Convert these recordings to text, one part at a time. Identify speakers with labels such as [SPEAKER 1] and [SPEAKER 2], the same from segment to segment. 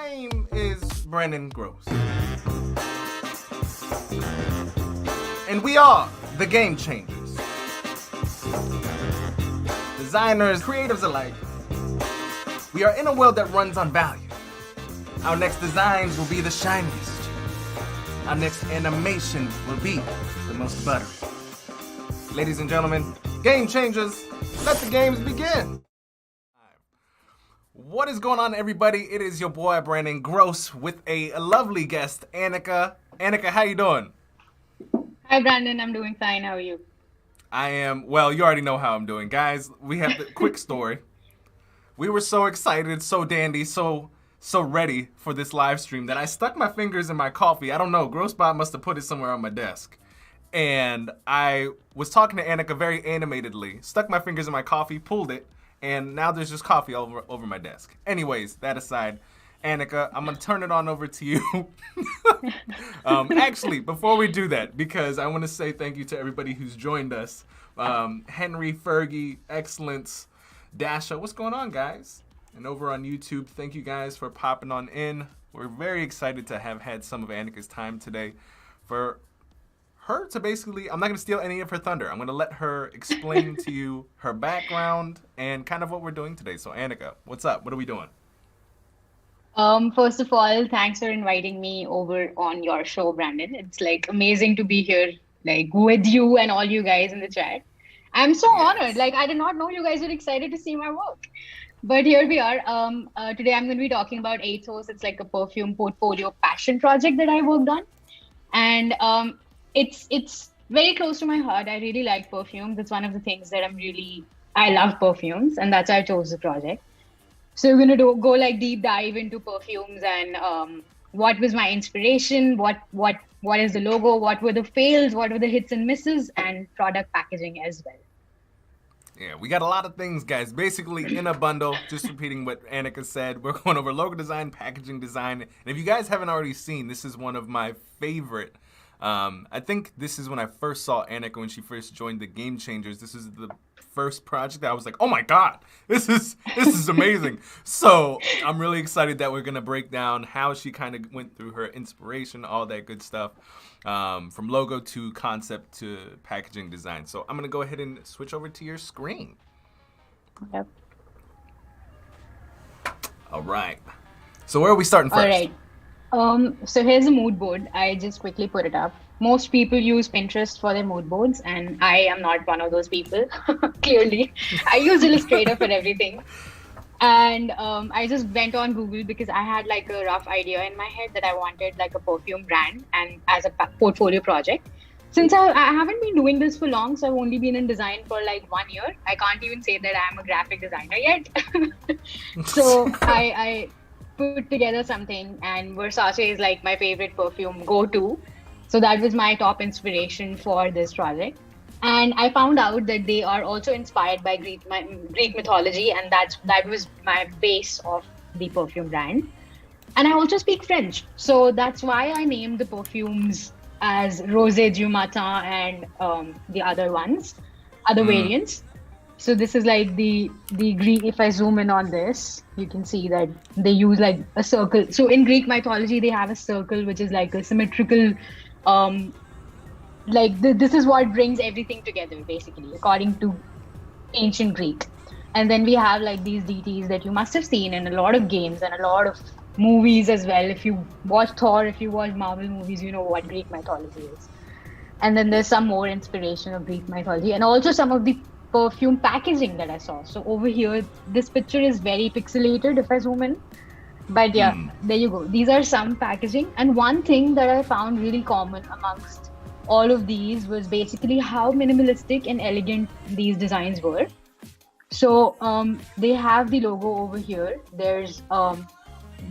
[SPEAKER 1] name is Brandon Groce. And we are the Game Changers. Designers, creatives alike. We are in a world that runs on value. Our next designs will be the shiniest. Our next animation will be the most buttery. Ladies and gentlemen, Game Changers, let the games begin. What is going on, everybody? It is your boy Brandon Groce with a lovely guest, Anika. Anika, how you doing?
[SPEAKER 2] Hi Brandon, I'm doing fine. How are you?
[SPEAKER 1] I am, well, you already know how I'm doing. Guys, we have the quick story. We were so excited, so dandy, so ready for this live stream that I stuck my fingers in my coffee. I don't know, Grossbot must have put it somewhere on my desk. And I was talking to Anika very animatedly, stuck my fingers in my coffee, pulled it, and now there's just coffee over my desk. Anyways, that aside, Anika, I'm going to turn it on over to you. Actually, before we do that, because I want to say thank you to everybody who's joined us. Henry, Fergie, Excellence, Dasha, what's going on, guys? And over on YouTube, thank you guys for popping on in. We're very excited to have had some of Anika's time today for her to basically, I'm not going to steal any of her thunder. I'm going to let her explain to you her background and kind of what we're doing today. So Anika, what's up? What are we doing?
[SPEAKER 2] First of all, thanks for inviting me over on your show, Brandon. It's like amazing to be here, like with you and all you guys in the chat. I'm so honored.
[SPEAKER 1] Yes.
[SPEAKER 2] Like I did not know you guys were excited to see my work. But here we are. Today I'm going to be talking about ASOS. It's like a perfume portfolio passion project that I worked on. And it's very close to my heart. I really like perfumes. It's one of the things that I love perfumes, and that's why I chose the project. So we're gonna go like deep dive into perfumes and what was my inspiration, what is the logo, what were the fails, what were the hits and misses, and product packaging as well.
[SPEAKER 1] Yeah, we got a lot of things, guys. Basically, in a bundle, just repeating what Anika said, we're going over logo design, packaging design. And if you guys haven't already seen, this is one of my favorite. I think this is when I first saw Anika when she first joined the Game Changers. This is the first project that I was like, oh my God, this is amazing. So I'm really excited that we're going to break down how she kind of went through her inspiration, all that good stuff. From logo to concept to packaging design. So I'm going to go ahead and switch over to your screen.
[SPEAKER 2] Yep.
[SPEAKER 1] All right. So where are we starting first?
[SPEAKER 2] All right. So here's a mood board. I just quickly put it up. Most people use Pinterest for their mood boards, and I am not one of those people. Clearly, I use Illustrator for everything. And I just went on Google because I had like a rough idea in my head that I wanted like a perfume brand and as a portfolio project. Since I haven't been doing this for long, so I've only been in design for like 1 year. I can't even say that I'm a graphic designer yet. So I put together something, and Versace is like my favorite perfume go-to. So that was my top inspiration for this project. And I found out that they are also inspired by Greek mythology, and that was my base of the perfume brand. And I also speak French, so that's why I named the perfumes as Rosé du Matin and the other variants. So this is like the Greek. If I zoom in on this, you can see that they use like a circle. So in Greek mythology, they have a circle which is like a symmetrical. This is what brings everything together, basically, according to ancient Greek. And then we have like these deities that you must have seen in a lot of games and a lot of movies as well. If you watch Thor, if you watch Marvel movies, you know what Greek mythology is. And then there's some more inspiration of Greek mythology and also some of the perfume packaging that I saw. So over here, this picture is very pixelated if I zoom in. But yeah, there you go. These are some packaging. And one thing that I found really common amongst all of these was basically how minimalistic and elegant these designs were. So they have the logo over here. There's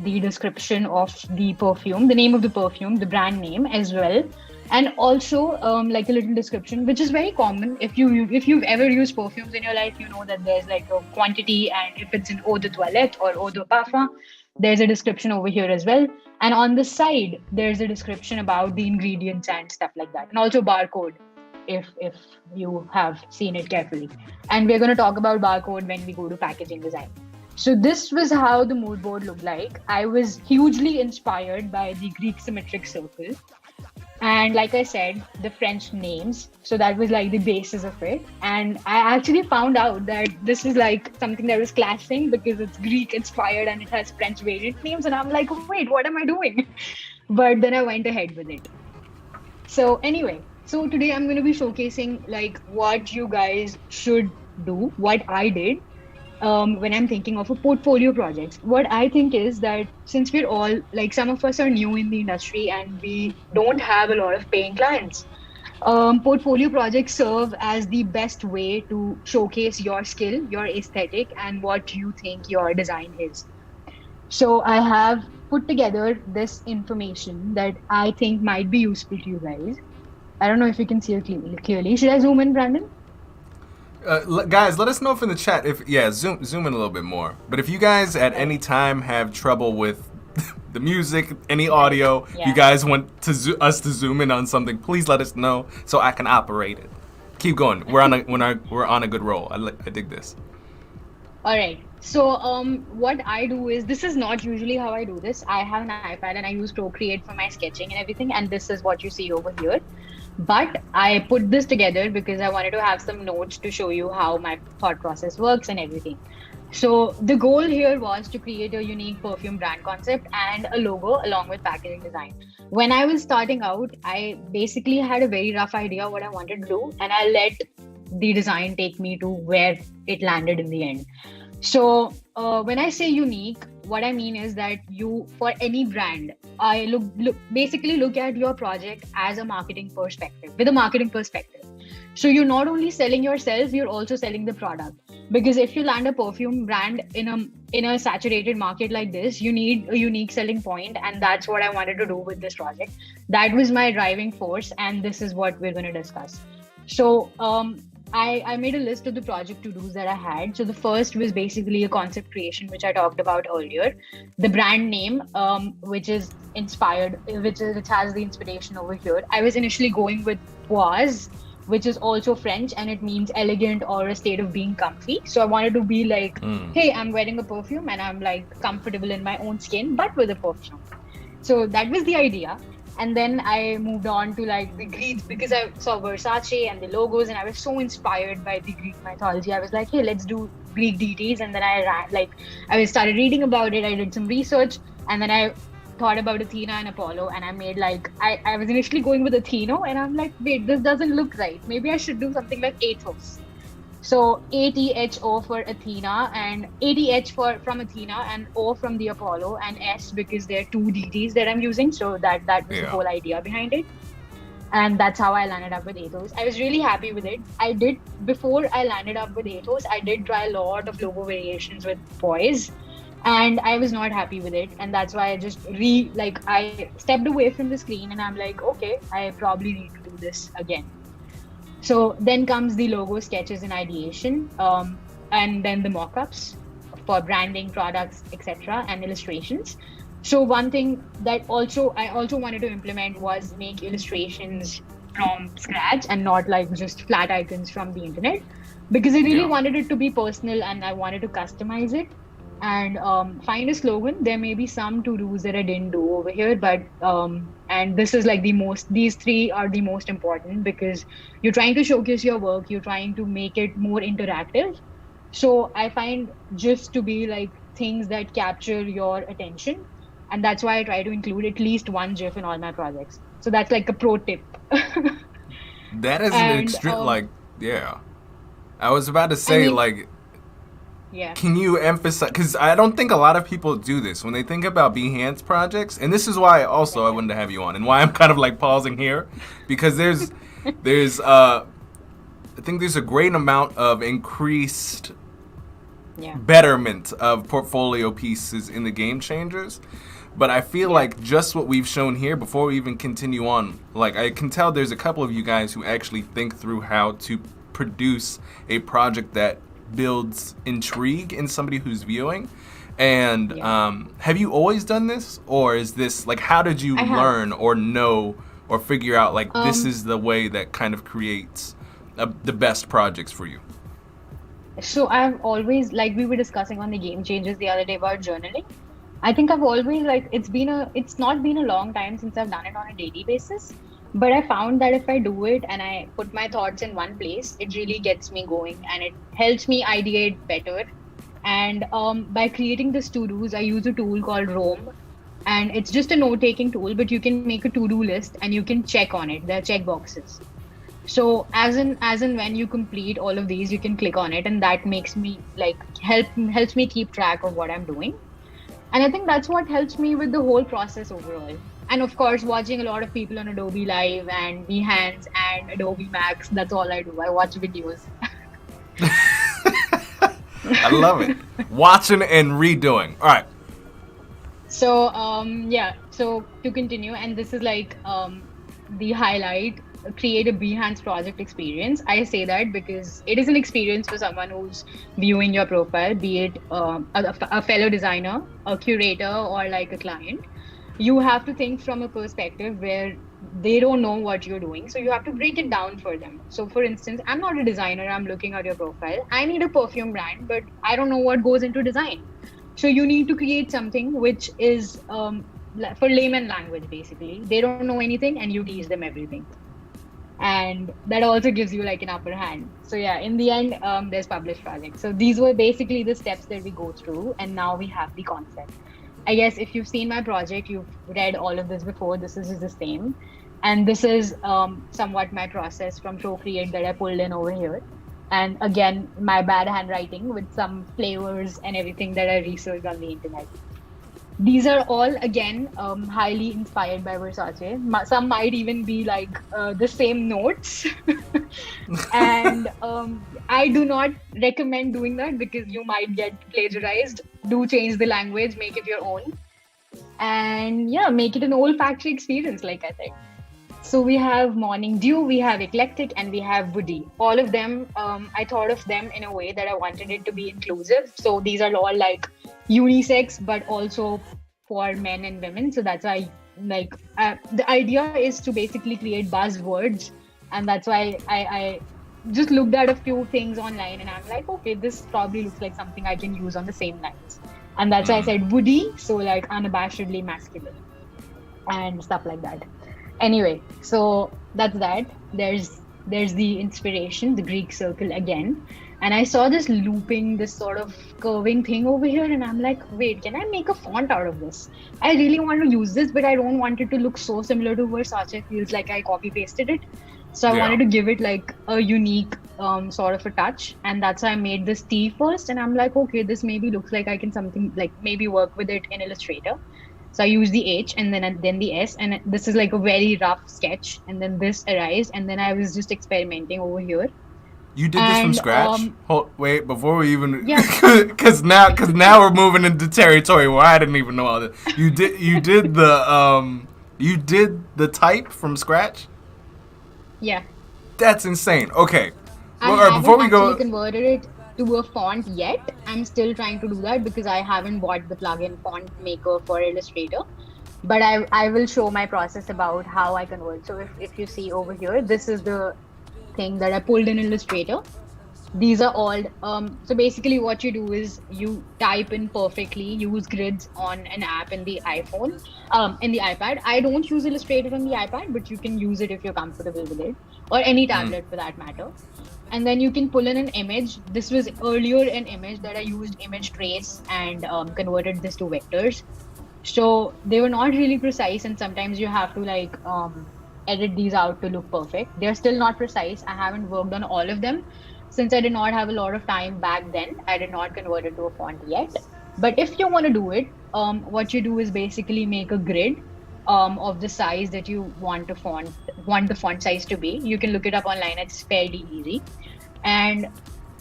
[SPEAKER 2] the description of the perfume, the name of the perfume, the brand name as well. And also like a little description, which is very common. If you've ever used perfumes in your life, you know that there's like a quantity, and if it's an eau de toilette or eau de parfum, there's a description over here as well. And on the side, there's a description about the ingredients and stuff like that. And also barcode, if you have seen it carefully. And we're going to talk about barcode when we go to packaging design. So this was how the mood board looked like. I was hugely inspired by the Greek symmetric circle. And like I said, the French names. So that was like the basis of it. And I actually found out that this is like something that was clashing because it's Greek inspired and it has French variant names. And I'm like, wait, what am I doing? But then I went ahead with it. So anyway, so today I'm going to be showcasing like what you guys should do, what I did when I'm thinking of a portfolio project. What I think is that since we're all like some of us are new in the industry and we don't have a lot of paying clients, portfolio projects serve as the best way to showcase your skill, your aesthetic, and what you think your design is. So I have put together this information that I think might be useful to you guys. I don't know if you can see it clearly. Should I zoom in, Brandon?
[SPEAKER 1] Guys, let us know if in the chat if zoom in a little bit more. But if you guys at any time have trouble with the music, any audio,
[SPEAKER 2] Yeah.
[SPEAKER 1] you guys want to us to zoom in on something, please let us know so I can operate it. Keep going. We're on a good roll. I dig this.
[SPEAKER 2] All right. So what I do is this is not usually how I do this. I have an iPad and I use Procreate for my sketching and everything, and this is what you see over here. But I put this together because I wanted to have some notes to show you how my thought process works and everything. So the goal here was to create a unique perfume brand concept and a logo along with packaging design. When I was starting out, I basically had a very rough idea what I wanted to do, and I let the design take me to where it landed in the end. So when I say unique, what I mean is that you, for any brand, I basically look at your project as a marketing perspective, with a marketing perspective. So you're not only selling yourself, you're also selling the product. Because if you land a perfume brand in a saturated market like this, you need a unique selling point, and that's what I wanted to do with this project. That was my driving force, and this is what we're going to discuss. So I made a list of the project to-dos that I had. So the first was basically a concept creation, which I talked about earlier. The brand name, which is inspired, which has the inspiration over here. I was initially going with Boise, which is also French, and it means elegant or a state of being comfy. So I wanted to be like, hey, I'm wearing a perfume and I'm like comfortable in my own skin, but with a perfume. So that was the idea. And then I moved on to like the Greeks because I saw Versace and the logos, and I was so inspired by the Greek mythology. I was like, hey, let's do Greek deities. And then I started reading about it. I did some research, and then I thought about Athena and Apollo, and I made like I was initially going with Athena, and I'm like, wait, this doesn't look right. Maybe I should do something like Athos. So ATHO for Athena, and ATH from Athena, and O from the Apollo, and S because they're two deities that I'm using. So that was the whole idea behind it. And that's how I landed up with Athos. I was really happy with it. Before I landed up with Athos, I did try a lot of logo variations with Boise, and I was not happy with it. And that's why I just I stepped away from the screen, and I'm like, okay, I probably need to do this again. So then comes the logo sketches and ideation, and then the mockups for branding, products, etc., and illustrations. So one thing that I also wanted to implement was make illustrations from scratch and not like just flat icons from the internet, because I really wanted it to be personal and I wanted to customize it and find a slogan. There may be some to-dos that I didn't do over here, but and this is like these three are the most important because you're trying to showcase your work, you're trying to make it more interactive. So I find GIFs to be like things that capture your attention, and that's why I try to include at least one GIF in all my projects. So that's like a pro tip.
[SPEAKER 1] That is an extreme I was about to say can you emphasize, because I don't think a lot of people do this when they think about Behance projects, and this is why also I wanted to have you on, and why I'm kind of like pausing here, because there's I think there's a great amount of increased betterment of portfolio pieces in the Game Changers, but I feel like just what we've shown here, before we even continue on, like I can tell there's a couple of you guys who actually think through how to produce a project that builds intrigue in somebody who's viewing. And have you always done this, or is this like, how did you learn or know or figure out like this is the way that kind of creates the best projects for you?
[SPEAKER 2] So I've always, like we were discussing on the game changes the other day about journaling. I think I've always like it's not been a long time since I've done it on a daily basis, but I found that if I do it and I put my thoughts in one place, it really gets me going and it helps me ideate better. And by creating this to-dos, I use a tool called Roam, and it's just a note-taking tool, but you can make a to-do list and you can check on it. There are check boxes. So as in when you complete all of these, you can click on it, and that makes me like helps me keep track of what I'm doing. And I think that's what helps me with the whole process overall. And of course, watching a lot of people on Adobe Live and Behance and Adobe Max, that's all I do. I watch videos.
[SPEAKER 1] I love it. Watching and redoing. All right.
[SPEAKER 2] So yeah, so to continue, and this is like the highlight, create a Behance project experience. I say that because it is an experience for someone who's viewing your profile, be it a fellow designer, a curator, or like a client. You have to think from a perspective where they don't know what you're doing. So you have to break it down for them. So for instance, I'm not a designer, I'm looking at your profile. I need a perfume brand, but I don't know what goes into design. So you need to create something which is for layman language, basically. They don't know anything and you teach them everything. And that also gives you like an upper hand. So yeah, in the end, there's published projects. So these were basically the steps that we go through, and now we have the concept. I guess if you've seen my project, you've read all of this before. This is the same, and this is somewhat my process from Procreate that I pulled in over here. And again, my bad handwriting with some flavors and everything that I researched on the internet. These are all again highly inspired by Versace. Some might even be like the same notes, and I do not recommend doing that because you might get plagiarized. Do change the language, make it your own, and yeah, make it an olfactory experience, like I said. So we have Morning Dew, we have Eclectic, and we have Woody. All of them, I thought of them in a way that I wanted it to be inclusive. So these are all like unisex, but also for men and women. So that's why, like, the idea is to basically create buzzwords, and that's why I just looked at a few things online, and I'm like, okay, this probably looks like something I can use on the same lines, and that's why I said Woody. So like unabashedly masculine and stuff like that. Anyway, so that's that. There's the inspiration, the Greek circle again. And I saw this looping, this sort of curving thing over here, and I'm like, wait, can I make a font out of this? I really want to use this, but I don't want it to look so similar to Versace. It feels like I copy pasted it. So I wanted to give it like a unique sort of a touch. And that's why I made this T first. And I'm like, okay, this maybe looks like I can something like maybe work with it in Illustrator. So I use the H and then the S, and this is like a very rough sketch. And then this arised, and then I was just experimenting over here.
[SPEAKER 1] You did this from scratch? Wait, before we even,
[SPEAKER 2] yeah,
[SPEAKER 1] because now we're moving into territory where I didn't even know all this. You did the type from scratch?
[SPEAKER 2] Yeah.
[SPEAKER 1] That's insane. Okay.
[SPEAKER 2] I haven't actually converted it to a font yet. I'm still trying to do that because I haven't bought the plugin font maker for Illustrator. But I will show my process about how I convert. So if you see over here, this is the thing that I pulled in Illustrator. These are all, so basically what you do is you type in perfectly, use grids on an app in the iPhone, in the iPad. I don't use Illustrator on the iPad, but you can use it if you're comfortable with it, or any tablet for that matter. And then you can pull in an image. This was earlier an image that I used image trace and converted this to vectors. So they were not really precise, and sometimes you have to like edit these out to look perfect. They're still not precise. I haven't worked on all of them. Since I did not have a lot of time back then, I did not convert it to a font yet. But if you want to do it, what you do is basically make a grid of the size that you want the font size to be. You can look it up online. It's fairly easy. And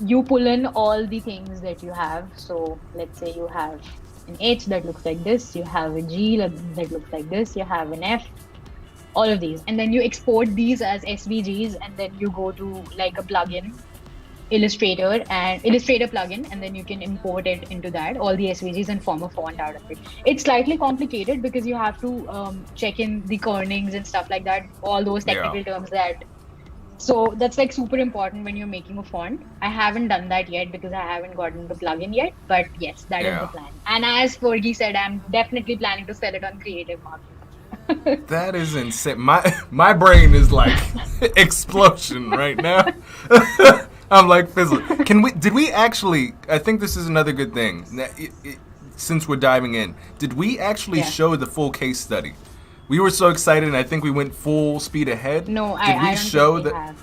[SPEAKER 2] you pull in all the things that you have. So let's say you have an H that looks like this. You have a G that looks like this. You have an F. All of these. And then you export these as SVGs, and then you go to like a plugin, Illustrator plugin, and then you can import it into that, all the SVGs, and form a font out of it. It's slightly complicated because you have to check in the kernings and stuff like that, all those technical terms that So that's like super important when you're making a font. I haven't done that yet because I haven't gotten the plugin yet, but yes, that is the
[SPEAKER 1] Yeah.
[SPEAKER 2] plan. And as Fergie said, I'm definitely planning to sell it on Creative Market.
[SPEAKER 1] That is insane. My brain is like explosion right now. I'm like fizzling. Did we actually? I think this is another good thing. Since we're diving in, did we actually
[SPEAKER 2] Yeah.
[SPEAKER 1] show the full case study? We were so excited, and I think we went full speed ahead.
[SPEAKER 2] No,
[SPEAKER 1] Did we
[SPEAKER 2] I don't
[SPEAKER 1] show
[SPEAKER 2] think we
[SPEAKER 1] that?
[SPEAKER 2] have.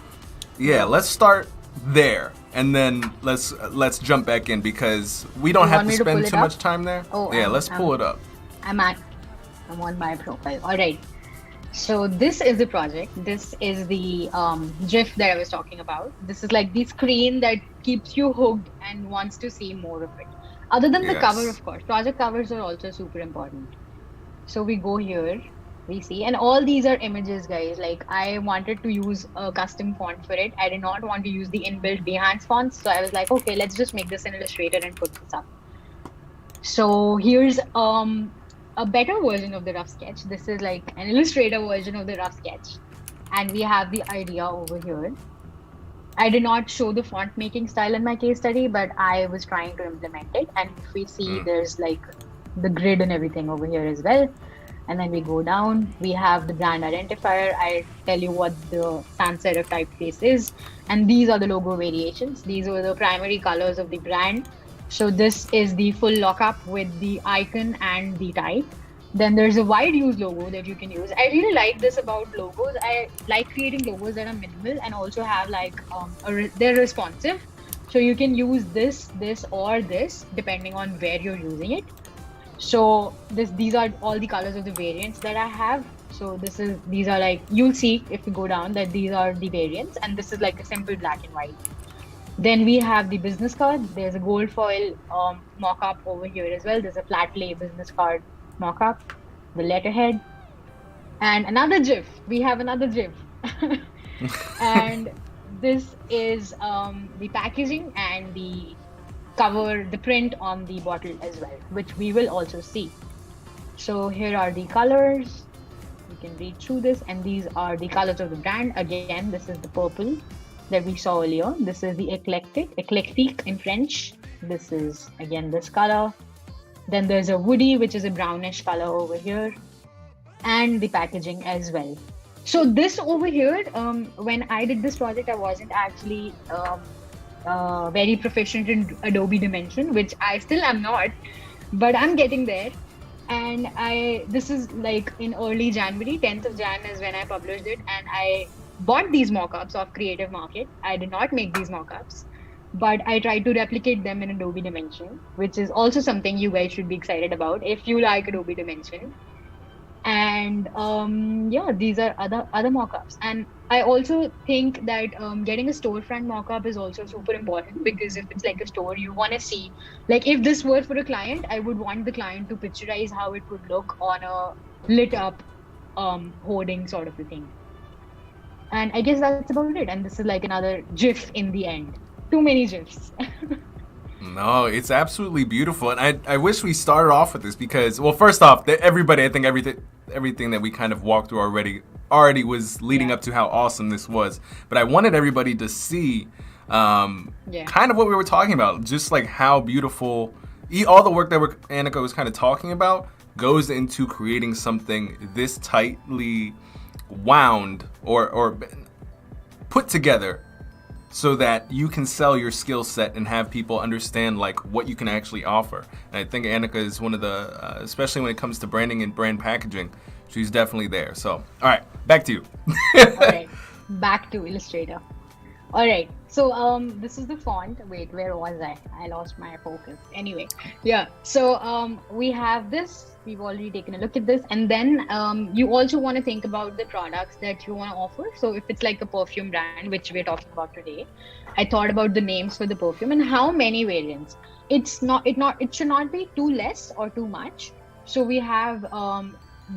[SPEAKER 1] Yeah,
[SPEAKER 2] No.
[SPEAKER 1] let's start there, and then let's jump back in because we don't
[SPEAKER 2] You
[SPEAKER 1] have
[SPEAKER 2] want
[SPEAKER 1] to
[SPEAKER 2] me to pull
[SPEAKER 1] spend
[SPEAKER 2] it
[SPEAKER 1] too
[SPEAKER 2] up?
[SPEAKER 1] much time there.
[SPEAKER 2] Oh,
[SPEAKER 1] Yeah, let's pull it up.
[SPEAKER 2] I'm at, I'm on my profile. All right. So this is the project. This is the GIF that I was talking about. This is like the screen that keeps you hooked and wants to see more of it. Other than the cover,
[SPEAKER 1] Yes.
[SPEAKER 2] of course, project covers are also super important. So we go here, we see, and all these are images, guys. Like I wanted to use a custom font for it. I did not want to use the inbuilt Behance fonts. So I was like, okay, let's just make this in Illustrator and put this up. So here's a better version of the rough sketch. This is like an Illustrator version of the rough sketch. And we have the idea over here. I did not show the font making style in my case study, but I was trying to implement it. And if we see, there's like the grid and everything over here as well. And then we go down, we have the brand identifier. I tell you what the sans serif typeface is. And these are the logo variations. These are the primary colors of the brand. So this is the full lockup with the icon and the type. Then there's a wide use logo that you can use. I really like this about logos. I like creating logos that are minimal and also have like they're responsive. So you can use this, or this depending on where you're using it. So these are all the colors of the variants that I have. So these are like, you'll see if you go down that these are the variants, and this is like a simple black and white. Then we have the business card. There's a gold foil mock-up over here as well. There's a flat lay business card mock-up, the letterhead, and another GIF. We have another GIF. And this is the packaging and the cover, the print on the bottle as well, which we will also see. So here are the colors. You can read through this, and these are the colors of the brand. Again, this is the purple that we saw earlier. This is the eclectique in French. This is again this color. Then there's a woody, which is a brownish color over here, and the packaging as well. So this over here, when I did this project, I wasn't actually very proficient in Adobe Dimension, which I still am not, but I'm getting there. And this is like in early January, 10th of Jan is when I published it, and I bought these mockups off Creative Market. I did not make these mockups, but I tried to replicate them in Adobe Dimension, which is also something you guys should be excited about if you like Adobe Dimension. And yeah, these are other mockups. And I also think that getting a storefront mockup is also super important, because if it's like a store, you want to see, like if this were for a client, I would want the client to picturize how it would look on a lit up hoarding sort of a thing. And I guess that's about it. And this is like another GIF in the end. Too many GIFs.
[SPEAKER 1] No, it's absolutely beautiful, and I wish we started off with this because, well, first off, everybody, I think everything that we kind of walked through already was leading up to how awesome this was. But I wanted everybody to see kind of what we were talking about, just like how beautiful all the work that Anika was kind of talking about goes into creating something this tightly wound or put together, so that you can sell your skill set and have people understand like what you can actually offer. And I think Anika is one of the, especially when it comes to branding and brand packaging, she's definitely there. So, all right, back to you.
[SPEAKER 2] All right, back to Illustrator. All right, so this is the font. Wait, where was I? I lost my focus. Anyway, yeah. So we have this. We've already taken a look at this, and then you also want to think about the products that you want to offer. So if it's like a perfume brand, which we're talking about today, I thought about the names for the perfume and how many variants. It should not be too less or too much. So we have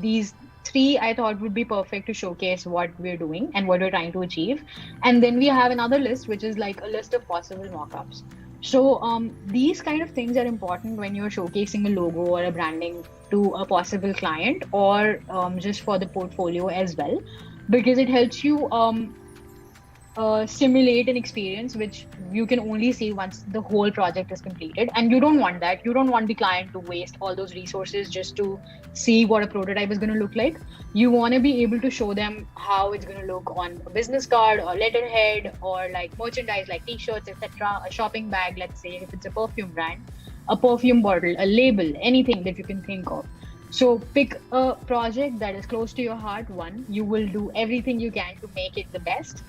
[SPEAKER 2] these three I thought would be perfect to showcase what we're doing and what we're trying to achieve. And then we have another list, which is like a list of possible mockups. So these kind of things are important when you're showcasing a logo or a branding to a possible client, or just for the portfolio as well, because it helps you simulate an experience which you can only see once the whole project is completed. And you don't want that. You don't want the client to waste all those resources just to see what a prototype is going to look like. You want to be able to show them how it's going to look on a business card or letterhead or like merchandise like t-shirts, etc. A shopping bag, let's say, if it's a perfume brand, a perfume bottle, a label, anything that you can think of. So pick a project that is close to your heart. One, you will do everything you can to make it the best.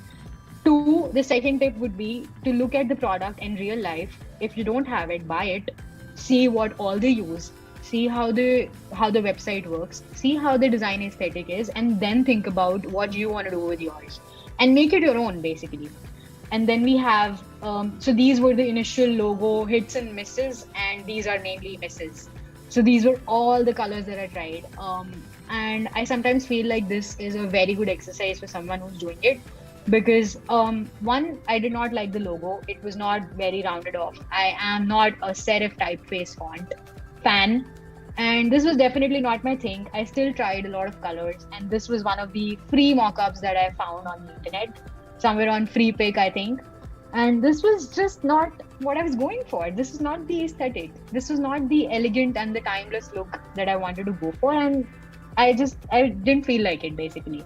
[SPEAKER 2] Two, the second tip would be to look at the product in real life. If you don't have it, buy it. See what all they use. See how the website works. See how the design aesthetic is, and then think about what you want to do with yours, and make it your own basically. And then we have so these were the initial logo hits and misses, and these are mainly misses. So these were all the colors that I tried. And I sometimes feel like this is a very good exercise for someone who's doing it because one, I did not like the logo. It was not very rounded off. I am not a serif typeface font fan, and this was definitely not my thing. I still tried a lot of colors, and this was one of the free mockups that I found on the internet, somewhere on Free Pick, I think. And this was just not what I was going for. This is not the aesthetic. This was not the elegant and the timeless look that I wanted to go for, and I didn't feel like it basically.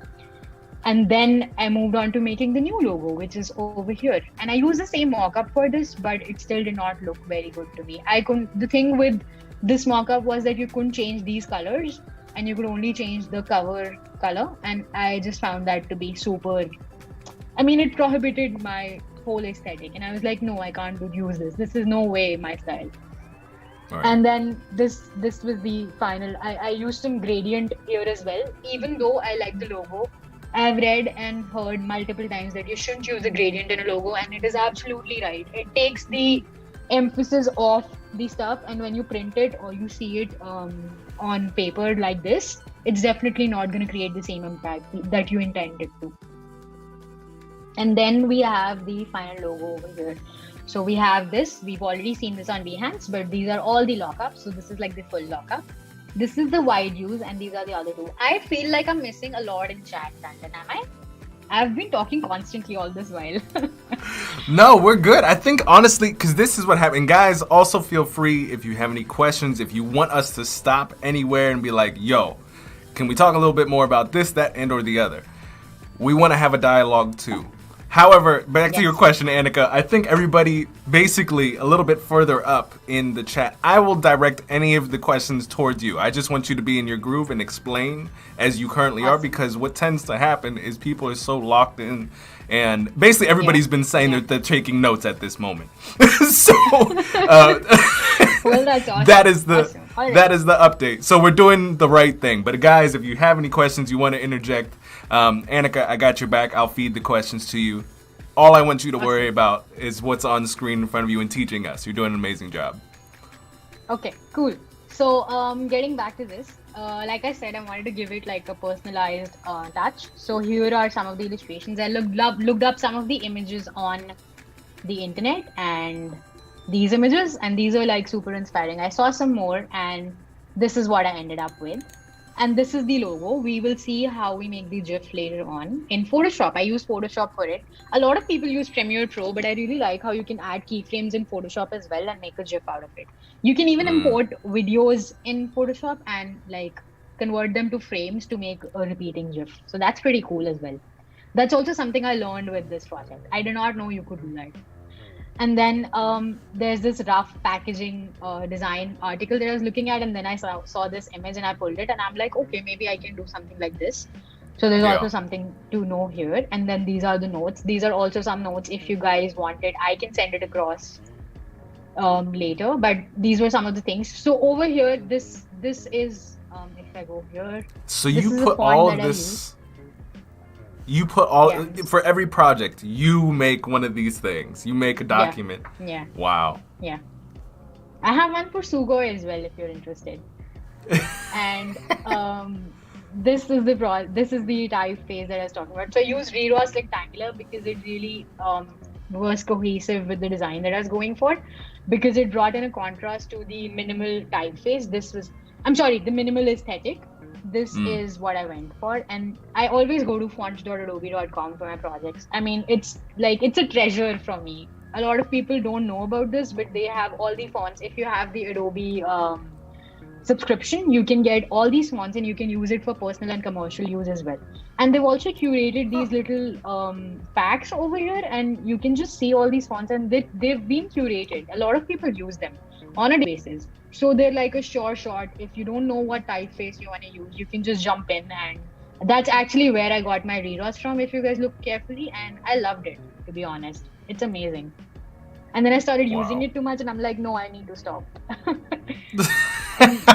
[SPEAKER 2] And then I moved on to making the new logo, which is over here. And I used the same mockup for this, but it still did not look very good to me. The thing with this mockup was that you couldn't change these colors and you could only change the cover color. And I just found that to be super, I mean, it prohibited my whole aesthetic. And I was like, no, I can't use this. This is no way my style. Right. And then this was the final. I used some gradient here as well, even though I like the logo. I've read and heard multiple times that you shouldn't use a gradient in a logo, and it is absolutely right. It takes the emphasis off the stuff, and when you print it or you see it on paper like this, it's definitely not going to create the same impact that you intended to. And then we have the final logo over here. So we have this. We've already seen this on Behance, but these are all the lockups. So this is like the full lockup. This is the wide use, and these are the other two. I feel like I'm missing a lot in chat, Dandan, am I? I've been talking constantly all this while.
[SPEAKER 1] No, we're good. I think, honestly, because this is what happened. Guys, also feel free if you have any questions, if you want us to stop anywhere and be like, yo, can we talk a little bit more about this, that, and or the other? We want to have a dialogue, too. However, back to your question, Anika, I think everybody basically a little bit further up in the chat, I will direct any of the questions towards you. I just want you to be in your groove and explain as you currently are, because what tends to happen is people are so locked in, and basically everybody's been saying that they're taking notes at this moment. So
[SPEAKER 2] well, that's awesome.
[SPEAKER 1] that is the update. So we're doing the right thing. But guys, if you have any questions you want to interject, Anika, I got your back. I'll feed the questions to you. All I want you to worry about is what's on the screen in front of you and teaching us. You're doing an amazing job.
[SPEAKER 2] Okay, cool. So getting back to this, like I said, I wanted to give it like a personalized touch. So here are some of the illustrations. I looked up some of the images on the internet, and these images, and these are like super inspiring. I saw some more, and this is what I ended up with. And this is the logo. We will see how we make the GIF later on. In Photoshop, I use Photoshop for it. A lot of people use Premiere Pro, but I really like how you can add keyframes in Photoshop as well and make a GIF out of it. You can even import videos in Photoshop and like convert them to frames to make a repeating GIF. So that's pretty cool as well. That's also something I learned with this project. I did not know you could do that. And then there's this rough packaging design article that I was looking at, and then I saw this image and I pulled it, and I'm like, okay, maybe I can do something like this. So there's also something to know here. And then these are the notes. These are also some notes. If you guys want it, I can send it across later. But these were some of the things. So over here, this is, if I go here.
[SPEAKER 1] So you put all this. You put all, for every project, you make one of these things. You make a document.
[SPEAKER 2] Yeah.
[SPEAKER 1] Wow.
[SPEAKER 2] Yeah. I have one for Sugoi as well, if you're interested. And this is the typeface that I was talking about. So I used Rero's Rectangular because it really was cohesive with the design that I was going for, because it brought in a contrast to the minimal typeface. The minimal aesthetic. this is what I went for. And I always go to fonts.adobe.com for my projects. I mean, it's a treasure for me. A lot of people don't know about this, but they have all the fonts. If you have the Adobe subscription, you can get all these fonts and you can use it for personal and commercial use as well. And they've also curated these little packs over here, and you can just see all these fonts, and they've been curated. A lot of people use them on a daily basis. So they're like a sure shot. If you don't know what typeface you want to use, you can just jump in. And that's actually where I got my reros from, if you guys look carefully. And I loved it, to be honest. It's amazing. And then I started using it too much, and I'm like, no, I need to stop.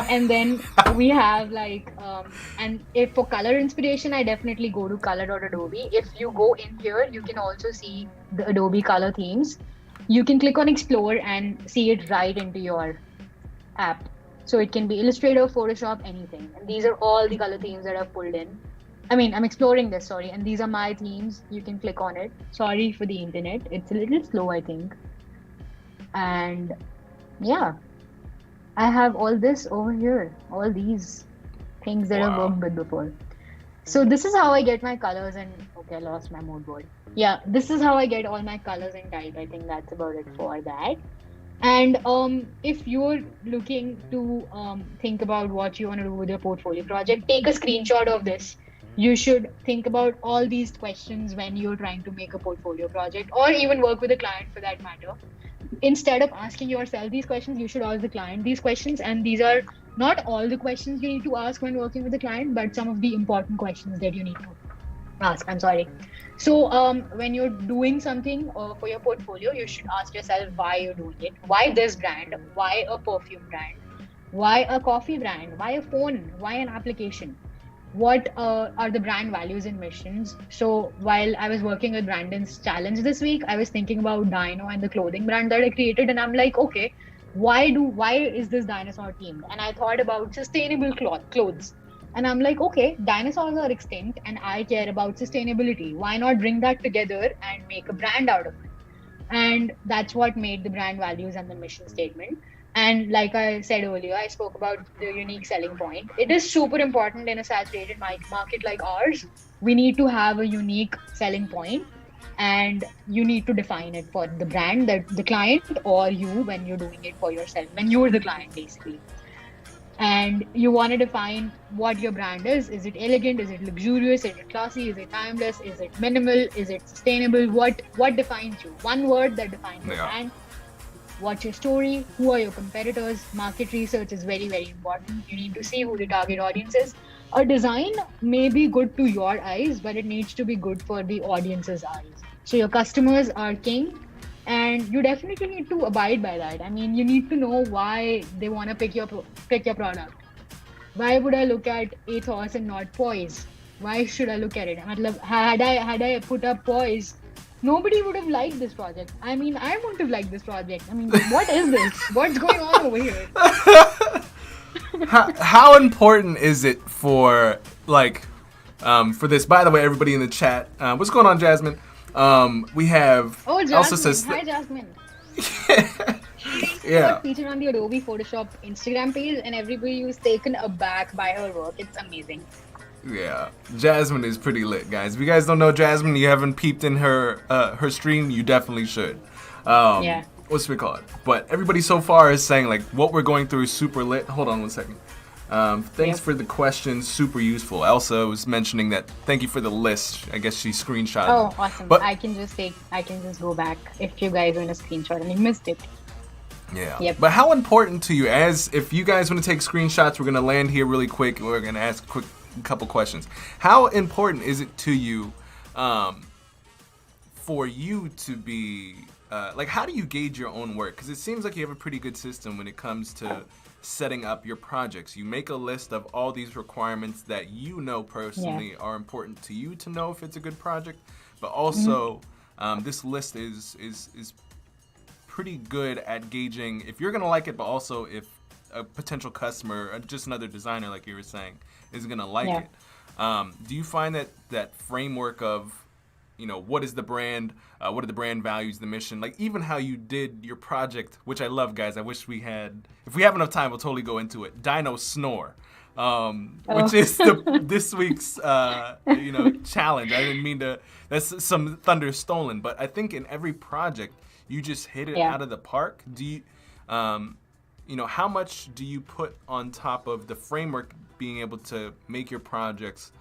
[SPEAKER 2] and then we have and if for color inspiration, I definitely go to color.adobe. If you go in here, you can also see the Adobe color themes. You can click on explore and see it right into your app. So it can be Illustrator, Photoshop, anything. And these are all the color themes that I've pulled in. I mean, I'm exploring this, sorry. And these are my themes. You can click on it. Sorry for the internet. It's a little slow, I think. And yeah, I have all this over here. All these things that I've worked with before. So this is how I get my colors and... Okay, I lost my mood board. Yeah, this is how I get all my colors and type. I think that's about it for that. And if you're looking to think about what you want to do with your portfolio project, take a screenshot of this. You should think about all these questions when you're trying to make a portfolio project, or even work with a client for that matter. Instead of asking yourself these questions, you should ask the client these questions. And these are not all the questions you need to ask when working with the client, but some of the important questions that you need to ask. I'm sorry. So when you're doing something for your portfolio, you should ask yourself why you're doing it. Why this brand? Why a perfume brand? Why a coffee brand? Why a phone? Why an application? What are the brand values and missions? So while I was working with Brandon's challenge this week, I was thinking about Dino and the clothing brand that I created. And I'm like, okay, why is this dinosaur themed? And I thought about sustainable clothes. And I'm like, okay, dinosaurs are extinct and I care about sustainability. Why not bring that together and make a brand out of it? And that's what made the brand values and the mission statement. And like I said earlier, I spoke about the unique selling point. It is super important in a saturated market like ours. We need to have a unique selling point, and you need to define it for the brand, that the client, or you when you're doing it for yourself, when you're the client basically. And you want to define what your brand is. Is it elegant? Is it luxurious? Is it classy? Is it timeless? Is it minimal? Is it sustainable? What defines you? One word that defines your brand. What's your story? Who are your competitors? Market research is very, very important. You need to see who the target audience is. A design may be good to your eyes, but it needs to be good for the audience's eyes. So your customers are king, and you definitely need to abide by that. I mean, you need to know why they want to pick your product. Why would I look at ethos and not poise? Why should I look at it? Had I put up poise, nobody would have liked this project. I mean, I wouldn't have liked this project. I mean, what is this? What's going on over here?
[SPEAKER 1] How important is it for for this? By the way, everybody in the chat, what's going on, Jasmine? We have
[SPEAKER 2] Jasmine.
[SPEAKER 1] Also says
[SPEAKER 2] hi, Jasmine.
[SPEAKER 1] Yeah.
[SPEAKER 2] Got featured on the Adobe Photoshop Instagram page, and everybody was taken aback by her work. It's amazing.
[SPEAKER 1] Yeah, Jasmine is pretty lit, guys. If you guys don't know Jasmine, you haven't peeped in her stream, you definitely should.
[SPEAKER 2] Yeah.
[SPEAKER 1] What's we call it? But everybody so far is saying what we're going through is super lit. Hold on one second. Thanks for the questions, super useful. Elsa was mentioning that. Thank you for the list. I guess she screenshotted.
[SPEAKER 2] Oh, awesome! But I can just go back if you guys want a screenshot and you missed it.
[SPEAKER 1] Yeah.
[SPEAKER 2] Yep.
[SPEAKER 1] But how important to you, if you guys want to take screenshots, we're gonna land here really quick. We're gonna ask a couple questions. How important is it to you, for you to be how do you gauge your own work? Because it seems like you have a pretty good system when it comes to setting up your projects. You make a list of all these requirements that you know personally are important to you to know if it's a good project, but also this list is pretty good at gauging if you're gonna like it, but also if a potential customer or just another designer, like you were saying, is gonna like it. Do you find that framework of what is the brand, what are the brand values, the mission, even how you did your project, which I love, guys. I wish we had, if we have enough time, we'll totally go into it. Dino Snore. which is this week's challenge. I didn't mean to. That's some thunder stolen, but I think in every project you just hit it out of the park. Do you, how much do you put on top of the framework being able to make your projects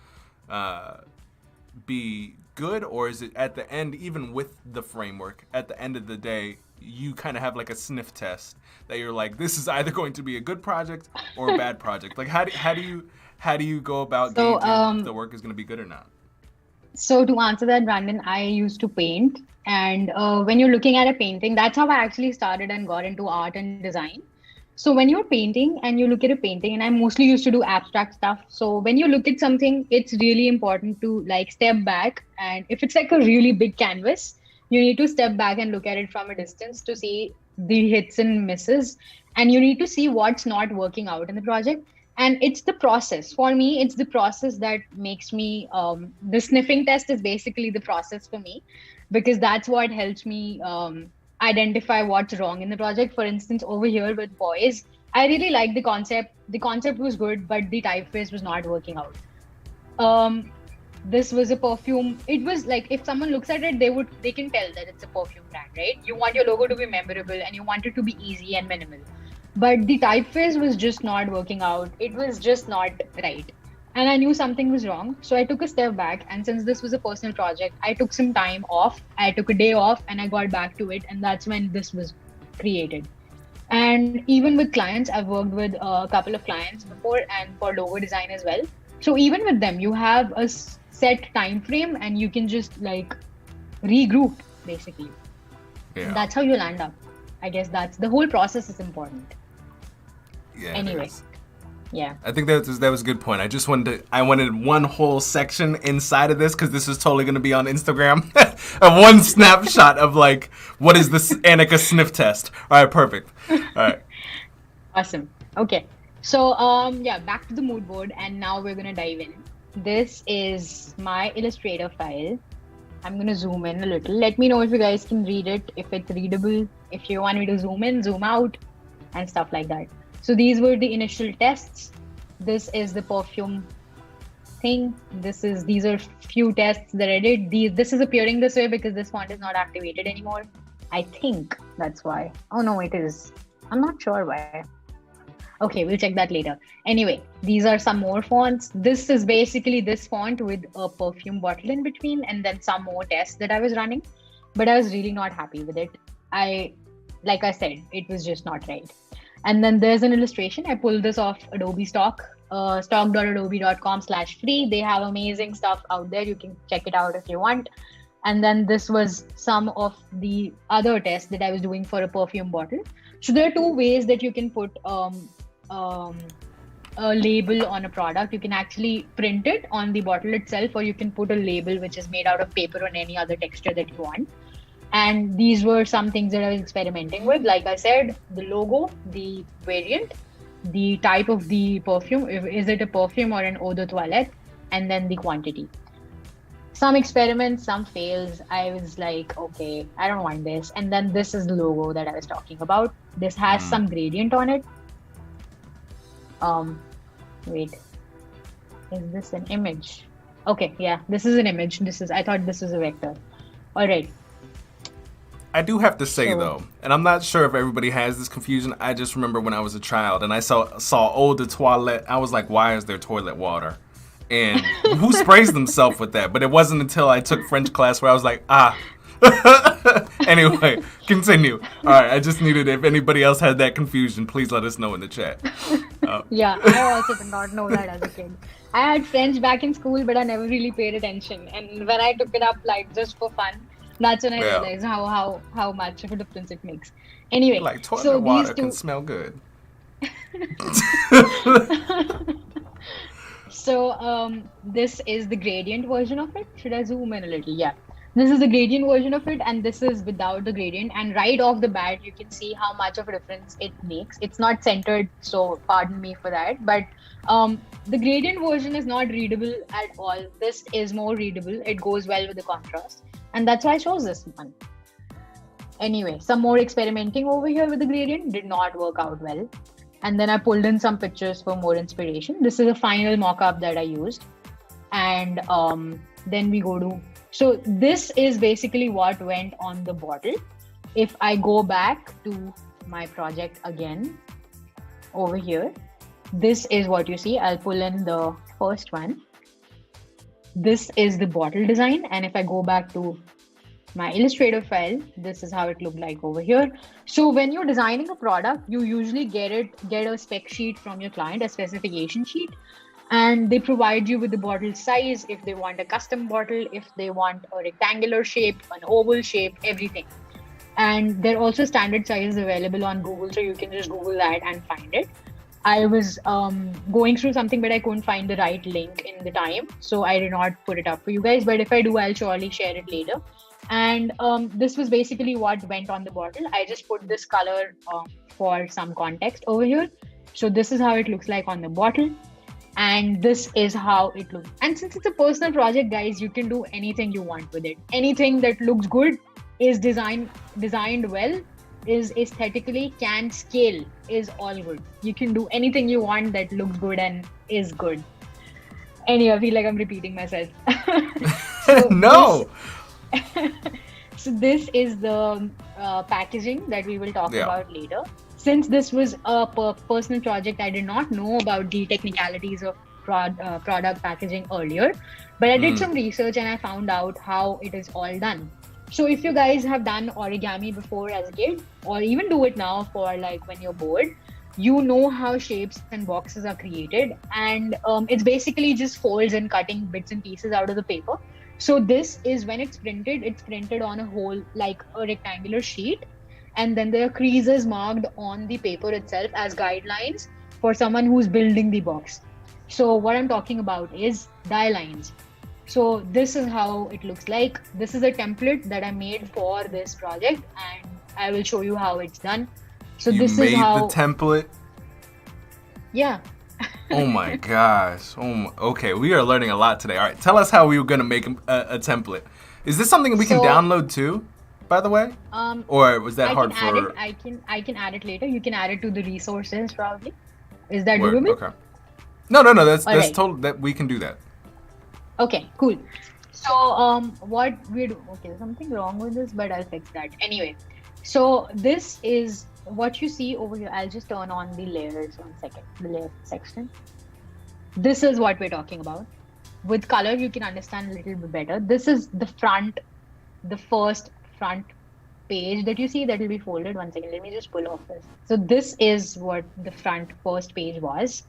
[SPEAKER 1] be good, or is it at the end, even with the framework, at the end of the day, you kind of have like a sniff test that you're like, this is either going to be a good project or a bad project? Like, how do you go about gauging if the work is going to be good or not?
[SPEAKER 2] So to answer that, Brandon, I used to paint, and when you're looking at a painting, that's how I actually started and got into art and design. So when you're painting and you look at a painting, and I mostly used to do abstract stuff. So when you look at something, it's really important to like step back. And if it's like a really big canvas, you need to step back and look at it from a distance to see the hits and misses. And you need to see what's not working out in the project. And it's the process. For me, it's the process that makes me, the sniffing test is basically the process for me, because that's what helps me identify what's wrong in the project. For instance, over here with boys, I really like the concept. The concept was good, but the typeface was not working out. This was a perfume. It was like, if someone looks at it, they can tell that it's a perfume brand, right? You want your logo to be memorable and you want it to be easy and minimal. But the typeface was just not working out. It was just not right. And I knew something was wrong. So I took a step back. And since this was a personal project, I took some time off. I took a day off and I got back to it. And that's when this was created. And even with clients, I've worked with a couple of clients before, and for logo design as well. So even with them, you have a set time frame and you can just like regroup basically. Yeah. And that's how you'll end up. I guess that's the whole process is important.
[SPEAKER 1] Yeah.
[SPEAKER 2] Anyway. Yeah.
[SPEAKER 1] I think that was a good point. I wanted one whole section inside of this, because this is totally going to be on Instagram. One snapshot of like, what is this Anika sniff test? All right, perfect. All right.
[SPEAKER 2] Awesome. Okay. So back to the mood board, and now we're going to dive in. This is my Illustrator file. I'm going to zoom in a little. Let me know if you guys can read it, if it's readable, if you want me to zoom in, zoom out, and stuff like that. So these were the initial tests. This is the perfume thing. These are few tests that I did. This is appearing this way because this font is not activated anymore. I think that's why. Oh no, it is. I'm not sure why. Okay, we'll check that later. Anyway, these are some more fonts. This is basically this font with a perfume bottle in between, and then some more tests that I was running. But I was really not happy with it. Like I said, it was just not right. And then there's an illustration. I pulled this off Adobe stock, stock.adobe.com/free. They have amazing stuff out there. You can check it out if you want. And then this was some of the other tests that I was doing for a perfume bottle. So there are two ways that you can put a label on a product. You can actually print it on the bottle itself, or you can put a label which is made out of paper or any other texture that you want. And these were some things that I was experimenting with. Like I said, the logo, the variant, the type of the perfume, is it a perfume or an eau de toilette, and then the quantity. Some experiments, some fails. I was like, okay, I don't want this. And then this is the logo that I was talking about. This has some gradient on it. Wait, is this an image? Okay, yeah, this is an image. I thought this was a vector. All right.
[SPEAKER 1] I do have to say though, and I'm not sure if everybody has this confusion. I just remember when I was a child and I saw eau de toilette. I was like, why is there toilet water? And who sprays themselves with that? But it wasn't until I took French class where I was like, Anyway, continue. All right, I just needed, if anybody else had that confusion, please let us know in the chat.
[SPEAKER 2] Yeah, I also did not know that as a kid. I had French back in school, but I never really paid attention. And when I took it up, like just for fun, that's when I realized how much of a difference it makes. Anyway,
[SPEAKER 1] like toilet water can smell good.
[SPEAKER 2] So this is the gradient version of it. Should I zoom in a little? Yeah. This is the gradient version of it, and this is without the gradient. And right off the bat, you can see how much of a difference it makes. It's not centered, so pardon me for that. But the gradient version is not readable at all. This is more readable. It goes well with the contrast. And that's why I chose this one. Anyway, some more experimenting over here with the gradient did not work out well. And then I pulled in some pictures for more inspiration. This is a final mock-up that I used. And then we go to, so this is basically what went on the bottle. If I go back to my project again, over here, this is what you see. I'll pull in the first one. This is the bottle design. And if I go back to my Illustrator file, this is how it looked like over here. So when you're designing a product, you usually get a spec sheet from your client, a specification sheet, and they provide you with the bottle size, if they want a custom bottle, if they want a rectangular shape, an oval shape, everything. And there are also standard sizes available on Google, so you can just Google that and find it. I was going through something, but I couldn't find the right link in the time, so I did not put it up for you guys. But if I do, I'll surely share it later. And this was basically what went on the bottle. I just put this color for some context over here. So this is how it looks like on the bottle. And this is how it looks. And since it's a personal project, guys, you can do anything you want with it. Anything that looks good, is designed well, is aesthetically, can scale, is all good. You can do anything you want that looks good and is good. Anyway, I feel like I'm repeating myself.
[SPEAKER 1] No.
[SPEAKER 2] So this is the packaging that we will talk about later. Since this was a personal project, I did not know about the technicalities of product packaging earlier, but I did some research and I found out how it is all done. So if you guys have done origami before as a kid, or even do it now for like when you're bored, you know how shapes and boxes are created, and it's basically just folds and cutting bits and pieces out of the paper. So this is when it's printed on a whole, like a rectangular sheet, and then there are creases marked on the paper itself as guidelines for someone who's building the box. So what I'm talking about is die lines. So this is how it looks like. This is a template that I made for this project, and I will show you how it's done. So
[SPEAKER 1] you
[SPEAKER 2] this
[SPEAKER 1] made
[SPEAKER 2] is how
[SPEAKER 1] the template?
[SPEAKER 2] Yeah.
[SPEAKER 1] Oh my gosh. Okay, we are learning a lot today. All right, tell us how we were going to make a template. Is this something we can download too, by the way? Or was that hard for...
[SPEAKER 2] I can add it later. You can add it to the resources probably. Is that
[SPEAKER 1] Word.
[SPEAKER 2] doable?
[SPEAKER 1] Okay. No, that's
[SPEAKER 2] right.
[SPEAKER 1] total, that we can do that.
[SPEAKER 2] Okay, cool. So what we do? Okay, there's something wrong with this, but I'll fix that. Anyway, so this is what you see over here. I'll just turn on the layers 1 second, the layer section. This is what we're talking about. With color, you can understand a little bit better. This is the first front page that you see that will be folded. 1 second, let me just pull off this. So this is what the first page was.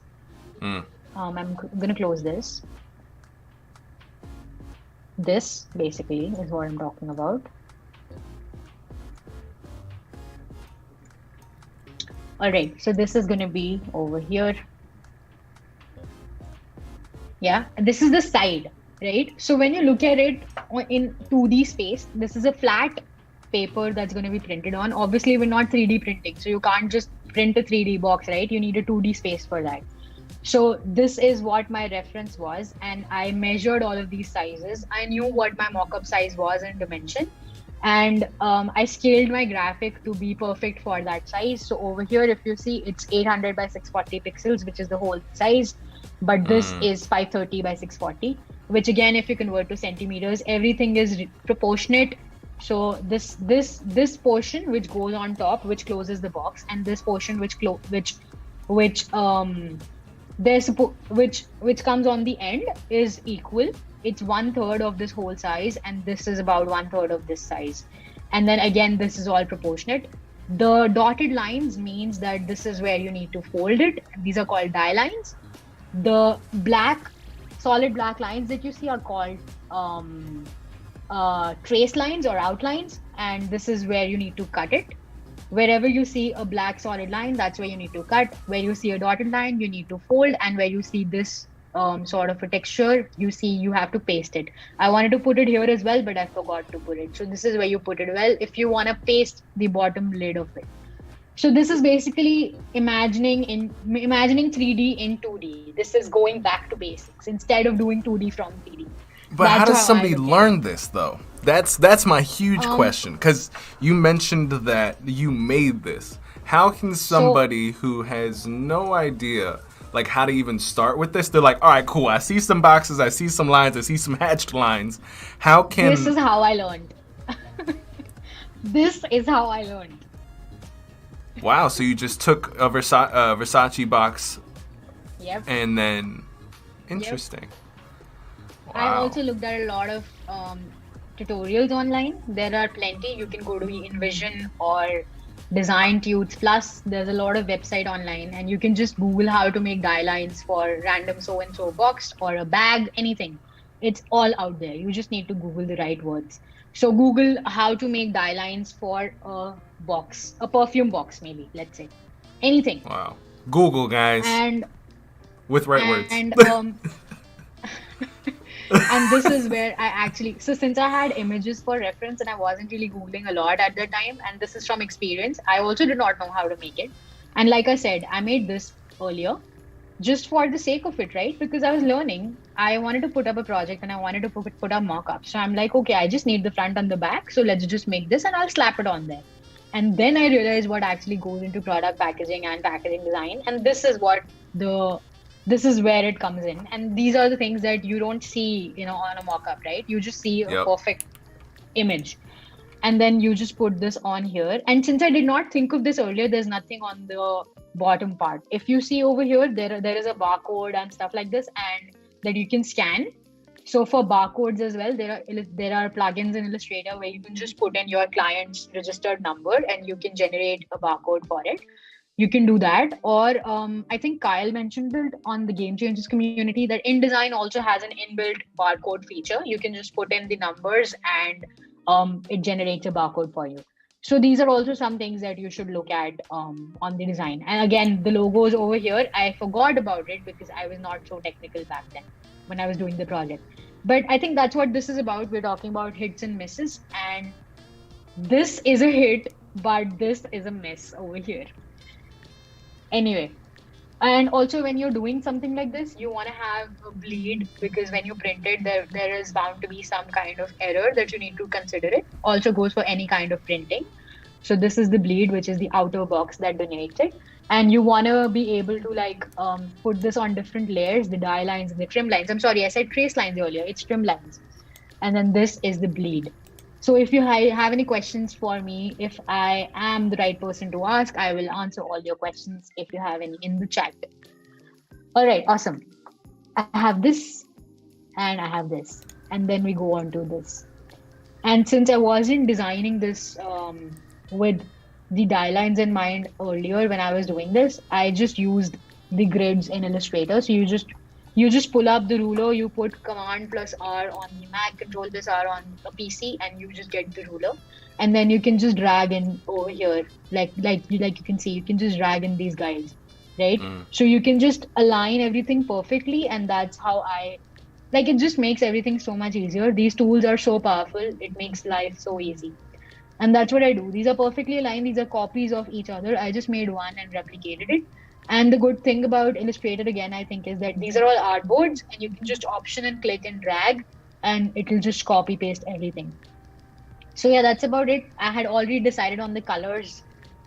[SPEAKER 2] I'm gonna close this. This basically is what I'm talking about. All right, so this is going to be over here. Yeah, this is the side, right? So when you look at it in 2D space, this is a flat paper that's going to be printed on. Obviously, we're not 3D printing, so you can't just print a 3D box, right? You need a 2D space for that. So this is what my reference was, and I measured all of these sizes. I knew what my mockup size was in dimension, and I scaled my graphic to be perfect for that size. So over here, if you see, it's 800 by 640 pixels, which is the whole size, but this is 530 by 640, which again, if you convert to centimeters, everything is proportionate. So this portion which goes on top, which closes the box, and this portion which comes on the end is equal. It's 1/3 of this whole size, and this is about 1/3 of this size. And then again, this is all proportionate. The dotted lines means that this is where you need to fold it. These are called die lines. The solid black lines that you see are called trace lines or outlines, and this is where you need to cut it. Wherever you see a black solid line, that's where you need to cut. Where you see a dotted line, you need to fold. And where you see this sort of a texture, you have to paste it. I wanted to put it here as well, but I forgot to put it. So this is where you put it well if you want to paste the bottom lid of it. So this is basically imagining 3D in 2D. This is going back to basics instead of doing 2D from 3D.
[SPEAKER 1] But how does somebody learn this though? That's my huge question, because you mentioned that you made this. How can
[SPEAKER 2] So
[SPEAKER 1] somebody who has no idea like how to even start with this? They're like, all right, cool. I see some boxes, I see some lines, I see some hatched lines. How
[SPEAKER 2] this is
[SPEAKER 1] can
[SPEAKER 2] how I learned. This is how I learned.
[SPEAKER 1] wow? So you just took a Versace box
[SPEAKER 2] Yep.
[SPEAKER 1] and then
[SPEAKER 2] Yep.
[SPEAKER 1] interesting.
[SPEAKER 2] I
[SPEAKER 1] Wow.
[SPEAKER 2] also looked at a lot of tutorials online. There are plenty. You can go to InVision or Design Tunes. Plus, there's a lot of website online, and you can just Google how to make die lines for random so and so box or a bag, anything. It's all out there. You just need to Google the right words. So, Google how to make die lines for a box, a perfume box, maybe, let's say, anything.
[SPEAKER 1] Wow. Google, guys,
[SPEAKER 2] And
[SPEAKER 1] with right
[SPEAKER 2] and
[SPEAKER 1] words.
[SPEAKER 2] and this is where I actually, so since I had images for reference and I wasn't really googling a lot at the time, and this is from experience, I also did not know how to make it. And like I said, I made this earlier just for the sake of it, right? Because I was learning, I wanted to put up a project and I wanted to put up mockups. So I'm like, okay, I just need the front and the back, so let's just make this and I'll slap it on there. And then I realized what actually goes into product packaging and packaging design, and the this is where it comes in. And these are the things that you don't see, on a mockup, right? You just see a
[SPEAKER 1] Yep.
[SPEAKER 2] perfect image, and then you just put this on here. And since I did not think of this earlier, there's nothing on the bottom part. If you see over here, there is a barcode and stuff like this, and that you can scan. So for barcodes as well, there are plugins in Illustrator where you can just put in your client's registered number and you can generate a barcode for it. You can do that. Or I think Kyle mentioned it on the Game Changers community that InDesign also has an inbuilt barcode feature. You can just put in the numbers and it generates a barcode for you. So these are also some things that you should look at on the design. And again, the logos over here, I forgot about it because I was not so technical back then when I was doing the project. But I think that's what this is about. We're talking about hits and misses. And this is a hit, but this is a miss over here. Anyway, and also when you're doing something like this, you want to have a bleed, because when you print it, there is bound to be some kind of error that you need to consider. It also goes for any kind of printing. So this is the bleed, which is the outer box that donates it. And you want to be able to like put this on different layers, the die lines and the trim lines. I'm sorry, I said trace lines earlier. It's trim lines. And then this is the bleed. So if you have any questions for me, if I am the right person to ask, I will answer all your questions if you have any in the chat. All right, awesome. I have this and I have this. And then we go on to this. And since I wasn't designing this with the die lines in mind earlier when I was doing this, I just used the grids in Illustrator. So you just pull up the ruler, you put Command plus R on the Mac, Control plus R on a PC, and you just get the ruler. And then you can just drag in over here, like you can see, you can just drag in these guys, right?
[SPEAKER 1] Mm.
[SPEAKER 2] So you can just align everything perfectly, and that's how I like it. Just makes everything so much easier. These tools are so powerful; it makes life so easy. And that's what I do. These are perfectly aligned. These are copies of each other. I just made one and replicated it. And the good thing about Illustrator, again, I think, is that these are all artboards and you can just option and click and drag and it'll just copy paste everything. So yeah, that's about it. I had already decided on the colors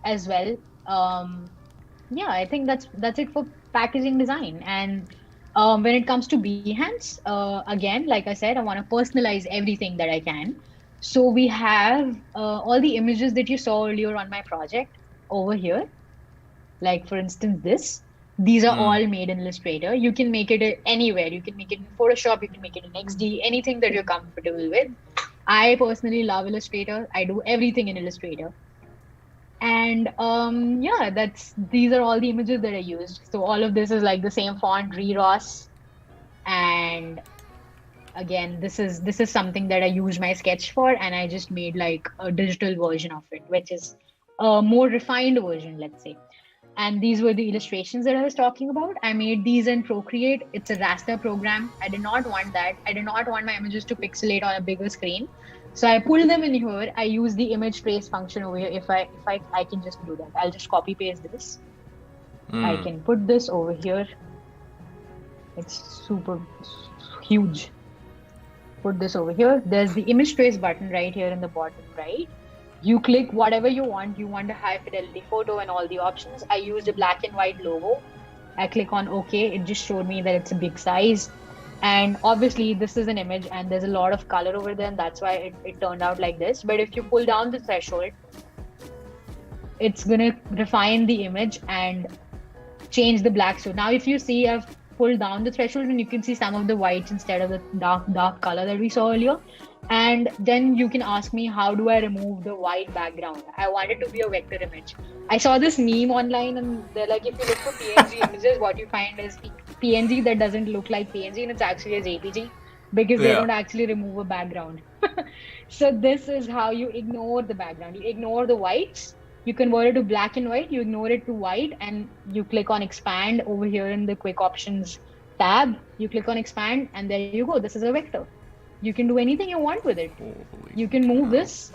[SPEAKER 2] as well. Um, yeah, I think that's it for packaging design. And when it comes to Behance, again, like I said, I want to personalize everything that I can. So we have all the images that you saw earlier on my project over here. Like for instance, these are
[SPEAKER 1] Mm.
[SPEAKER 2] all made in Illustrator. You can make it anywhere. You can make it in Photoshop. You can make it in XD. Anything that you're comfortable with. I personally love Illustrator. I do everything in Illustrator. And yeah, that's these are all the images that I used. So all of this is like the same font, Ross. And again, this is something that I used my sketch for, and I just made like a digital version of it, which is a more refined version, let's say. And these were the illustrations that I was talking about. I made these in Procreate. It's a raster program. I did not want that. I did not want my images to pixelate on a bigger screen. So I pull them in here. I use the image trace function over here. If I can just do that. I'll just copy paste this. I
[SPEAKER 1] Mm.
[SPEAKER 2] can put this over here. It's super huge. Put this over here. There's the image trace button right here in the bottom right. You click whatever you want. You want a high fidelity photo and all the options. I used a black and white logo. I click on OK. It just showed me that it's a big size. And obviously, this is an image and there's a lot of color over there, and that's why it turned out like this. But if you pull down the threshold, it's going to refine the image and change the black. So now if you see, I've pulled down the threshold and you can see some of the whites instead of the dark color that we saw earlier. And then you can ask me, how do I remove the white background? I want it to be a vector image. I saw this meme online and they're like, if you look for PNG images, what you find is PNG that doesn't look like PNG and it's actually a JPG because they don't actually remove a background. So this is how you ignore the background. You ignore the whites. You convert it to black and white, you ignore it to white, and you click on expand over here in the quick options tab. You click on expand and there you go. This is a vector. You can do anything you want with it. You can move this.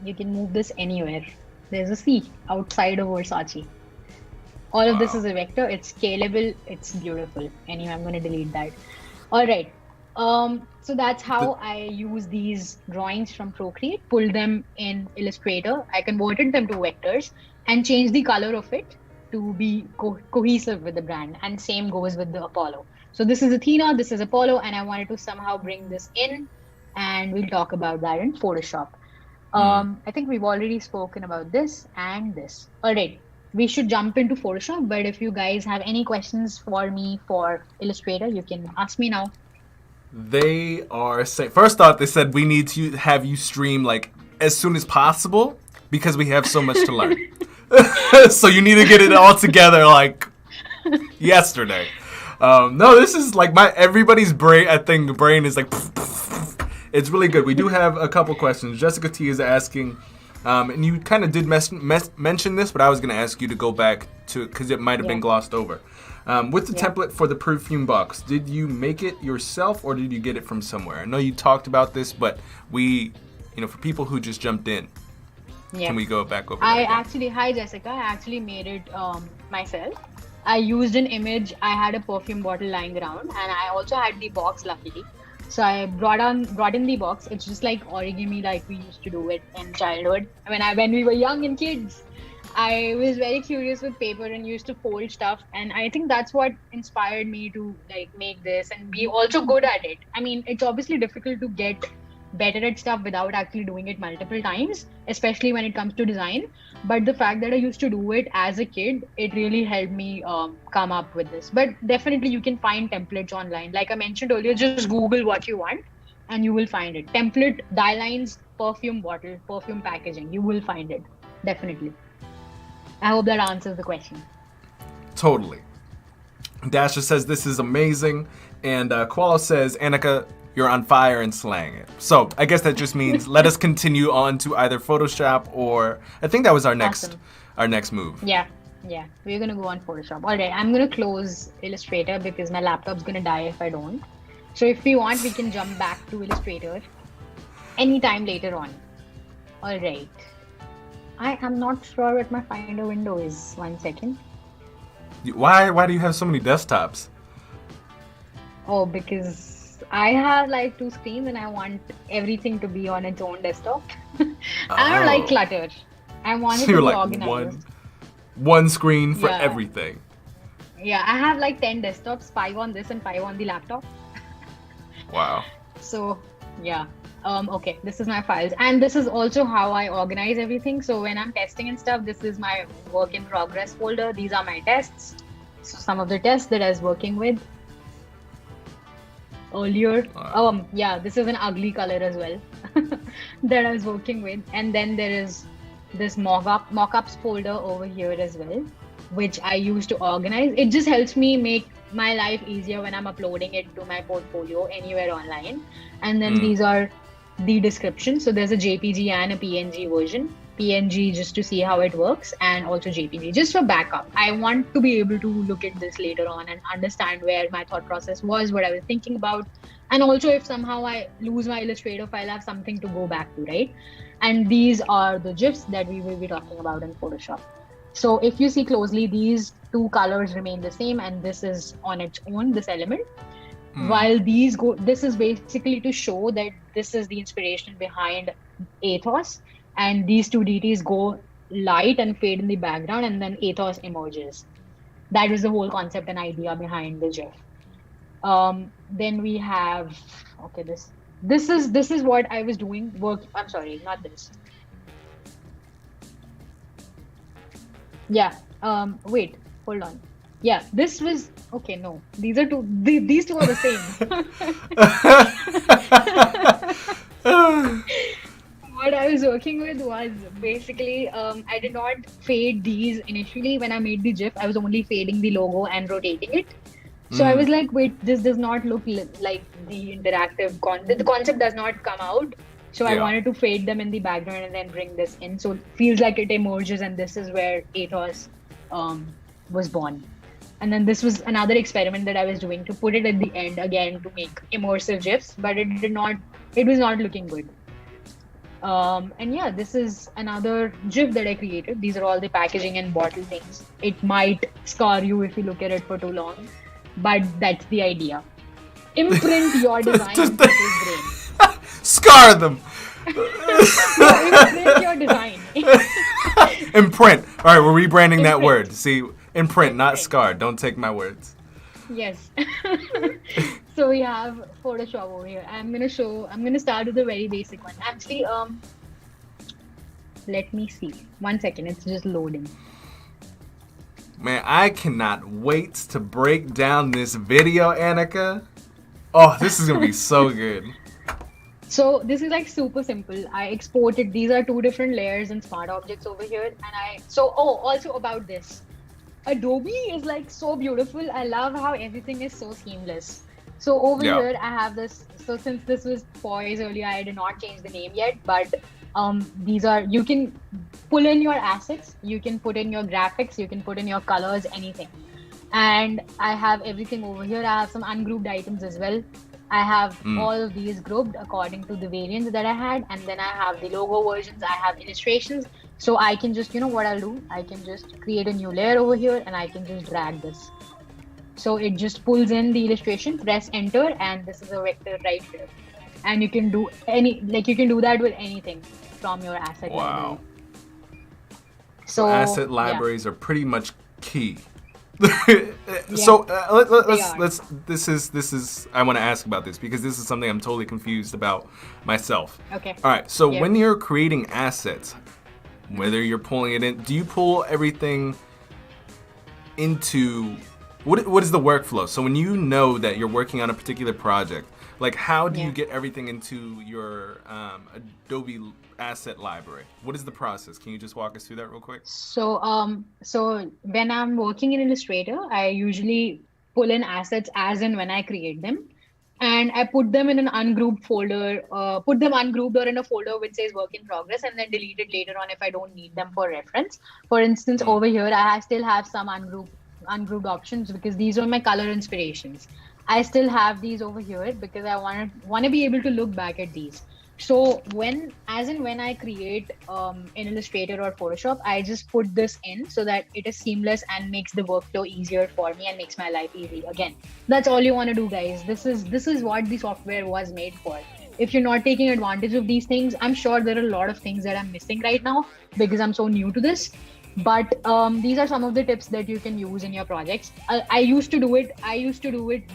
[SPEAKER 2] You can move this anywhere. There's a C outside of Versace. All of this is a vector. It's scalable. It's beautiful. Anyway, I'm going to delete that. All right. So that's how I use these drawings from Procreate, pull them in Illustrator. I converted them to vectors and changed the color of it to be cohesive with the brand. And same goes with the Apollo. So this is Athena, this is Apollo, and I wanted to somehow bring this in, and we'll talk about that in Photoshop. I think we've already spoken about this and this. All right, we should jump into Photoshop, but if you guys have any questions for me for Illustrator, you can ask me now.
[SPEAKER 1] They are saying, first off, they said we need to have you stream like as soon as possible because we have so much to learn. So you need to get it all together like yesterday. No, this is like everybody's brain. I think brain is like, it's really good. We do have a couple questions. Jessica T is asking, and you kind of did mention this, but I was going to ask you to go back to because it might have been glossed over. With the template for the perfume box, did you make it yourself or did you get it from somewhere? I know you talked about this, but for people who just jumped in, can we go back over that again?
[SPEAKER 2] Hi Jessica, I actually made it myself. I used an image. I had a perfume bottle lying around and I also had the box, luckily. So I brought in the box. It's just like origami, like we used to do it in childhood. When we were young and kids. I was very curious with paper and used to fold stuff, and I think that's what inspired me to like make this and be also good at it. I mean, it's obviously difficult to get better at stuff without actually doing it multiple times, especially when it comes to design. But the fact that I used to do it as a kid, it really helped me come up with this. But definitely you can find templates online. Like I mentioned earlier, just Google what you want and you will find it. Template, die lines, perfume bottle, perfume packaging. You will find it. Definitely. I hope that answers the question.
[SPEAKER 1] Totally. Dasha says this is amazing. And Koala says, Anika, you're on fire and slaying it. So I guess that just means let us continue on to either Photoshop or I think that was our next move.
[SPEAKER 2] Yeah. We're gonna go on Photoshop. All right, I'm gonna close Illustrator because my laptop's gonna die if I don't. So if we want, we can jump back to Illustrator anytime later on. All right. I am not sure what my Finder window is. 1 second.
[SPEAKER 1] Why do you have so many desktops?
[SPEAKER 2] Oh, because I have like 2 screens and I want everything to be on its own desktop. I don't like clutter. I want it to be organized.
[SPEAKER 1] One screen for everything.
[SPEAKER 2] Yeah, I have like 10 desktops, 5 on this and 5 on the laptop.
[SPEAKER 1] Wow.
[SPEAKER 2] So, yeah. Okay, this is my files. And this is also how I organize everything. So when I'm testing and stuff, this is my work in progress folder. These are my tests. So some of the tests that I was working with earlier. This is an ugly color as well that I was working with. And then there is this mockups folder over here as well, which I use to organize. It just helps me make my life easier when I'm uploading it to my portfolio anywhere online. And then these are the description. So there's a JPG and a PNG version. PNG just to see how it works, and also JPG just for backup. I want to be able to look at this later on and understand where my thought process was, what I was thinking about, and also if somehow I lose my Illustrator file, I have something to go back to, right? And these are the GIFs that we will be talking about in Photoshop. So if you see closely, these 2 colors remain the same, and this is on its own, this element. While these go, this is basically to show that this is the inspiration behind Athos, and these two deities go light and fade in the background, and then Athos emerges. That was the whole concept and idea behind the GIF. Then we have, okay, this is what I was doing. I'm sorry, not this. Yeah. Wait, hold on. Yeah, this was okay. No, these are two. These two are the same. What I was working with was basically I did not fade these initially when I made the GIF. I was only fading the logo and rotating it. So I was like, wait, this does not look like the interactive the concept does not come out. So I
[SPEAKER 1] Yeah.
[SPEAKER 2] wanted to fade them in the background and then bring this in. So it feels like it emerges, and this is where Athos was born. And then this was another experiment that I was doing to put it at the end again to make immersive GIFs, but it was not looking good. And yeah, this is another GIF that I created. These are all the packaging and bottle things. It might scar you if you look at it for too long, but that's the idea. Imprint your design
[SPEAKER 1] Just
[SPEAKER 2] in people's brain.
[SPEAKER 1] Scar them.
[SPEAKER 2] Imprint your design.
[SPEAKER 1] Imprint. All right, we're rebranding that
[SPEAKER 2] Imprint.
[SPEAKER 1] word. See, imprint, not
[SPEAKER 2] Imprint.
[SPEAKER 1] scar. Don't take my words.
[SPEAKER 2] Yes. So we have Photoshop over here. I'm gonna start with a very basic one. Actually, let me see. 1 second, it's just loading.
[SPEAKER 1] Man, I cannot wait to break down this video, Anika. Oh, this is gonna be so good.
[SPEAKER 2] So this is like super simple. I exported, these are two different layers in Smart Objects over here. Also about this. Adobe is like so beautiful. I love how everything is so seamless. So over
[SPEAKER 1] Yeah.
[SPEAKER 2] here I have this. So since this was Poise earlier, I did not change the name yet, but these are, you can pull in your assets, you can put in your graphics, you can put in your colors, anything. And I have everything over here. I have some ungrouped items as well. I have all of these grouped according to the variants that I had, and then I have the logo versions, I have illustrations. So I can just, what I'll do, I can just create a new layer over here and I can just drag this. So it just pulls in the illustration, press enter, and this is a vector right here. And you can do you can do that with anything from your asset
[SPEAKER 1] Wow.
[SPEAKER 2] library.
[SPEAKER 1] So asset
[SPEAKER 2] yeah.
[SPEAKER 1] libraries are pretty much key.
[SPEAKER 2] Yeah,
[SPEAKER 1] So
[SPEAKER 2] they are.
[SPEAKER 1] let's this is I want to ask about this because this is something I'm totally confused about myself.
[SPEAKER 2] Okay.
[SPEAKER 1] All right. So
[SPEAKER 2] Yeah.
[SPEAKER 1] when you're creating assets, whether you're pulling it in, do you pull everything into what is the workflow? So when you know that you're working on a particular project, like how do you
[SPEAKER 2] Yeah.
[SPEAKER 1] get everything into your Adobe asset library? What is the process? Can you just walk us through that real quick?
[SPEAKER 2] So when I'm working in Illustrator, I usually pull in assets as and when I create them, and I put them in an ungrouped folder, put them ungrouped or in a folder which says work in progress, and then delete it later on if I don't need them for reference. For instance, over here, still have some ungrouped options because these are my color inspirations. I still have these over here because I want to be able to look back at these. So when I create in Illustrator or Photoshop, I just put this in so that it is seamless and makes the workflow easier for me and makes my life easy. Again, that's all you want to do, guys. This is what the software was made for. If you're not taking advantage of these things, I'm sure there are a lot of things that I'm missing right now because I'm so new to this. But these are some of the tips that you can use in your projects. I used to do it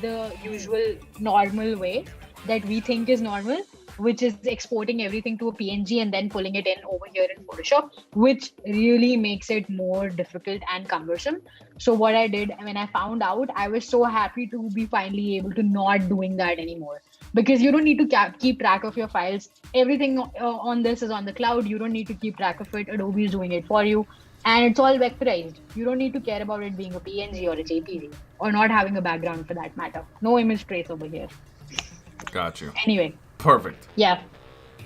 [SPEAKER 2] the usual normal way that we think is normal, which is exporting everything to a PNG and then pulling it in over here in Photoshop, which really makes it more difficult and cumbersome. So what I did when I found out, I was so happy to be finally able to not doing that anymore, because you don't need to keep track of your files. Everything on this is on the cloud. You don't need to keep track of it. Adobe is doing it for you. And it's all vectorized. You don't need to care about it being a PNG or a JPG or not having a background for that matter. No image trace over here.
[SPEAKER 1] Got you.
[SPEAKER 2] Anyway,
[SPEAKER 1] Perfect.
[SPEAKER 2] yeah.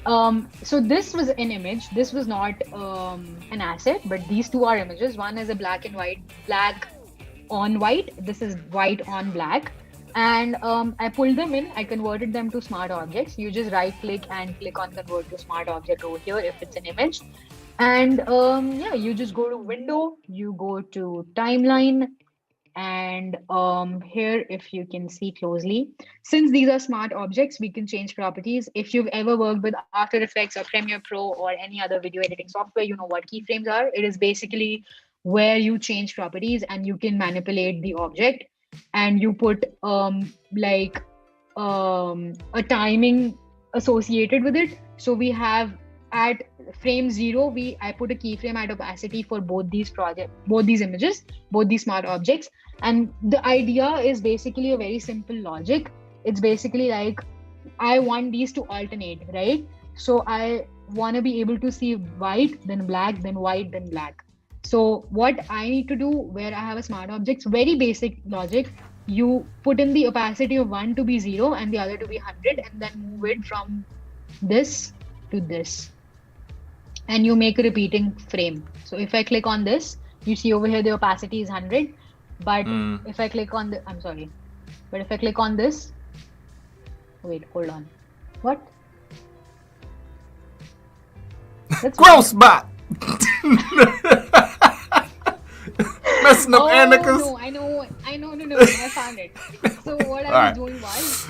[SPEAKER 2] So this was an image. This was not an asset, but these two are images. One is a black and white, black on white. This is white on black. And I pulled them in. I converted them to smart objects. You just right click and click on convert to smart object over here if it's an image. And yeah, you just go to window, you go to timeline, And here, if you can see closely, since these are smart objects, we can change properties. If you've ever worked with After Effects or Premiere Pro or any other video editing software, you know what keyframes are. It is basically where you change properties and you can manipulate the object, and you put like a timing associated with it. So we have at frame 0, I put a keyframe at opacity for both these images, both these smart objects. And the idea is basically a very simple logic. It's basically like I want these to alternate, right? So I want to be able to see white, then black, then white, then black. So what I need to do, where I have a smart objects, very basic logic. You put in the opacity of one to be 0 and the other to be 100, and then move it from this to this. And you make a repeating frame. So if I click on this, you see over here the opacity is 100. But if I click on the, I'm sorry, but if I click on this, wait, hold on. What?
[SPEAKER 1] That's gross bot. Messing up Anika's.
[SPEAKER 2] No, I know, I found it. So what I was doing was,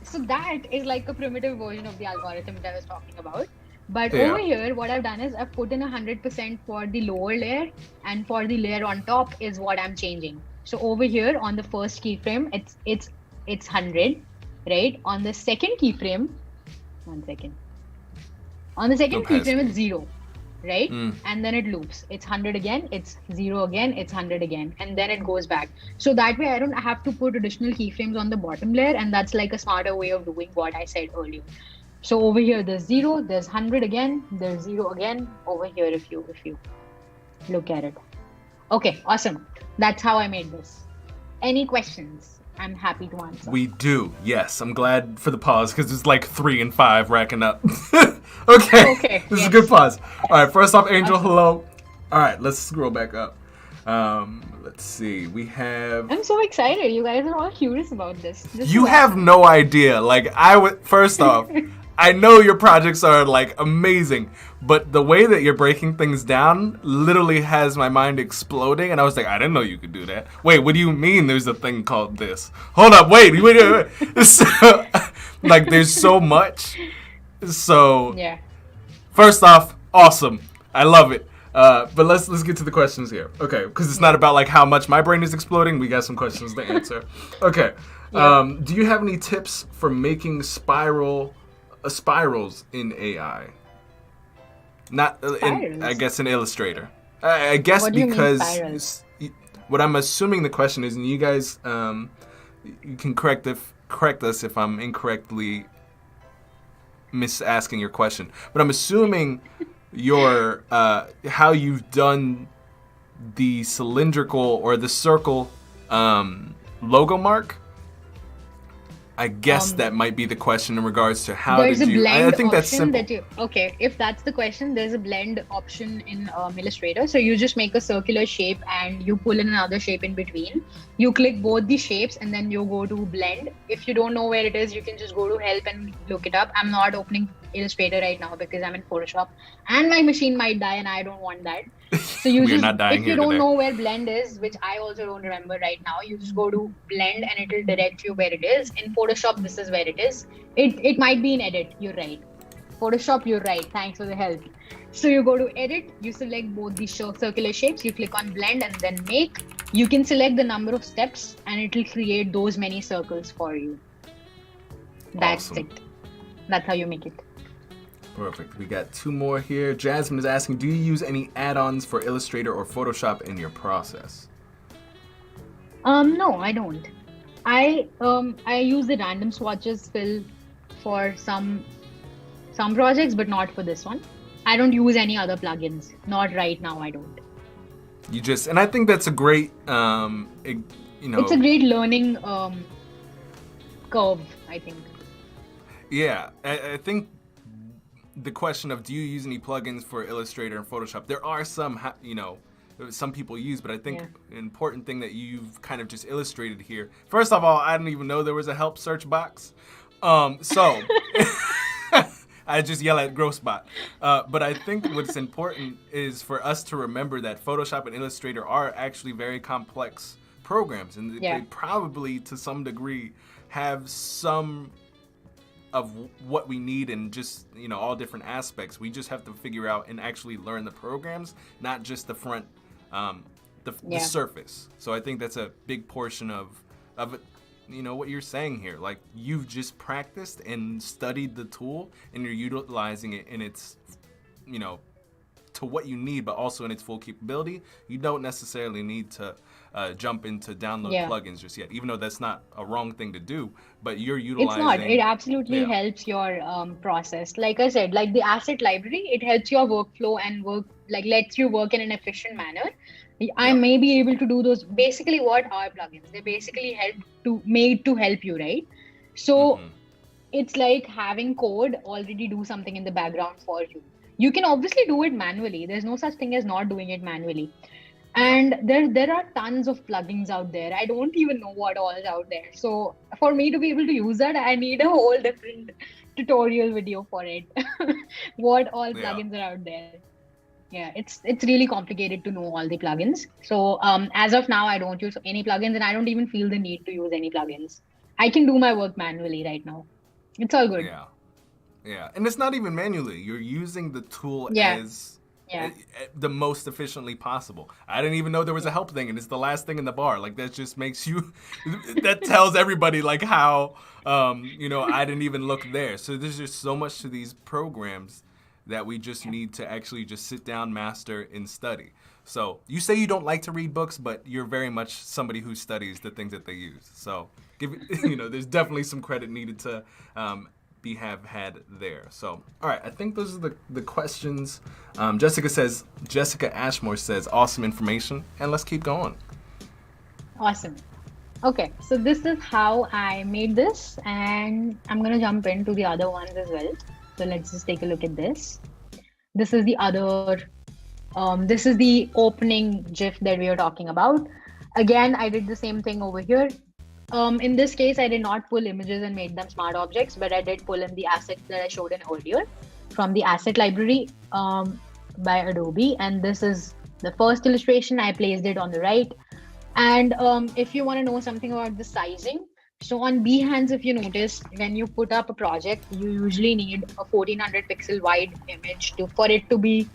[SPEAKER 2] so that is like a primitive version of the algorithm that I was talking about. But over here, what I've done is I've put in 100% for the lower layer, and for the layer on top is what I'm changing. So over here on the first keyframe, it's 100, right? On the second keyframe, 1 second. On the second keyframe, it's 0. Right? And then it loops. It's 100 again, it's 0 again, it's 100 again, and then it goes back. So that way I don't have to put additional keyframes on the bottom layer, and that's like a smarter way of doing what I said earlier. So over here there's 0, there's 100 again, there's 0 again. Over here, if you look at it. Okay, awesome. That's how I made this. Any questions? I'm happy to answer.
[SPEAKER 1] We do, yes. I'm glad for the pause because it's like 3 and 5 racking up. Okay. This is a good pause. All right, first off, Angel, hello. All right, let's scroll back up. Let's see. We have.
[SPEAKER 2] I'm so excited. You guys are all curious about this.
[SPEAKER 1] You have no idea. Like, first off, I know your projects are like amazing, but the way that you're breaking things down literally has my mind exploding. And I was like, I didn't know you could do that. Wait, what do you mean there's a thing called this? Hold up, wait. So, like, there's so much. So,
[SPEAKER 2] yeah.
[SPEAKER 1] First off, awesome. I love it. But let's get to the questions here. Okay, because it's not about like how much my brain is exploding. We got some questions to answer. Okay. Yeah. Do you have any tips for making spirals in AI? Not in, I guess, in Illustrator. I guess
[SPEAKER 2] what
[SPEAKER 1] because what I'm assuming the question is, and you guys, you can correct us if I'm incorrectly misasking your question. But I'm assuming your how you've done the cylindrical or the circle logo mark. I guess that might be the question in regards to how did you. I think that's simple.
[SPEAKER 2] Okay, if that's the question, there's a blend option in Illustrator. So you just make a circular shape and you pull in another shape in between. You click both the shapes and then you go to blend. If you don't know where it is, you can just go to help and look it up. I'm not opening Illustrator right now because I'm in Photoshop and my machine might die and I don't want that. So you just, if you don't know where blend is, which I also don't remember right now, you just go to blend and it will direct you where it is. In Photoshop, this is where it is. It might be in edit, you're right. Photoshop, you're right. Thanks for the help. So you go to edit, you select both the circular shapes, you click on blend and then make. You can select the number of steps and it will create those many circles for you. That's awesome. It. That's how you make it.
[SPEAKER 1] Perfect. We got 2 more here. Jasmine is asking, do you use any add-ons for Illustrator or Photoshop in your process?
[SPEAKER 2] No, I don't. I use the random swatches fill for some projects, but not for this one. I don't use any other plugins. Not right now, I don't.
[SPEAKER 1] You just, and I think that's a great,
[SPEAKER 2] it's a great learning curve, I think.
[SPEAKER 1] Yeah, I think the question of do you use any plugins for Illustrator and Photoshop? There are some, some people use, but I think an important thing that you've kind of just illustrated here. First of all, I didn't even know there was a help search box. So I just yell at Grossbot. But I think what's important is for us to remember that Photoshop and Illustrator are actually very complex programs, and
[SPEAKER 2] Yeah.
[SPEAKER 1] they probably to some degree have some of what we need in just, you know, all different aspects. We just have to figure out and actually learn the programs, not just the front, the
[SPEAKER 2] Yeah.
[SPEAKER 1] surface. So I think that's a big portion of it, you know, what you're saying here. Like, you've just practiced and studied the tool, and you're utilizing it in its, you know, to what you need, but also in its full capability. You don't necessarily need to jump into download
[SPEAKER 2] Yeah.
[SPEAKER 1] plugins just yet, even though that's not a wrong thing to do, but you're
[SPEAKER 2] It's
[SPEAKER 1] utilizing.
[SPEAKER 2] not. It absolutely
[SPEAKER 1] Yeah.
[SPEAKER 2] helps your process. Like I said, like the asset library, it helps your workflow and lets you work in an efficient manner. I
[SPEAKER 1] Yep.
[SPEAKER 2] may be able to do those. Basically, what are plugins? They basically made to help you, right? So
[SPEAKER 1] Mm-hmm.
[SPEAKER 2] it's like having code already do something in the background for you. You can obviously do it manually. There's no such thing as not doing it manually.
[SPEAKER 1] Yep.
[SPEAKER 2] And there are tons of plugins out there. I don't even know what all is out there. So for me to be able to use that, I need a whole different tutorial video for it. What all
[SPEAKER 1] Yeah.
[SPEAKER 2] plugins are out there. Yeah, it's really complicated to know all the plugins. So as of now, I don't use any plugins, and I don't even feel the need to use any plugins. I can do my work manually right now. It's all good.
[SPEAKER 1] Yeah. Yeah. And it's not even manually. You're using the tool
[SPEAKER 2] Yeah,
[SPEAKER 1] as
[SPEAKER 2] yeah,
[SPEAKER 1] the most efficiently possible. I didn't even know there was a
[SPEAKER 2] yeah,
[SPEAKER 1] help thing, and it's the last thing in the bar. Like, that just makes you that tells everybody like how you know, I didn't even look there. So there's just so much to these programs that we just
[SPEAKER 2] yeah.
[SPEAKER 1] need to actually just sit down, master, and study. So you say you don't like to read books, but you're very much somebody who studies the things that they use. So you know, there's definitely some credit needed to have had there. So, all right, I think those are the questions. Jessica Ashmore says, awesome information, and let's keep going.
[SPEAKER 2] Awesome. Okay, so this is how I made this, and I'm gonna jump into the other ones as well. So let's just take a look at this. This is the other, this is the opening GIF that we are talking about. Again, I did the same thing over here. In this case, I did not pull images and make them smart objects, but I did pull in the assets that I showed in earlier from the asset library by Adobe. And this is the first illustration. I placed it on the right. And if you want to know something about the sizing, so on Behance, if you notice, when you put up a project, you usually need a 1400 pixel wide image for it to be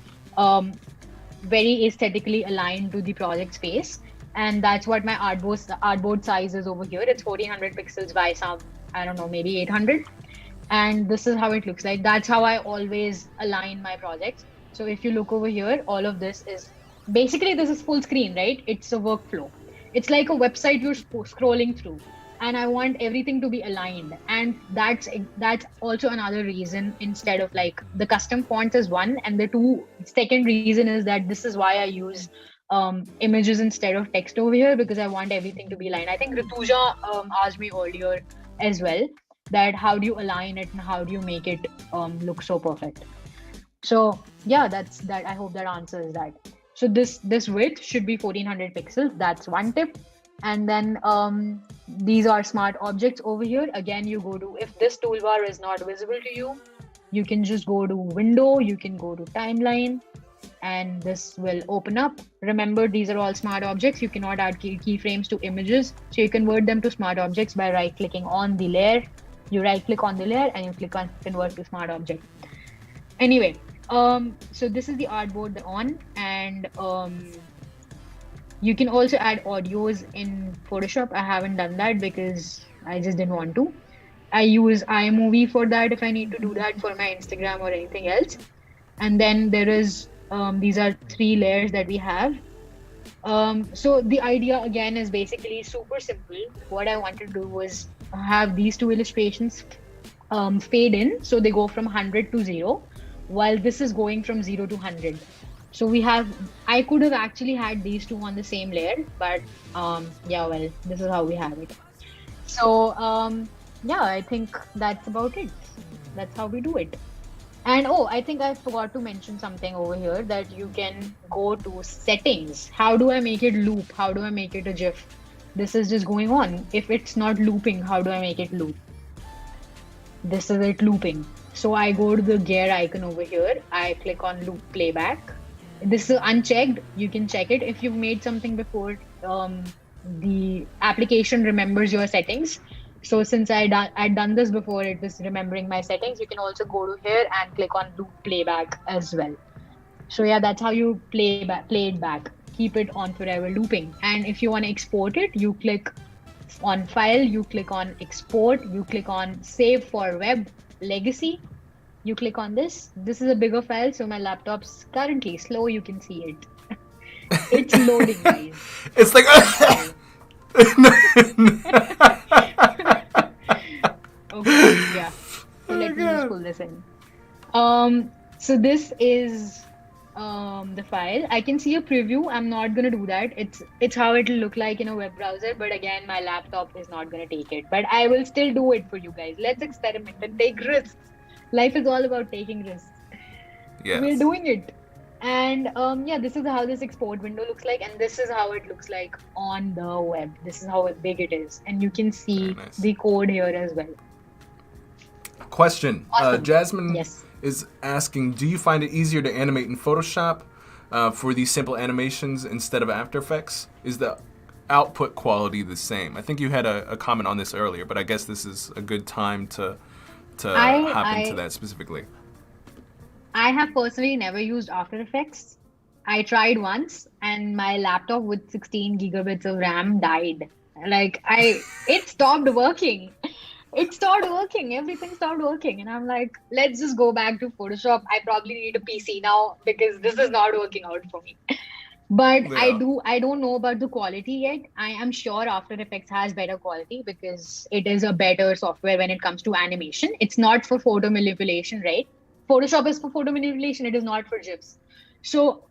[SPEAKER 2] very aesthetically aligned to the project space. And that's what my artboard size is over here. It's 1400 pixels by some, I don't know, maybe 800. And this is how it looks like. That's how I always align my projects. So if you look over here, all of this is basically, this is full screen, right? It's a workflow. It's like a website you're scrolling through, and I want everything to be aligned. And that's also another reason. Instead of like the custom fonts is one, and the second reason is that this is why I use images instead of text over here, because I want everything to be aligned. I think Rituja asked me earlier as well that how do you align it and how do you make it look so perfect. So yeah, that's that. I hope that answers that. So this width should be 1400 pixels. That's one tip. And then these are smart objects over here. Again, you go to, if this toolbar is not visible to you, you can just go to window, you can go to timeline, and this will open up. Remember, these are all smart objects. You cannot add keyframes to images. So you convert them to smart objects by right clicking on the layer. You right click on the layer and you click on convert to smart object. Anyway, so this is the artboard on, and you can also add audios in Photoshop. I haven't done that because I just didn't want to. I use iMovie for that if I need to do that for my Instagram or anything else. And then there is, these are 3 layers that we have. So the idea again is basically super simple. What I wanted to do was have these 2 illustrations fade in. So they go from 100 to 0, while this is going from 0 to 100. So I could have actually had these 2 on the same layer, but yeah, well, this is how we have it. So yeah, I think that's about it. That's how we do it. And oh, I think I forgot to mention something over here, that you can go to settings. How do I make it loop? How do I make it a GIF? This is just going on. If it's not looping, how do I make it loop? This is it looping. So I go to the gear icon over here. I click on loop playback. This is unchecked. You can check it. If you've made something before, the application remembers your settings. So since I'd done this before, it was remembering my settings. You can also go to here and click on loop playback as well. So yeah, that's how you play it back. Keep it on forever looping. And if you want to export it, you click on file, you click on export, you click on save for web legacy. You click on this. This is a bigger file, so my laptop's currently slow. You can see it. It's loading, guys.
[SPEAKER 1] It's like
[SPEAKER 2] Okay, yeah. So let me just pull this in. So this is the file. I can see a preview. I'm not gonna do that. It's how it'll look like in a web browser, but again, my laptop is not gonna take it. But I will still do it for you guys. Let's experiment and take risks. Life is all about taking risks.
[SPEAKER 1] yes.
[SPEAKER 2] We're doing it. And yeah, this is how this export window looks like, and this is how it looks like on the web. This is how big it is, and you can see
[SPEAKER 1] nice.
[SPEAKER 2] the code here as well.
[SPEAKER 1] Question.
[SPEAKER 2] Awesome.
[SPEAKER 1] Jasmine
[SPEAKER 2] Yes.
[SPEAKER 1] is asking, do you find it easier to animate in Photoshop for these simple animations instead of After Effects? Is the output quality the same? I think you had a comment on this earlier, but I guess this is a good time to hop into that specifically.
[SPEAKER 2] I have personally never used After Effects. I tried once, and my laptop with 16 gigabits of RAM died. It stopped working. It stopped working. Everything stopped working. And I'm like, let's just go back to Photoshop. I probably need a PC now because this is not working out for me. But
[SPEAKER 1] Yeah.
[SPEAKER 2] I don't know about the quality yet. I am sure After Effects has better quality because it is a better software when it comes to animation. It's not for photo manipulation, right? Photoshop is for photo manipulation. It is not for GIFs. So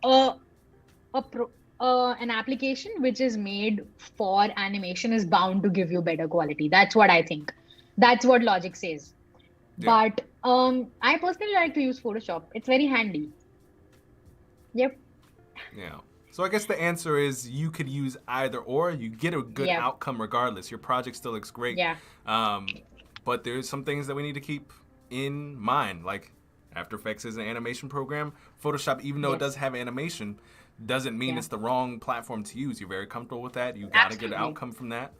[SPEAKER 2] an application which is made for animation is bound to give you better quality. That's what I think. That's what logic says.
[SPEAKER 1] Yeah.
[SPEAKER 2] But I personally like to use Photoshop. It's very handy. Yep.
[SPEAKER 1] Yeah. So I guess the answer is you could use either or. You get a good
[SPEAKER 2] Yeah.
[SPEAKER 1] outcome regardless. Your project still looks great.
[SPEAKER 2] Yeah.
[SPEAKER 1] But there's some things that we need to keep in mind. Like After Effects is an animation program. Photoshop, even though it
[SPEAKER 2] Yes.
[SPEAKER 1] does have animation, doesn't mean
[SPEAKER 2] Yeah.
[SPEAKER 1] it's the wrong platform to use. You're very comfortable with that. You got a good
[SPEAKER 2] Absolutely.
[SPEAKER 1] outcome from that.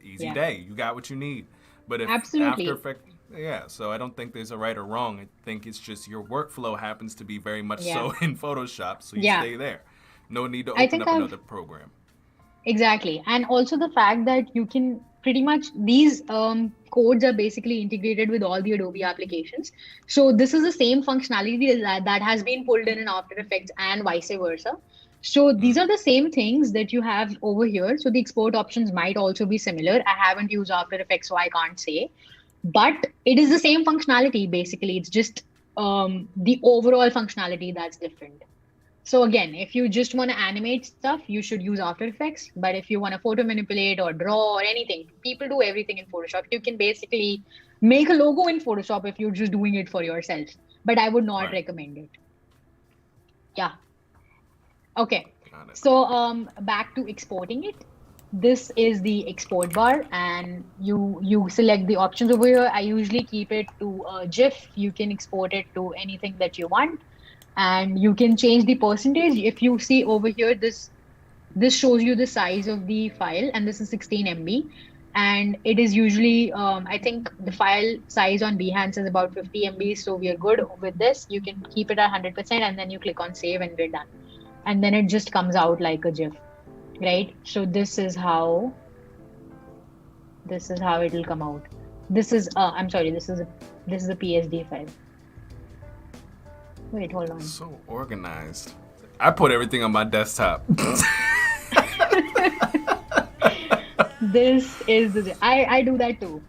[SPEAKER 1] Easy
[SPEAKER 2] Yeah.
[SPEAKER 1] day. You got what you need. But if
[SPEAKER 2] Absolutely.
[SPEAKER 1] After Effects, yeah, so I don't think there's a right or wrong. I think it's just your workflow happens to be very much
[SPEAKER 2] Yeah.
[SPEAKER 1] so in Photoshop, so you
[SPEAKER 2] Yeah.
[SPEAKER 1] stay there. No need to
[SPEAKER 2] I
[SPEAKER 1] open
[SPEAKER 2] think
[SPEAKER 1] up
[SPEAKER 2] I've
[SPEAKER 1] another program.
[SPEAKER 2] exactly. And also the fact that you can pretty much these codes are basically integrated with all the Adobe applications. So this is the same functionality that has been pulled in After Effects and vice versa. So these are the same things that you have over here. So the export options might also be similar. I haven't used After Effects, so I can't say. But it is the same functionality basically. It's just the overall functionality that's different. So again, if you just want to animate stuff, you should use After Effects. But if you want to photo manipulate or draw or anything, people do everything in Photoshop. You can basically make a logo in Photoshop if you're just doing it for yourself. But I would not
[SPEAKER 1] Right.
[SPEAKER 2] recommend it. Yeah. Okay.
[SPEAKER 1] Got it.
[SPEAKER 2] So back to exporting it. This is the export bar, and you select the options over here. I usually keep it to a GIF. You can export it to anything that you want, and you can change the percentage. If you see over here, this shows you the size of the file, and this is 16 MB, and it is usually I think the file size on Behance is about 50 MB, so we are good with this. You can keep it at 100%, and then you click on save, and we're done. And then it just comes out like a GIF, right? So this is how it'll come out. This is I'm sorry, this is a PSD file. Wait, hold on.
[SPEAKER 1] So organized. I put everything on my desktop.
[SPEAKER 2] This is I do that too.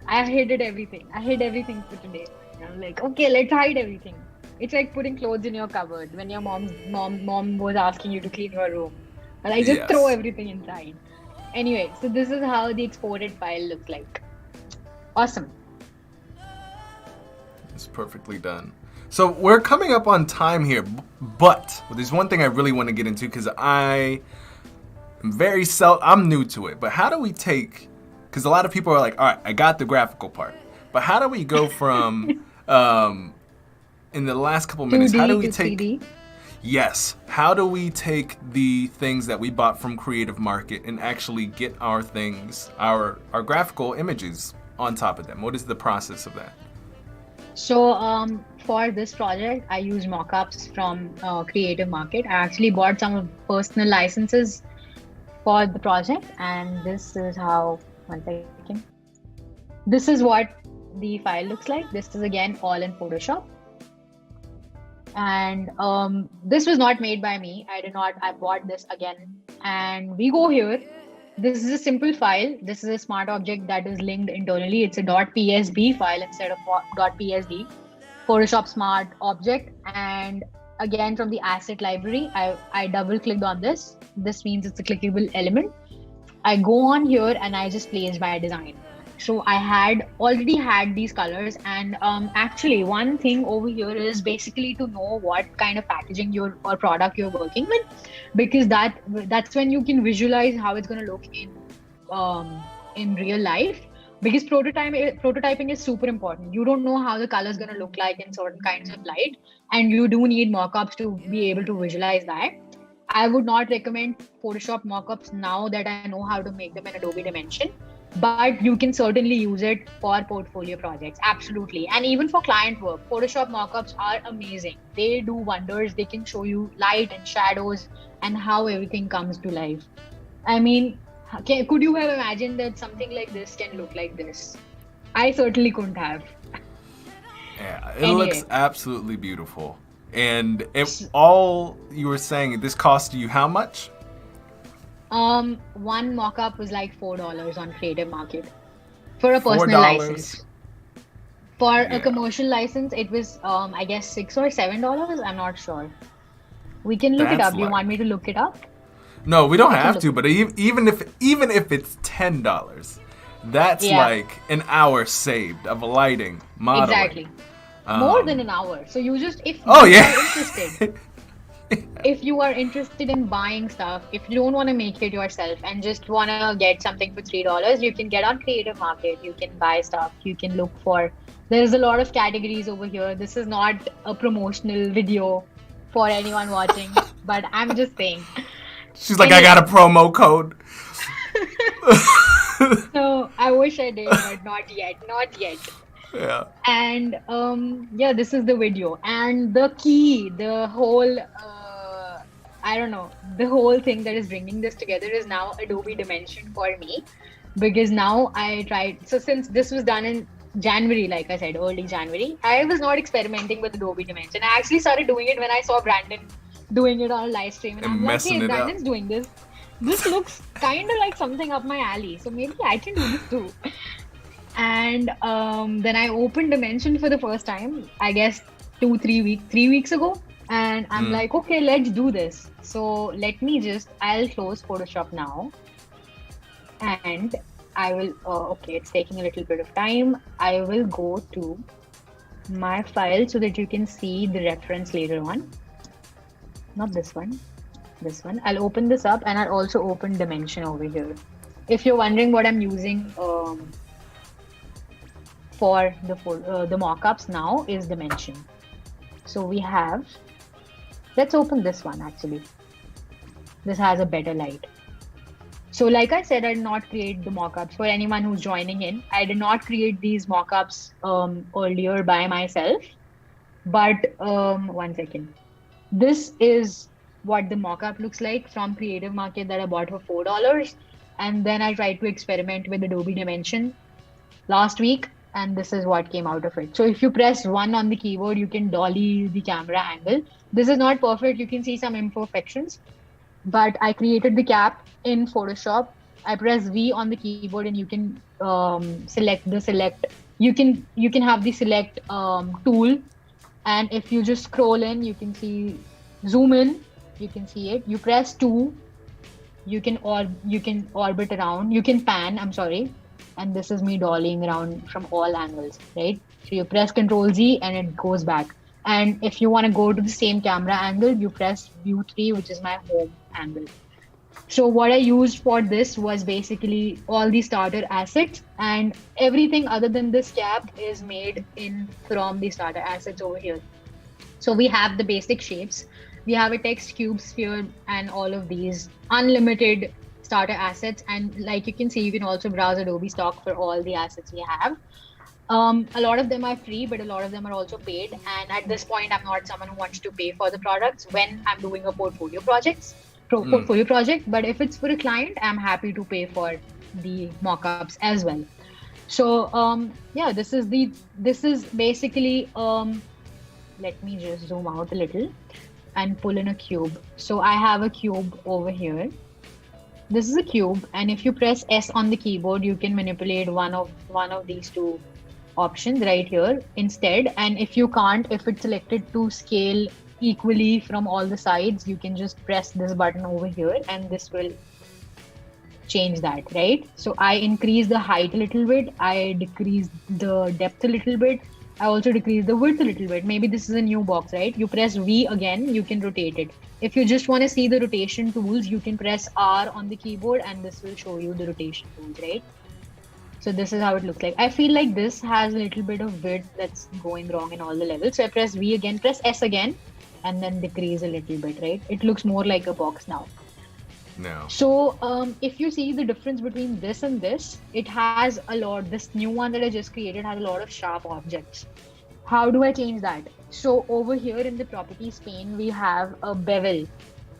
[SPEAKER 2] I hid everything. I hid everything for today. I'm like, okay, let's hide everything. It's like putting clothes in your cupboard when your mom was asking you to clean your room. And I just throw
[SPEAKER 1] Yes.
[SPEAKER 2] everything inside. Anyway, so this is how the exported file looks like. Awesome.
[SPEAKER 1] It's perfectly done. So we're coming up on time here, but there's one thing I really want to get into because I'm new to it. But how do we take? Because a lot of people are like, all right, I got the graphical part, but how do we go from in the last couple minutes? How do
[SPEAKER 2] 2D
[SPEAKER 1] we
[SPEAKER 2] to
[SPEAKER 1] take?
[SPEAKER 2] 3D.
[SPEAKER 1] Yes. How do we take the things that we bought from Creative Market and actually get our things, our graphical images on top of them? What is the process of that?
[SPEAKER 2] So for this project, I use mockups from Creative Market. I actually bought some personal licenses for the project, and this is how, one second. This is what the file looks like. This is again all in Photoshop. And this was not made by me. I bought this again. And we go here. This is a simple file. This is a smart object that is linked internally. It's a .psb file instead of .psd. Photoshop smart object. And again, from the asset library, I double clicked on this. This means it's a clickable element. I go on here and I just place my design. So I already had these colors, and actually one thing over here is basically to know what kind of packaging or product you're working with, because that's when you can visualize how it's going to look in real life. Because prototyping is super important. You don't know how the color is going to look like in certain kinds of light, and you do need mockups to be able to visualize that. I would not recommend Photoshop mockups now that I know how to make them in Adobe Dimension, but you can certainly use it for portfolio projects. Absolutely. And even for client work, Photoshop mockups are amazing. They do wonders. They can show you light and shadows and how everything comes to life. I mean, could you have imagined that something like this can look like this? I certainly couldn't have.
[SPEAKER 1] Yeah, it looks absolutely beautiful. And all you were saying, this cost you how much?
[SPEAKER 2] One mockup was like $4 on Creative Market for a personal license. For a commercial license, it was I guess $6 or $7. I'm not sure. We can look it up. Do you want me to look it up?
[SPEAKER 1] No, we don't have to. But even if it's $10, that's like an hour saved of lighting, modeling.
[SPEAKER 2] Exactly. More than an hour. So you just, if you
[SPEAKER 1] are
[SPEAKER 2] interested, if you are interested in buying stuff, if you don't want to make it yourself and just want to get something for $3, you can get on Creative Market. You can buy stuff. You can look for. There's a lot of categories over here. This is not a promotional video for anyone watching, but I'm just saying.
[SPEAKER 1] She's like, I got a promo code.
[SPEAKER 2] No, I wish I did, but not yet. Not yet.
[SPEAKER 1] Yeah.
[SPEAKER 2] And this is the video, and the whole the whole thing that is bringing this together is now Adobe Dimension for me, because now I tried. So since this was done in January, like I said, early January, I was not experimenting with Adobe Dimension. I actually started doing it when I saw Brandon doing it on a live stream, and I'm like, hey, Brandon's doing this. This looks kind of like something up my alley, so maybe I can do this too. And then I opened Dimension for the first time, I guess 3 weeks ago. And I'm like, okay, let's do this. So I'll close Photoshop now. And I will, okay, it's taking a little bit of time. I will go to my file so that you can see the reference later on. Not this one, this one. I'll open this up, and I'll also open Dimension over here. If you're wondering what I'm using, for the mockups now is Dimension. So we have, let's open this one actually. This has a better light. So like I said, I did not create the mockups. For anyone who's joining in, I did not create these mockups earlier by myself. But one second. This is what the mockup looks like from Creative Market that I bought for $4. And then I tried to experiment with Adobe Dimension last week. And this is what came out of it. So if you press 1 on the keyboard, you can dolly the camera angle. This is not perfect. You can see some imperfections. But I created the cap in Photoshop. I press V on the keyboard, and you can You can have the select tool. And if you just scroll in, you can zoom in. You can see it. You press 2. You can orbit around. You can pan. I'm sorry. And this is me dollying around from all angles, right? So you press Ctrl Z and it goes back. And if you want to go to the same camera angle, you press View 3, which is my home angle. So what I used for this was basically all the starter assets, and everything other than this cap is made from the starter assets over here. So we have the basic shapes. We have a text, cube, sphere, and all of these unlimited starter assets. And like you can see, you can also browse Adobe stock for all the assets we have. A lot of them are free, but a lot of them are also paid. And at this point, I'm not someone who wants to pay for the products when I'm doing a portfolio project. But if it's for a client, I'm happy to pay for the mockups as well. So yeah, this is basically let me just zoom out a little and pull in a cube. So I have a cube over here. This is a cube, and if you press S on the keyboard, you can manipulate one of these two options right here instead. And if you can't, if it's selected to scale equally from all the sides, you can just press this button over here, and this will change that, right? So I increase the height a little bit, I decrease the depth a little bit, I also decrease the width a little bit. Maybe this is a new box, right? You press V again, you can rotate it. If you just want to see the rotation tools, you can press R on the keyboard and this will show you the rotation tools, right? So this is how it looks like. I feel like this has a little bit of width that's going wrong in all the levels. So I press V again, press S again, and then decrease a little bit, right? It looks more like a box now.
[SPEAKER 1] No.
[SPEAKER 2] So if you see the difference between this and this, it has a lot, this new one that I just created has a lot of sharp objects. How do I change that? So over here in the properties pane, we have a bevel,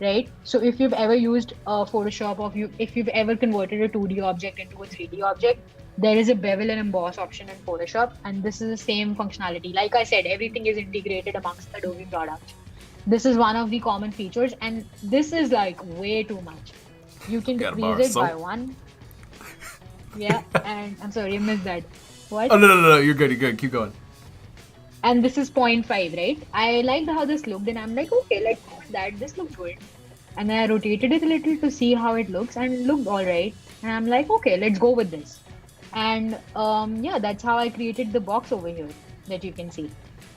[SPEAKER 2] right? So if you've ever used Photoshop, or if you've ever converted a 2D object into a 3D object, there is a bevel and emboss option in Photoshop, and this is the same functionality. Like I said, everything is integrated amongst Adobe products. This is one of the common features, and this is like way too much. You can decrease it by one. Yeah, and I'm sorry, I missed that. What?
[SPEAKER 1] Oh, no, you're good, keep going.
[SPEAKER 2] And this is 0.5, right? I liked how this looked, and I'm like, okay, let's go with that. This looks good. And then I rotated it a little to see how it looks, and it looked all right. And I'm like, okay, let's go with this. And yeah, that's how I created the box over here that you can see.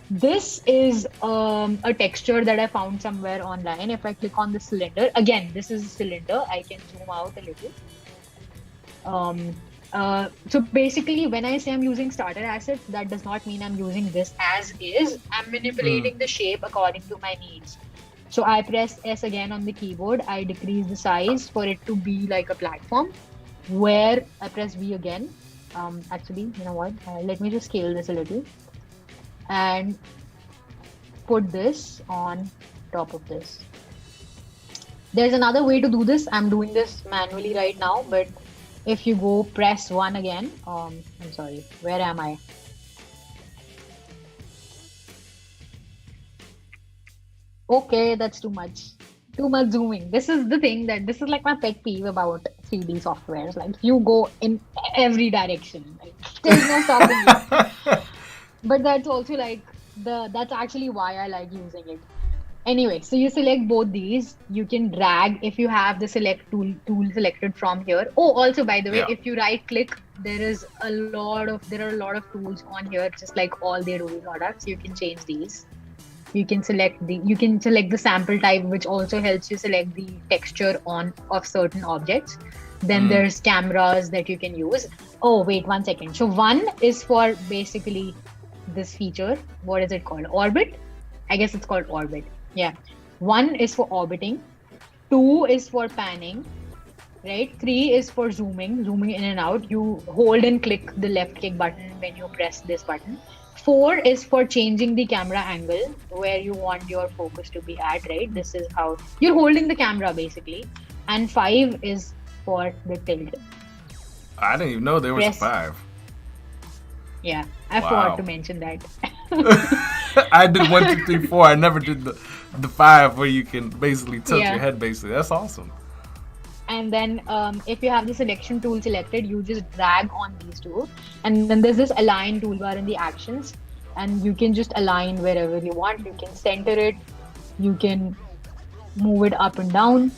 [SPEAKER 2] This is a texture that I found somewhere online. If I click on the cylinder, again, this is a cylinder. I can zoom out a little. So basically, when I say I'm using starter assets, that does not mean I'm using this as is. I'm manipulating the shape according to my needs. So I press S again on the keyboard. I decrease the size for it to be like a platform. Where I press V again. Actually, you know what? Let me just scale this a little. And put this on top of this. There's another way to do this. I'm doing this manually right now, but if you go press 1 again, I'm sorry, where am I? Okay, that's too much. Too much zooming. This is the thing that this is like my pet peeve about 3D softwares. Like you go in every direction. Like, there's no stopping you. But that's also like that's actually why I like using it. Anyway, so you select both these. You can drag if you have the select tool selected from here. Oh, also by the way, if you right click, there are a lot of tools on here, just like all the Adobe products. You can change these. You can select the sample type, which also helps you select the texture of certain objects. Then there's cameras that you can use. Oh, wait 1 second. So 1 is for basically this feature. What is it called? Orbit? I guess it's called orbit. Yeah. 1 is for orbiting. 2 is for panning. Right? 3 is for zooming in and out. You hold and click the left click button when you press this button. 4 is for changing the camera angle where you want your focus to be at, right? This is how you're holding the camera basically. And 5 is for the tilt.
[SPEAKER 1] I didn't even know there was 5.
[SPEAKER 2] Yeah, I forgot to mention that.
[SPEAKER 1] I did 1, 2, 3, 4. I never did the 5 where you can basically tilt your head basically. That's awesome.
[SPEAKER 2] And then if you have the selection tool selected, you just drag on these two. And then there's this align toolbar in the actions. And you can just align wherever you want. You can center it. You can move it up and down.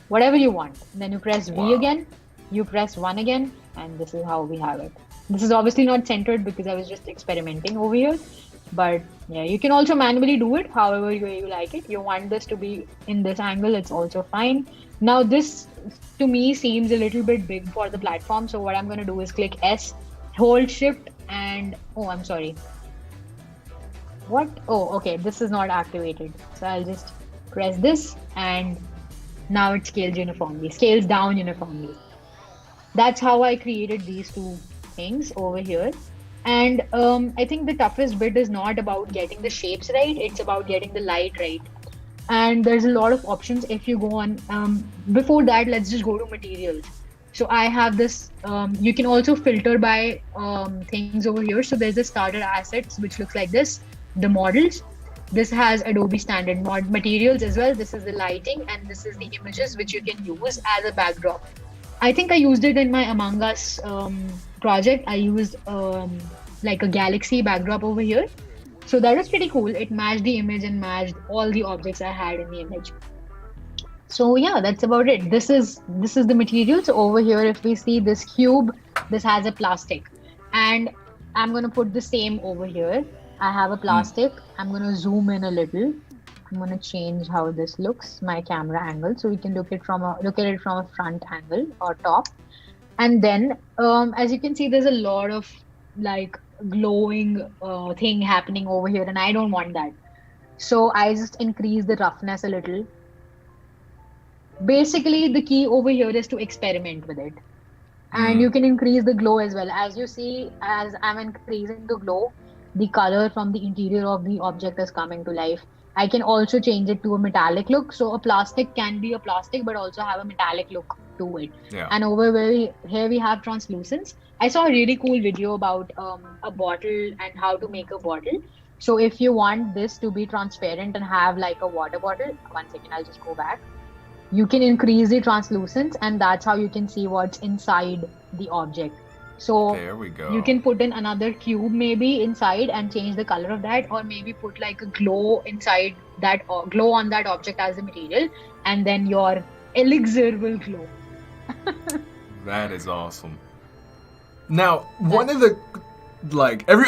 [SPEAKER 2] Whatever you want. And then you press V again. You press 1 again. And this is how we have it. This is obviously not centered because I was just experimenting over here. But yeah, you can also manually do it however you like it. You want this to be in this angle, it's also fine. Now this to me seems a little bit big for the platform. So what I'm going to do is click S, hold shift and I'm sorry. What? Oh, okay. This is not activated. So I'll just press this, and now it scales down uniformly. That's how I created these two things over here. And I think the toughest bit is not about getting the shapes right, it's about getting the light right. And there's a lot of options if you go on. Before that, let's just go to materials. So I have this, you can also filter by things over here. So there's the starter assets, which looks like this, the models. This has Adobe standard materials as well. This is the lighting, and this is the images, which you can use as a backdrop. I think I used it in my Among Us project. I used like a galaxy backdrop over here. So that was pretty cool. It matched the image and matched all the objects I had in the image. So yeah, that's about it. This is the material. So over here, if we see this cube, this has a plastic, and I'm gonna put the same over here. I have a plastic. I'm gonna zoom in a little. I'm gonna change how this looks, my camera angle, so we can look at it from a front angle or top. And then, as you can see, there's a lot of like glowing thing happening over here, and I don't want that. So I just increase the roughness a little. Basically, the key over here is to experiment with it. And you can increase the glow as well. As you see, as I'm increasing the glow, the color from the interior of the object is coming to life. I can also change it to a metallic look. So a plastic can be a plastic, but also have a metallic look to it.
[SPEAKER 1] Yeah.
[SPEAKER 2] And over here we have translucence. I saw a really cool video about a bottle and how to make a bottle. So if you want this to be transparent and have like a water bottle, one second, I'll just go back. You can increase the translucence, and that's how you can see what's inside the object. So
[SPEAKER 1] there we go.
[SPEAKER 2] You can put in another cube maybe inside and change the color of that, or maybe put like a glow inside that, or glow on that object as the material, and then your elixir will glow.
[SPEAKER 1] That is awesome. Now, one of the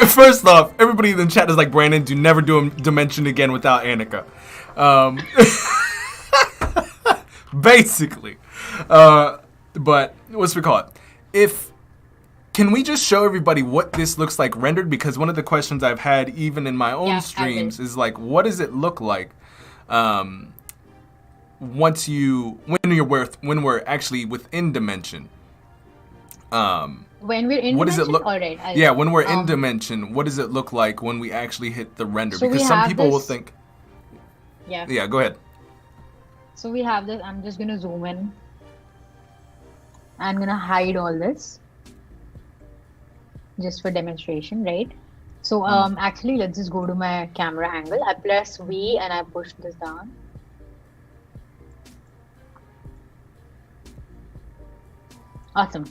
[SPEAKER 1] first off, everybody in the chat is like, Brandon, do never do a dimension again without Anika. Basically. But what's we call it? Can we just show everybody what this looks like rendered? Because one of the questions I've had even in my own streams is like, what does it look like when we're actually within dimension?
[SPEAKER 2] When we're in
[SPEAKER 1] what
[SPEAKER 2] dimension?
[SPEAKER 1] Does it look?
[SPEAKER 2] All right,
[SPEAKER 1] When we're in dimension, what does it look like when we actually hit the render?
[SPEAKER 2] So
[SPEAKER 1] because some people will think. Yeah, go ahead.
[SPEAKER 2] So we have this. I'm just gonna zoom in. I'm gonna hide all this just for demonstration, right? So actually, let's just go to my camera angle. I press V and I push this down. Awesome.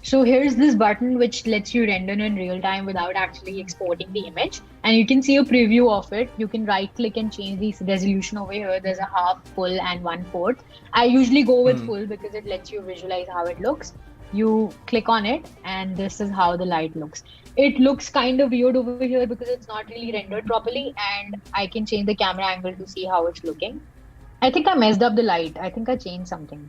[SPEAKER 2] So here's this button which lets you render in real time without actually exporting the image. And you can see a preview of it. You can right click and change the resolution over here. There's a half, full, and 1/4. I usually go with full because it lets you visualize how it looks. You click on it and this is how the light looks. It looks kind of weird over here because it's not really rendered properly, and I can change the camera angle to see how it's looking. I think I messed up the light. I think I changed something.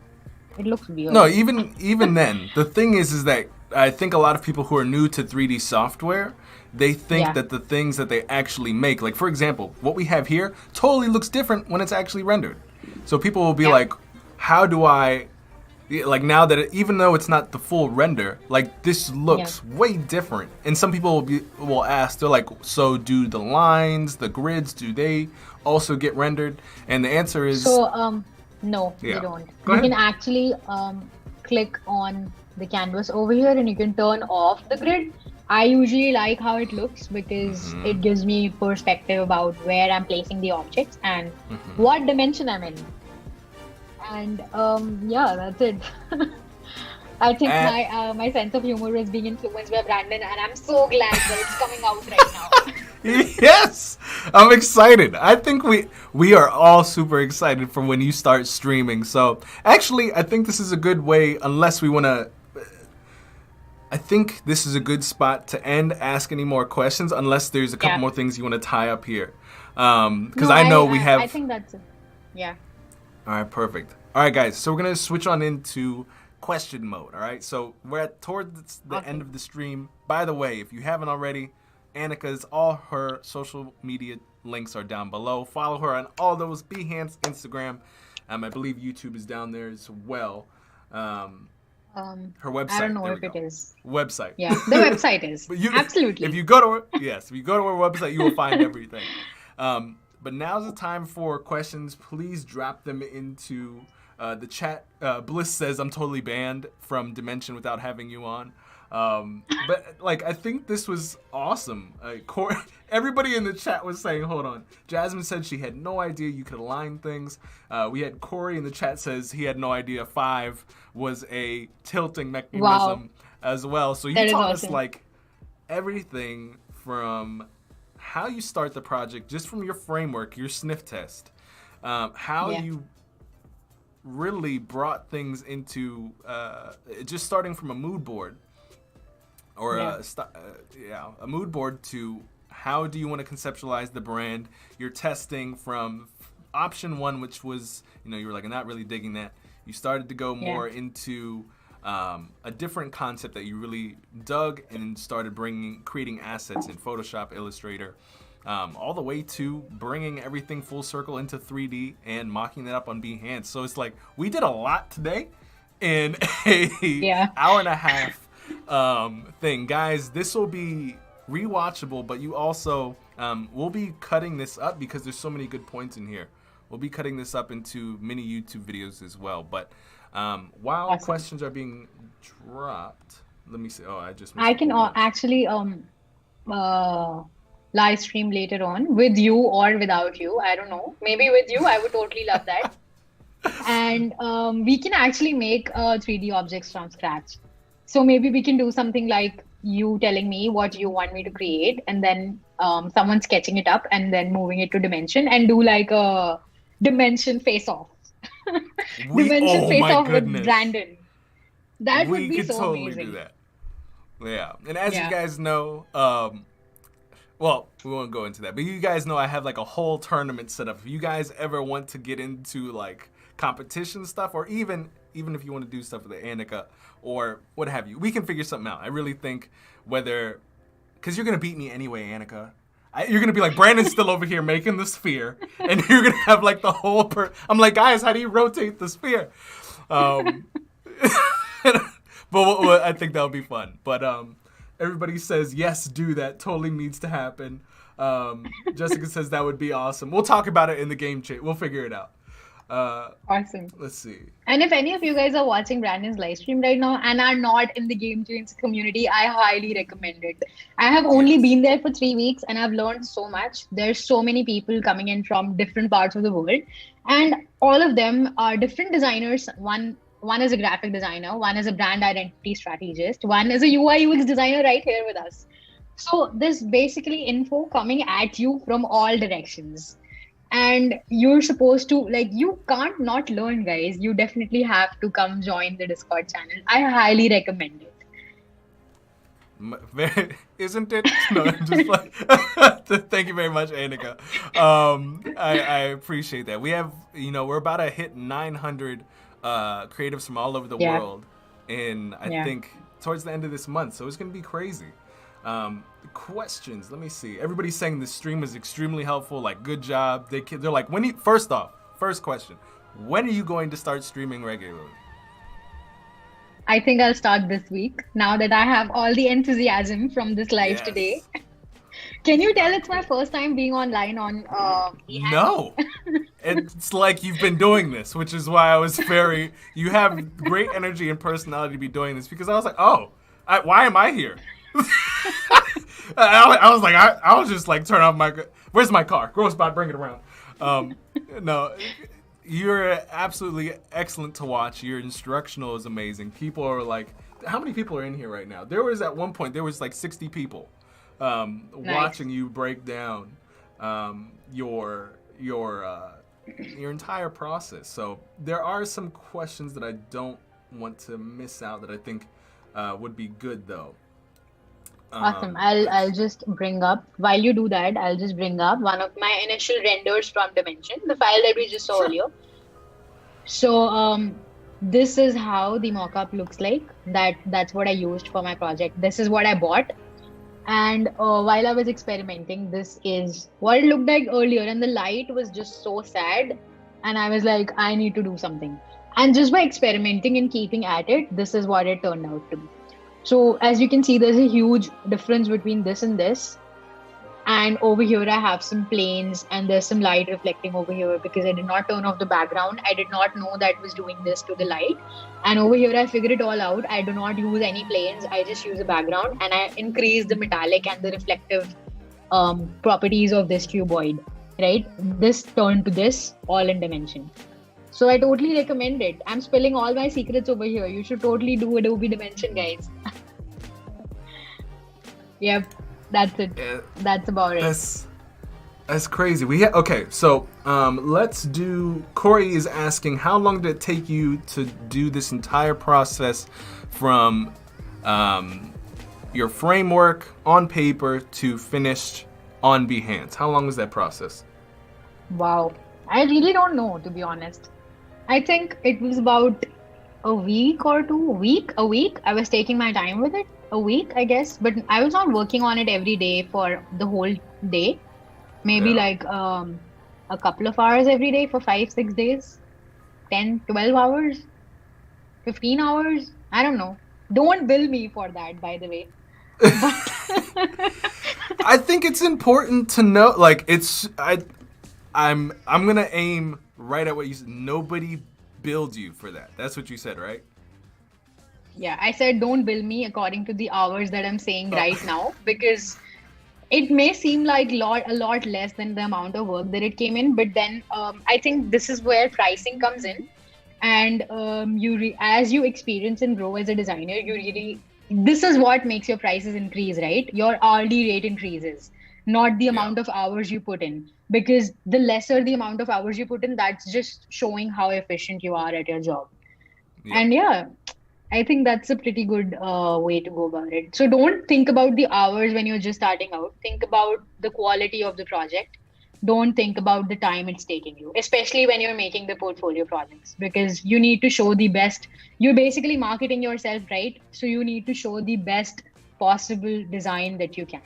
[SPEAKER 2] It looks weird.
[SPEAKER 1] No, even then, the thing is that I think a lot of people who are new to 3D software, they think that the things that they actually make, like for example, what we have here totally looks different when it's actually rendered. So people will be like, how do I, like now that even though it's not the full render, like this looks way different. And some people will ask, they're like, so do the lines, the grids, do they also get rendered? And the answer is
[SPEAKER 2] no, they don't.
[SPEAKER 1] Go
[SPEAKER 2] you
[SPEAKER 1] ahead.
[SPEAKER 2] can actually click on the canvas over here and you can turn off the grid. I usually like how it looks because it gives me perspective about where I'm placing the objects and what dimension I'm in. And that's it. I think my sense of humor is being influenced by Brandon, and I'm so glad that it's coming out right now.
[SPEAKER 1] Yes, I'm excited. I think we are all super excited for when you start streaming. So actually, I think this is a good way, unless we want to. I think this is a good spot to end. Ask any more questions, unless there's a couple more things you want to tie up here. Because I know we have.
[SPEAKER 2] I think that's it. Yeah.
[SPEAKER 1] All right, perfect. All right, guys. So we're gonna switch on into question mode. All right. So we're towards the end of the stream. By the way, if you haven't already, Anika's. All her social media links are down below. Follow her on all those: Behance, Instagram. I believe YouTube is down there as well. Her website.
[SPEAKER 2] I don't know
[SPEAKER 1] there
[SPEAKER 2] if
[SPEAKER 1] we
[SPEAKER 2] it
[SPEAKER 1] go.
[SPEAKER 2] is.
[SPEAKER 1] Website.
[SPEAKER 2] Yeah, the website is.
[SPEAKER 1] But
[SPEAKER 2] Absolutely.
[SPEAKER 1] If you go to her website, you will find everything. But now's the time for questions. Please drop them into the chat. Bliss says, I'm totally banned from Dimension without having you on. But like, I think this was awesome. Everybody in the chat was saying, hold on. Jasmine said she had no idea you could align things. We had Corey in the chat says he had no idea 5 was a tilting mechanism as well. So you taught us like everything from how you start the project, just from your framework, your sniff test, how you really brought things into just starting from a mood board or a mood board to how do you want to conceptualize the brand. You're testing from option 1, which was, you were like, I'm not really digging that. You started to go more into a different concept that you really dug and started creating assets in Photoshop, Illustrator, all the way to bringing everything full circle into 3D and mocking it up on Behance. So it's like we did a lot today in a hour and a half thing. Guys, this will be rewatchable, but you also we'll be cutting this up because there's so many good points in here. We'll be cutting this up into mini YouTube videos as well. But while questions are being dropped, let me see. Oh, I
[SPEAKER 2] can actually live stream later on with you or without you. I don't know. Maybe with you. I would totally love that. And we can actually make 3D objects from scratch. So maybe we can do something like you telling me what you want me to create, and then someone sketching it up and then moving it to Dimension and do like a Dimension face-off. Dimension face-off with Brandon. That would be so
[SPEAKER 1] totally
[SPEAKER 2] amazing.
[SPEAKER 1] Do that. Yeah. And as you guys know, well, we won't go into that, but you guys know I have like a whole tournament set up. If you guys ever want to get into like competition stuff, or even if you want to do stuff with Anika or what have you, we can figure something out. I really think because you're going to beat me anyway, Anika. You're going to be like, Brandon's still over here making the sphere, and you're going to have like the whole I'm like, guys, how do you rotate the sphere? But I think that'll be fun. But everybody says, yes, do that. Totally needs to happen. Jessica says that would be awesome. We'll talk about it in the game chat. We'll figure it out.
[SPEAKER 2] Awesome.
[SPEAKER 1] Let's see.
[SPEAKER 2] And if any of you guys are watching Brandon's live stream right now and are not in the Game Change community, I highly recommend it. I have only been there for 3 weeks and I've learned so much. There's so many people coming in from different parts of the world, and all of them are different designers. One is a graphic designer, one is a brand identity strategist, one is a UI UX designer right here with us. So there's basically info coming at you from all directions. And you're supposed to, like, you can't not learn, guys. You definitely have to come join the Discord channel. I highly recommend
[SPEAKER 1] it. Isn't it? No, just like, thank you very much, Anika. I appreciate that. We have, we're about to hit 900 creatives from all over the world, and I think towards the end of this month. So it's going to be crazy. Questions. Let me see. Everybody's saying the stream was extremely helpful. Like, good job. They're like, first question. When are you going to start streaming regularly?
[SPEAKER 2] I think I'll start this week, now that I have all the enthusiasm from this live today. Can you tell it's my first time being online on Behance?
[SPEAKER 1] No. It's like you've been doing this, which is why I was you have great energy and personality to be doing this, because I was like, why am I here? I was like, I was just like, turn off my. Where's my car? Groce bot, bring it around. No, you're absolutely excellent to watch. Your instructional is amazing. People are like, how many people are in here right now? At one point, there was like 60 people watching you break down your entire process. So there are some questions that I don't want to miss out that I think would be good though.
[SPEAKER 2] Awesome. I'll just bring up, while you do that, I'll just bring up one of my initial renders from Dimension, the file that we just saw earlier. So this is how the mockup looks like. That's what I used for my project. This is what I bought. And while I was experimenting, this is what it looked like earlier, and the light was just so sad. And I was like, I need to do something. And just by experimenting and keeping at it, this is what it turned out to be. So as you can see, there's a huge difference between this and this. And over here, I have some planes and there's some light reflecting over here because I did not turn off the background. I did not know that was doing this to the light. And over here, I figured it all out. I do not use any planes. I just use a background and I increase the metallic and the reflective properties of this cuboid, right? This turned to this all in dimension. So I totally recommend it. I'm spilling all my secrets over here. You should totally do Adobe Dimension, guys. Yep. That's it. That's about it.
[SPEAKER 1] That's crazy. Okay. So let's do. Corey is asking, how long did it take you to do this entire process from your framework on paper to finished on Behance? How long was that process?
[SPEAKER 2] Wow. I really don't know, to be honest. I think it was about a week or two. A week. I was taking my time with it. A week, I guess, but I was not working on it every day for the whole day. Maybe like a couple of hours every day for 5-6 days, 10, 12 hours, 15 hours. I don't know. Don't bill me for that, by the way. But
[SPEAKER 1] I think it's important to know, like, I'm gonna aim right at what you said. Nobody billed you for that. That's what you said, right?
[SPEAKER 2] yeah, I said don't bill me according to the hours that I'm saying right now, because it may seem like a lot less than the amount of work that it came in. But then I think this is where pricing comes in. And as you experience and grow as a designer, this is what makes your prices increase, right? Your hourly rate increases, not the amount of hours you put in. Because the lesser the amount of hours you put in, that's just showing how efficient you are at your job. And I think that's a pretty good way to go about it. So don't think about the hours when you're just starting out. Think about the quality of the project. Don't think about the time it's taking you, especially when you're making the portfolio projects, because you need to show the best. You're basically marketing yourself, right? So you need to show the best possible design that you can.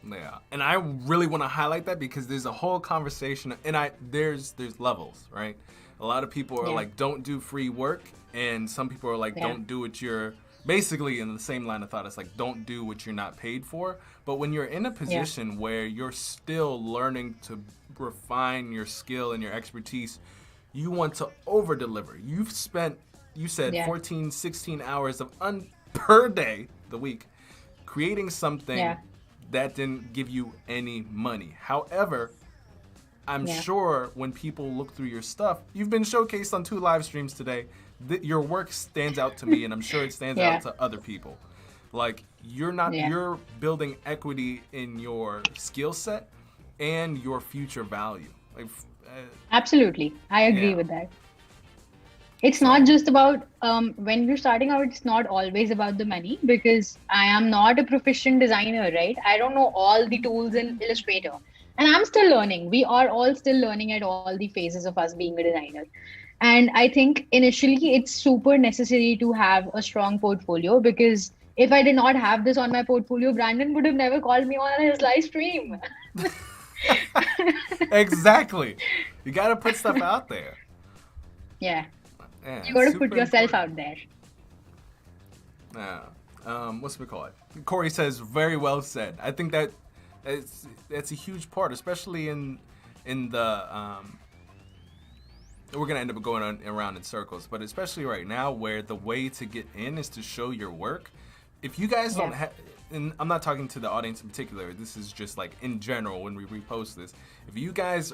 [SPEAKER 1] Yeah, and I really want to highlight that because there's a whole conversation, and there's levels, right? A lot of people are like, don't do free work, and some people are like, don't do what you're basically in the same line of thought. It's like, don't do what you're not paid for. But when you're in a position where you're still learning to refine your skill and your expertise, you want to over deliver. You said 14, 16 hours per day, the week, creating something that didn't give you any money. However, I'm sure when people look through your stuff, you've been showcased on 2 live streams today. Your work stands out to me, and I'm sure it stands out to other people. Like, you're building equity in your skill set and your future value. Like,
[SPEAKER 2] absolutely, I agree with that. It's not just about when you're starting out, it's not always about the money, because I am not a proficient designer, right? I don't know all the tools in Illustrator, and I'm still learning. We are all still learning at all the phases of us being a designer. And I think initially it's super necessary to have a strong portfolio, because if I did not have this on my portfolio, Brandon would have never called me on his live stream.
[SPEAKER 1] Exactly. You got to put stuff out there.
[SPEAKER 2] Yeah. You got to put yourself out there.
[SPEAKER 1] What's we call it? Corey says, very well said. I think that's a huge part, especially in the we're gonna end up going around in circles, but especially right now where the way to get in is to show your work. If you guys don't have, and I'm not talking to the audience in particular, this is just like in general when we repost this. If you guys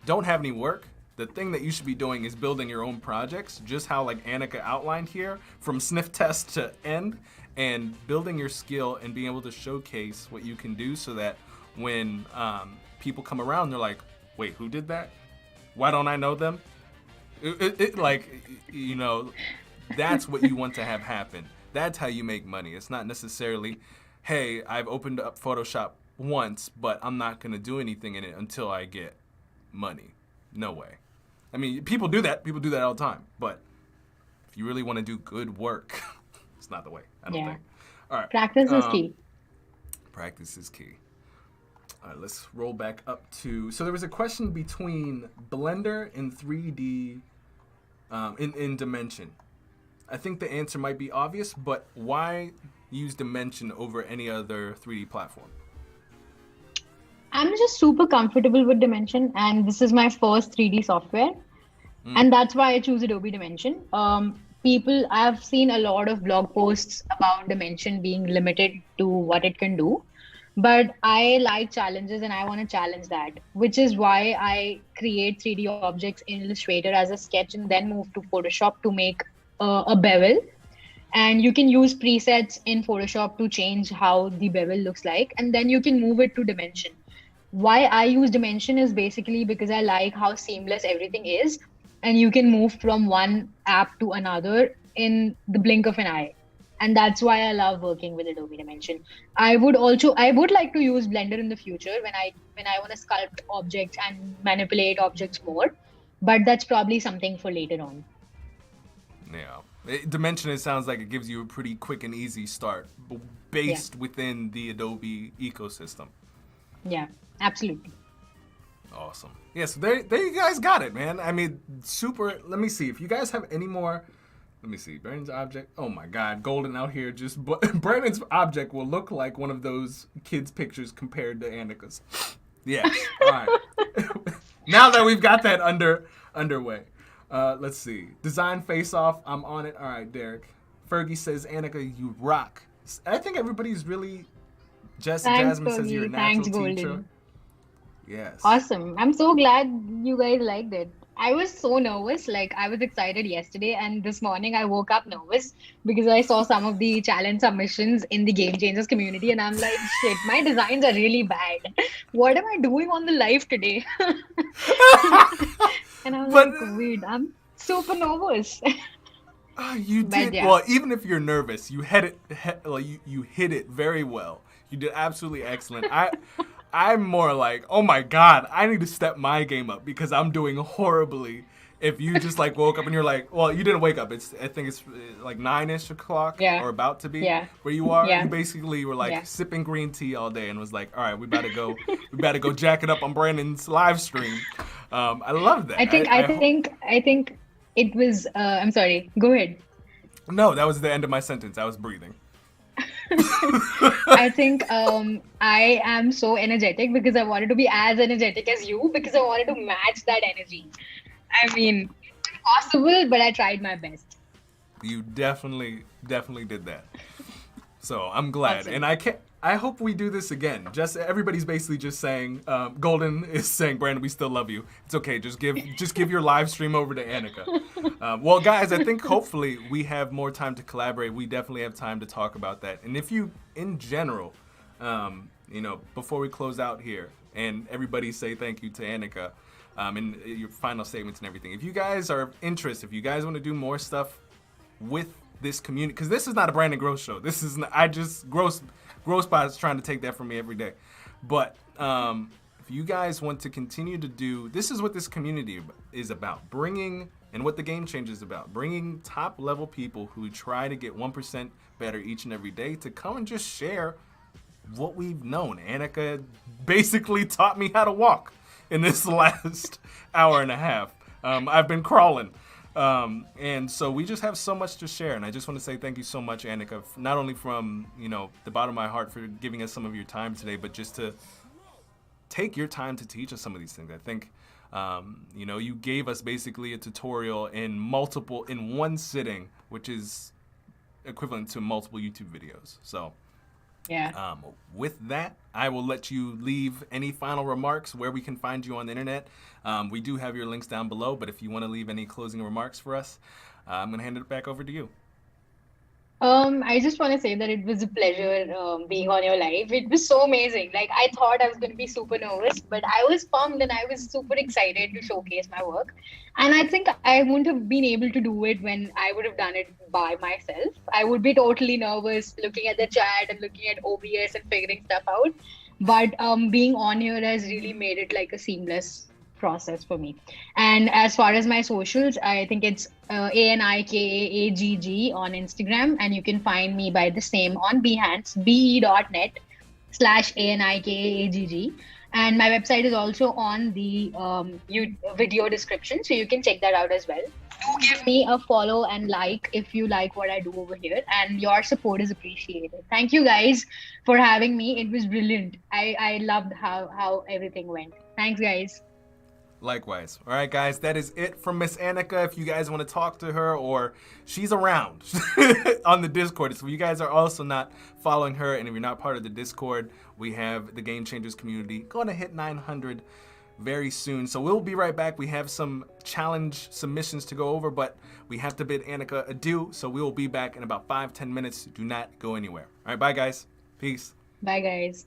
[SPEAKER 1] don't have any work, the thing that you should be doing is building your own projects, just how like Anika outlined here, from sniff test to end, and building your skill and being able to showcase what you can do so that when people come around, they're like, wait, who did that? Why don't I know them? That's what you want to have happen. That's how you make money. It's not necessarily, hey, I've opened up Photoshop once, but I'm not going to do anything in it until I get money. No way. I mean, people do that. People do that all the time. But if you really want to do good work, it's not the way, I don't think. All right.
[SPEAKER 2] Practice is key.
[SPEAKER 1] Practice is key. All right, let's roll back up to. So there was a question between Blender and 3D in Dimension. I think the answer might be obvious, but why use Dimension over any other 3D platform?
[SPEAKER 2] I'm just super comfortable with Dimension, and this is my first 3D software, and that's why I choose Adobe Dimension. I've seen a lot of blog posts about Dimension being limited to what it can do, but I like challenges and I want to challenge that, which is why I create 3D objects in Illustrator as a sketch and then move to Photoshop to make a bevel. And you can use presets in Photoshop to change how the bevel looks like, and then you can move it to Dimension. Why I use Dimension is basically because I like how seamless everything is, and you can move from one app to another in the blink of an eye. And that's why I love working with Adobe Dimension. I would like to use Blender in the future when I want to sculpt objects and manipulate objects more, but that's probably something for later on.
[SPEAKER 1] Yeah. Dimension, it sounds like it gives you a pretty quick and easy start based within the Adobe ecosystem.
[SPEAKER 2] Yeah, absolutely.
[SPEAKER 1] Awesome. Yeah, so there you guys got it, man. I mean, super. Let me see. If you guys have any more, let me see. Brandon's object. Oh my God, Golden out here. Brandon's object will look like one of those kids' pictures compared to Anika's. Yes. All right. Now that we've got that underway. Let's see. Design face-off. I'm on it. All right, Derek. Fergie says, Anika, you rock. I think everybody's really... Jasmine says you're a natural teacher. Yes.
[SPEAKER 2] Awesome. I'm so glad you guys liked it. I was so nervous. Like, I was excited yesterday, and this morning I woke up nervous because I saw some of the challenge submissions in the Game Changers community, and I'm like, shit, my designs are really bad. What am I doing on the live today? And I'm like, wait, I'm super nervous.
[SPEAKER 1] You did. Yeah. Well, even if you're nervous, you hit it very well. You did absolutely excellent. I'm more like, oh my God, I need to step my game up because I'm doing horribly. If you just like woke up and you're like, well, you didn't wake up. I think it's like 9-ish o'clock or about to be where you are. Yeah. You basically were like sipping green tea all day and was like, all right, we better go jack it up on Brandon's live stream. I love that.
[SPEAKER 2] I think it was. I'm sorry. Go ahead.
[SPEAKER 1] No, that was the end of my sentence. I was breathing.
[SPEAKER 2] I think I am so energetic because I wanted to be as energetic as you because I wanted to match that energy. I mean, it's impossible, but I tried my best.
[SPEAKER 1] You definitely did that. So I'm glad, awesome. And I hope we do this again. Just everybody's basically just saying, Golden is saying, Brandon, we still love you. It's okay. Just give your live stream over to Anika. Well, guys, I think hopefully we have more time to collaborate. We definitely have time to talk about that. And if you, in general, before we close out here, and everybody say thank you to Anika, and your final statements and everything. If you guys are interested, if you guys want to do more stuff with this community, because this is not a Brandon Groce show. This is Groce is trying to take that from me every day. But if you guys want to continue to do, this is what this community is about, bringing, and what the Game Changer is about, bringing top level people who try to get 1% better each and every day to come and just share what we've known. Anika basically taught me how to walk in this last hour and a half. I've been crawling. And so we just have so much to share. And I just want to say thank you so much, Anika, not only from, the bottom of my heart for giving us some of your time today, but just to take your time to teach us some of these things. I think, you gave us basically a tutorial in one sitting, which is equivalent to multiple YouTube videos. So
[SPEAKER 2] yeah.
[SPEAKER 1] With that, I will let you leave any final remarks where we can find you on the internet. We do have your links down below, but if you want to leave any closing remarks for us, I'm going to hand it back over to you.
[SPEAKER 2] I just want to say that it was a pleasure being on your live. It was so amazing. Like, I thought I was going to be super nervous, but I was pumped and I was super excited to showcase my work. And I think I wouldn't have been able to do it when I would have done it by myself. I would be totally nervous looking at the chat and looking at OBS and figuring stuff out. But being on here has really made it like a seamless process for me. And as far as my socials, I think it's ANIKAAGG on Instagram, and you can find me by the same on Behance, be.net. /ANIKAAGG. And my website is also on the video description, so you can check that out as well. Do give me a follow and like if you like what I do over here, and your support is appreciated. Thank you guys for having me. It was brilliant. I loved how everything went. Thanks, guys.
[SPEAKER 1] Likewise. All right, guys, that is it from Miss Anika. If you guys want to talk to her, or she's around on the Discord. If you guys are also not following her, and if you're not part of the Discord, we have the Game Changers community going to hit 900 very soon. So we'll be right back. We have some challenge submissions to go over, but we have to bid Anika adieu. So we will be back in about 5-10 minutes. Do not go anywhere. All right, bye, guys. Peace.
[SPEAKER 2] Bye, guys.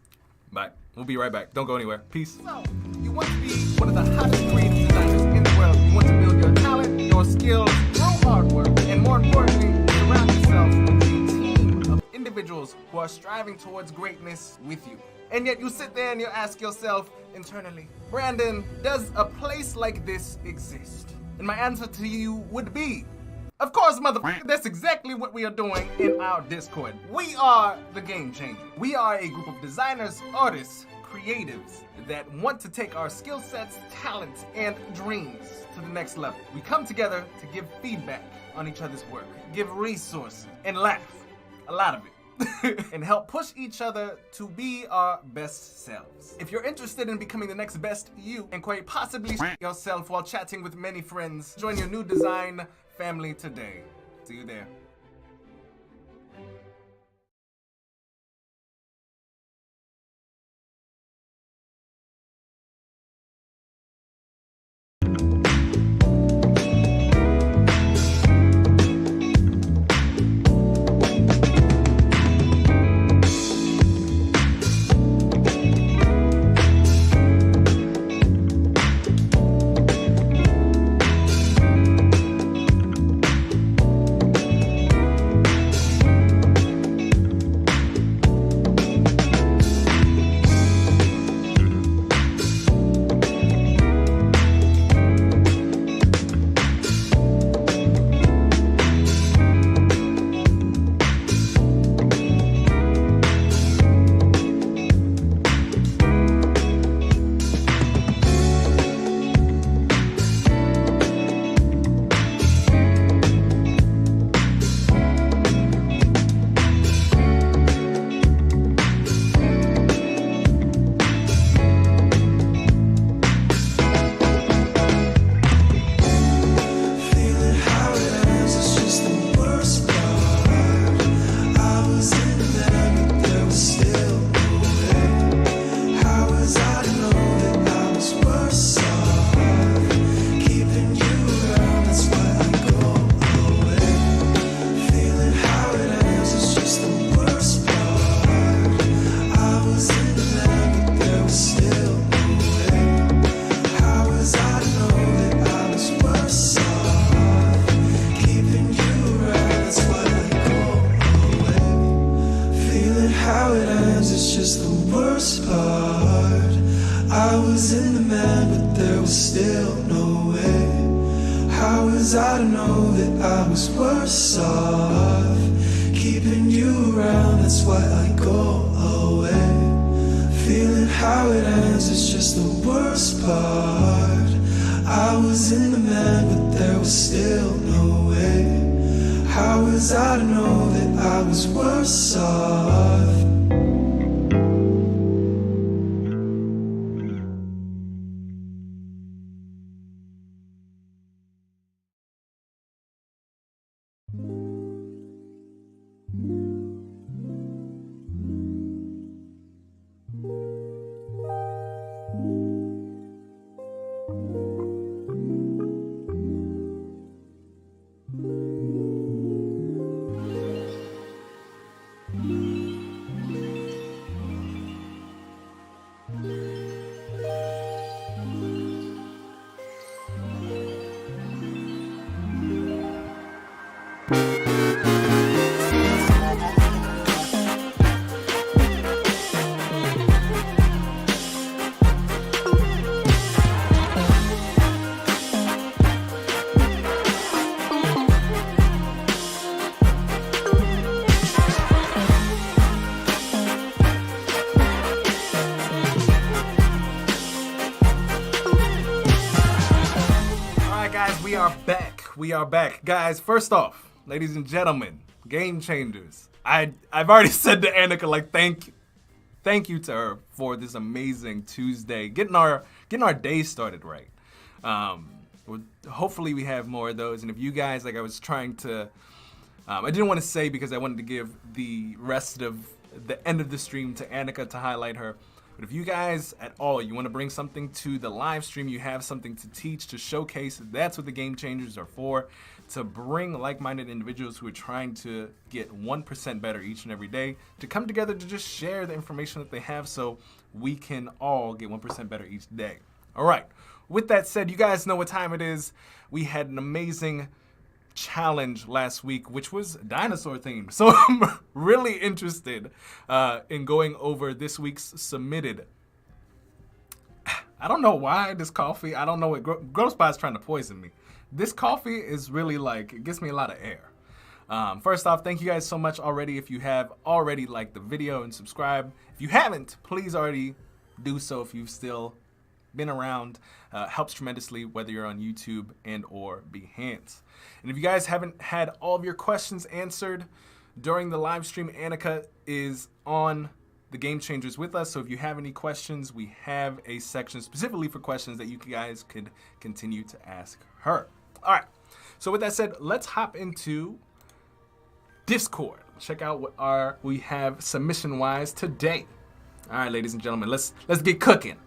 [SPEAKER 1] Bye. We'll be right back. Don't go anywhere. Peace. So, you want to be one of the hottest creative designers in the world. You want to build your talent, your skills, grow hard work, and more importantly, surround yourself with a team of individuals who are striving towards greatness with you. And yet you sit there and you ask yourself internally, Brandon, does a place like this exist? And my answer to you would be, of course, motherfucker, that's exactly what we are doing in our Discord. We are the Game Changers. We are a group of designers, artists, creatives that want to take our skill sets, talents, and dreams to the next level. We come together to give feedback on each other's work, give resources, and laugh. A lot of it. And help push each other to be our best selves. If you're interested in becoming the next best you and quite possibly yourself while chatting with many friends, join your new design family today. See you there. we are back. We are back. Guys, first off, ladies and gentlemen, game changers. I've already said to Anika, like, thank you to her for this amazing Tuesday, getting our day started right. Hopefully we have more of those. And if you guys, like I was trying to, I didn't want to say because I wanted to give the rest of the end of the stream to Anika to highlight her. But if you guys at all, you want to bring something to the live stream, you have something to teach, to showcase, that's what the Game Changers are for, to bring like-minded individuals who are trying to get 1% better each and every day, to come together to just share the information that they have so we can all get 1% better each day. All right, with that said, you guys know what time it is. We had an amazing challenge last week, which was dinosaur themed. So I'm really interested in going over this week's submitted. I don't know why this coffee, I don't know what Groce is trying to poison me. This coffee is really like, it gives me a lot of air. First off, thank you guys so much already. If you have already liked the video and subscribed. If you haven't, please already do so if you've still been around. Helps tremendously whether you're on YouTube and or Behance. And if you guys haven't had all of your questions answered during the live stream, Anika is on the Game Changers with us. So if you have any questions, we have a section specifically for questions that you guys could continue to ask her. All right. So with that said, let's hop into Discord. Check out what we have submission-wise today. All right, ladies and gentlemen, let's get cooking.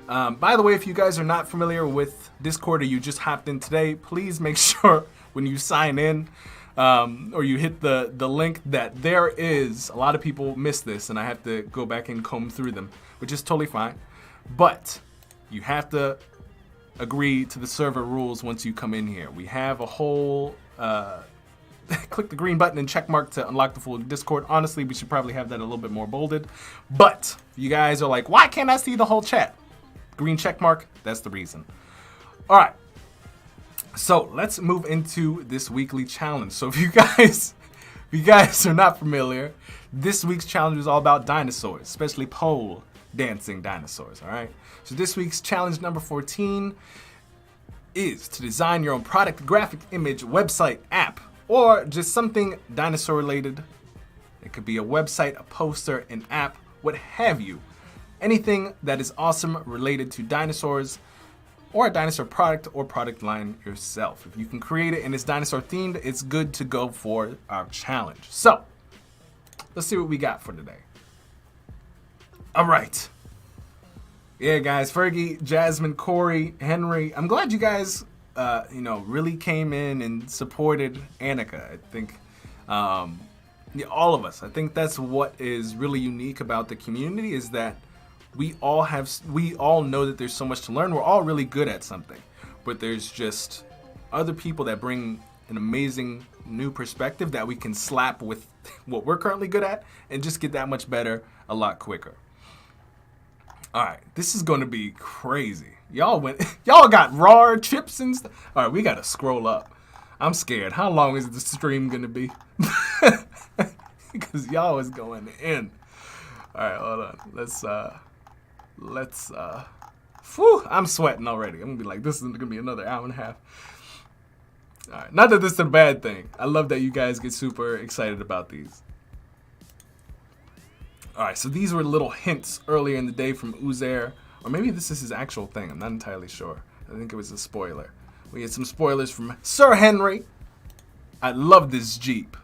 [SPEAKER 1] By the way, if you guys are not familiar with Discord or you just hopped in today, please make sure when you sign in or you hit the link that there is, a lot of people miss this and I have to go back and comb through them, which is totally fine. But you have to agree to the server rules once you come in here. We have a whole, click the green button and check mark to unlock the full Discord. Honestly, we should probably have that a little bit more bolded. But you guys are like, why can't I see the whole chat? Green check mark, that's the reason. All right, so let's move into this weekly challenge. So if you guys are not familiar, this week's challenge is all about dinosaurs, especially pole dancing dinosaurs, all right? So this week's challenge number 14 is to design your own product, graphic, image, website, app, or just something dinosaur related. It could be a website, a poster, an app, what have you. Anything that is awesome related to dinosaurs or a dinosaur product or product line yourself. If you can create it and it's dinosaur themed, it's good to go for our challenge. So let's see what we got for today. All right. Yeah, guys, Fergie, Jasmine, Corey, Henry. I'm glad you guys, really came in and supported Anika. I think all of us. I think that's what is really unique about the community is that we all know that there's so much to learn. We're all really good at something, but there's just other people that bring an amazing new perspective that we can slap with what we're currently good at and just get that much better a lot quicker. All right, this is going to be crazy. Y'all got raw chips and stuff. All right, we got to scroll up. I'm scared. How long is the stream going to be? Because y'all is going in. All right, hold on. I'm sweating already. I'm gonna be like, this is gonna be another hour and a half. All right, not that this is a bad thing. I love that you guys get super excited about these. All right, so these were little hints earlier in the day from Uzair, or maybe this is his actual thing. I'm not entirely sure. I think it was a spoiler. We had some spoilers from Sir Henry. I love this Jeep.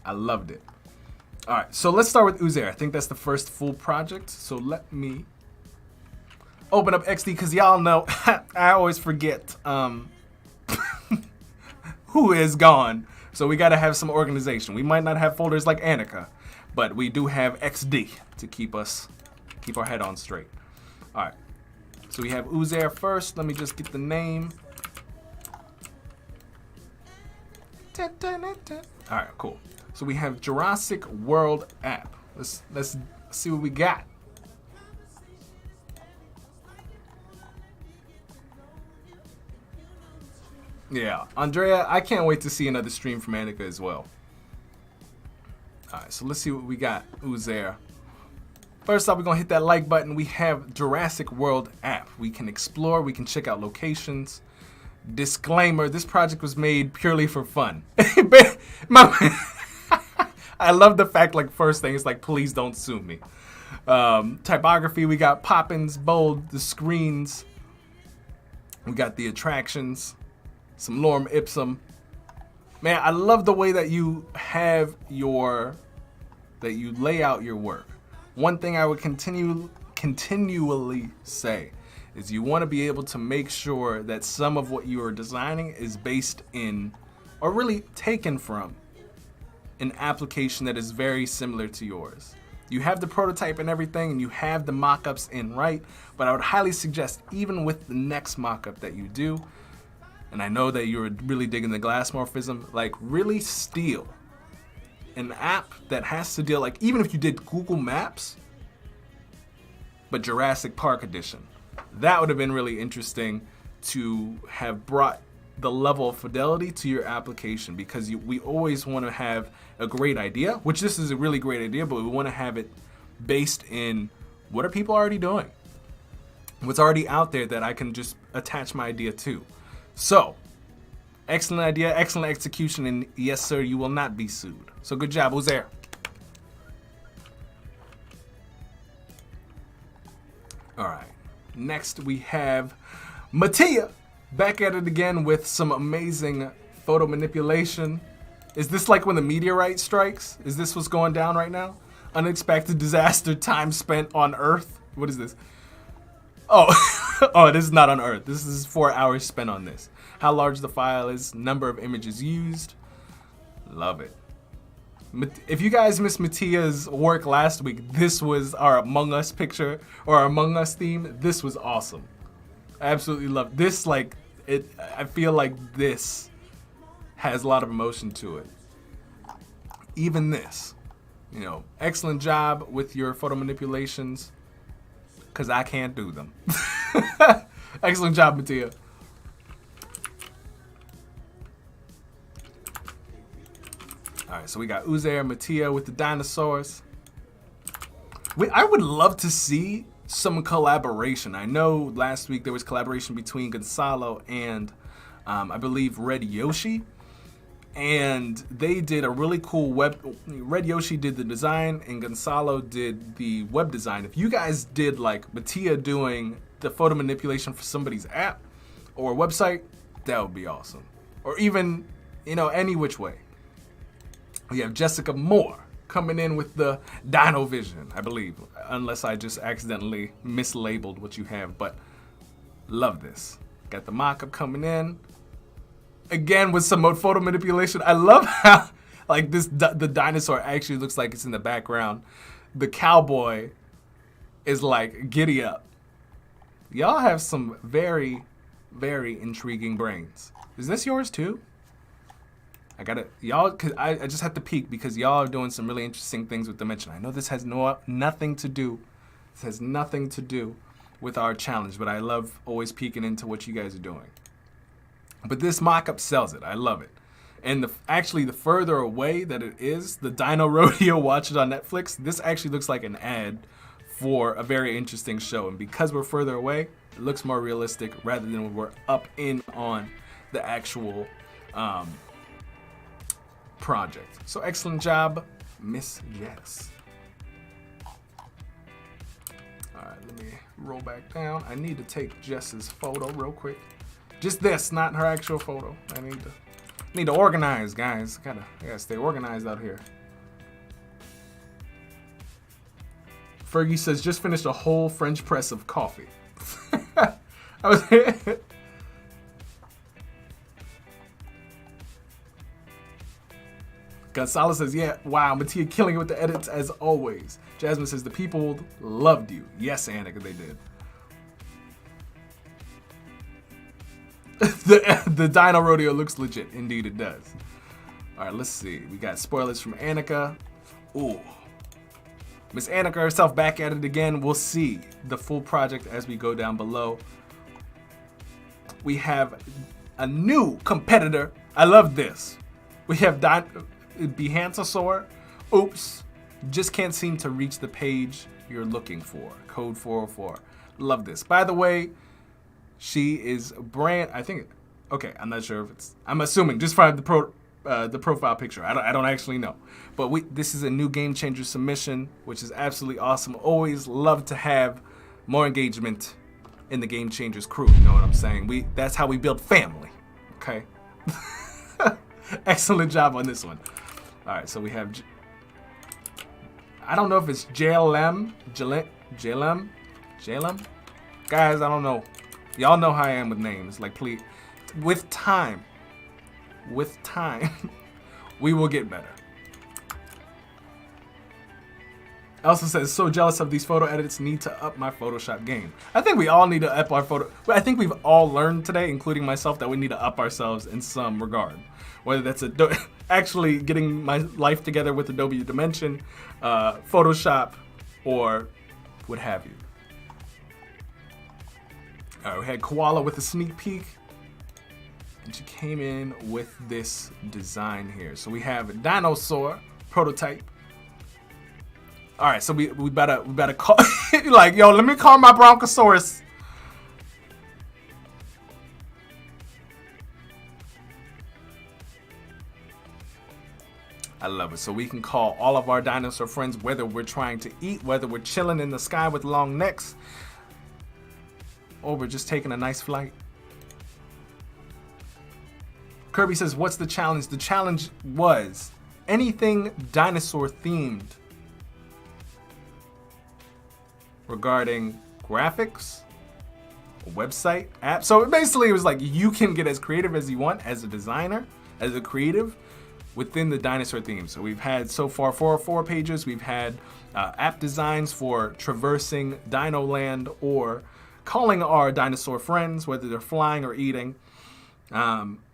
[SPEAKER 1] I loved it. All right, so let's start with Uzair. I think that's the first full project. So let me open up XD because y'all know I always forget who is gone. So we got to have some organization. We might not have folders like Anika, but we do have XD to keep our head on straight. All right, so we have Uzair first. Let me just get the name. All right, cool. So we have Jurassic World app. Let's see what we got. Yeah, Andrea, I can't wait to see another stream from Anika as well. All right, so let's see what we got, Uzair. First off, we're gonna hit that like button. We have Jurassic World app. We can explore, we can check out locations. Disclaimer, this project was made purely for fun. I love the fact, like, first thing, it's like, please don't sue me. Typography, we got Poppins, bold, the screens. We got the attractions, some lorem ipsum. Man, I love the way that you have that you lay out your work. One thing I would continually say is you want to be able to make sure that some of what you are designing is based in, or really taken from, an application that is very similar to yours. You have the prototype and everything, and you have the mockups in right, but I would highly suggest, even with the next mockup that you do, and I know that you're really digging the glass morphism, like really steal an app that has to deal, like even if you did Google Maps, but Jurassic Park edition, that would have been really interesting to have brought the level of fidelity to your application, because we always want to have a great idea, which this is a really great idea, but we want to have it based in what are people already doing? What's already out there that I can just attach my idea to. So, excellent idea, excellent execution, and yes sir, you will not be sued. So good job, who's there? Alright, next we have Mattia. Back at it again with some amazing photo manipulation. Is this like when the meteorite strikes? Is this what's going down right now? Unexpected disaster, time spent on Earth. What is this? Oh, oh, this is not on Earth. This is 4 hours spent on this. How large the file is, number of images used. Love it. If you guys missed Mattia's work last week, this was our Among Us picture, or our Among Us theme. This was awesome. I absolutely love this. Like it, I feel like this has a lot of emotion to it. Even this, you know, excellent job with your photo manipulations, because I can't do them. Excellent job, Mattia. All right, so we got Uzair, Mattia with the dinosaurs. I would love to see some collaboration. I know last week there was collaboration between Gonzalo and I believe Red Yoshi, and they did a really cool Red Yoshi did the design and Gonzalo did the web design. If you guys did like Mattia doing the photo manipulation for somebody's app or website, that would be awesome. Or even, you know, any which way. We have Jessica Moore coming in with the Dino Vision, I believe, unless I just accidentally mislabeled what you have, but love this. Got the mockup coming in. Again, with some photo manipulation. I love how, like, the dinosaur actually looks like it's in the background. The cowboy is like, giddy up. Y'all have some very, very intriguing brains. Is this yours too? I gotta, y'all, cause I just have to peek because y'all are doing some really interesting things with Dimension. I know this has nothing to do with our challenge, but I love always peeking into what you guys are doing. But this mock-up sells it. I love it. And actually, the further away that it is, the Dino Rodeo, watch it on Netflix, this actually looks like an ad for a very interesting show. And because we're further away, it looks more realistic rather than when we're up in on the actual project. So excellent job, Miss Jess. All right, let me roll back down. I need to take Jess's photo real quick. Just this, not her actual photo. I need to organize, guys. I gotta stay organized out here. Fergie says, just finished a whole French press of coffee. Gonzalo says, yeah, wow, Mattia killing it with the edits as always. Jasmine says, the people loved you. Yes, Anika, they did. the Dino Rodeo looks legit. Indeed, it does. All right, let's see. We got spoilers from Anika. Ooh. Miss Anika herself back at it again. We'll see the full project as we go down below. We have a new competitor. I love this. We have Behance. Oops. Just can't seem to reach the page you're looking for. Code 404. Love this. By the way, she is I think Okay, I'm not sure if it's. I'm assuming just from the profile picture. I don't actually know, but this is a new game changer submission, which is absolutely awesome. Always love to have more engagement in the Game Changers crew. You know what I'm saying? That's how we build family. Okay. Excellent job on this one. All right, so we have. I don't know if it's JLM. Guys, I don't know. Y'all know how I am with names. Like, please, with time, we will get better. Elsa says, so jealous of these photo edits, need to up my Photoshop game. I think we all need to up our photo. I think we've all learned today, including myself, that we need to up ourselves in some regard. Whether that's actually getting my life together with Adobe Dimension, Photoshop, or what have you. All right, we had Koala with a sneak peek. And she came in with this design here. So we have a dinosaur prototype. All right, so we better call like, yo, let me call my Bronchosaurus. I love it. So we can call all of our dinosaur friends, whether we're trying to eat, whether we're chilling in the sky with long necks, or we're just taking a nice flight. Kirby says, what's the challenge? The challenge was anything dinosaur themed regarding graphics, a website, app. So basically it was like you can get as creative as you want as a designer, as a creative within the dinosaur theme. So we've had so far 4 pages. We've had app designs for traversing Dino Land or calling our dinosaur friends, whether they're flying or eating,